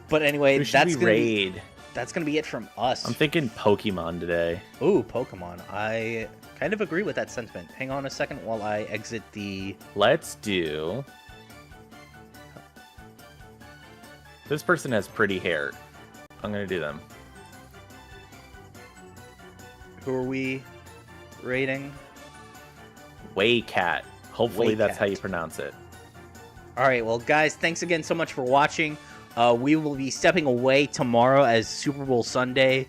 But anyway, Who should that's we gonna raid? that's gonna be it from us. I'm thinking Pokemon today. Ooh, Pokemon. I kind of agree with that sentiment. Hang on a second while I exit the... Let's do... This person has pretty hair. I'm going to do them. Who are we rating? Waycat. Hopefully that's how you Waycat. pronounce it. All right, well, guys, thanks again so much for watching. We will be stepping away tomorrow as Super Bowl Sunday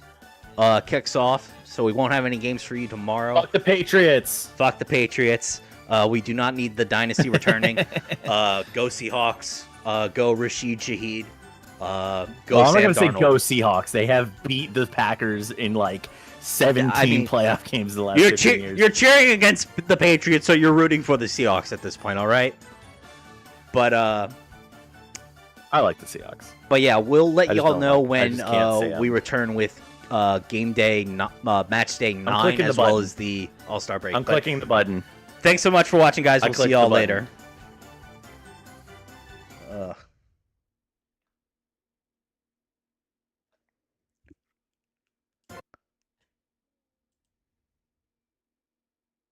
kicks off, so we won't have any games for you tomorrow. Fuck the Patriots! Fuck the Patriots. We do not need the dynasty returning. Go Seahawks. Go Rashid Shaheed. Go I'm Sam not going to say Darnold. go Seahawks. They have beat the Packers in like 17 I mean, playoff games the last You're, 15 years. you're cheering against the Patriots, so you're rooting for the Seahawks at this point, all right? But I like the Seahawks. But yeah, we'll let I just y'all don't know like- I when just can't say 'em. we return with game day, match day 9, clicking the as well button. as the All-Star break. I'm But clicking the button. Thanks so much for watching, guys. I We'll see clicked y'all the button. later.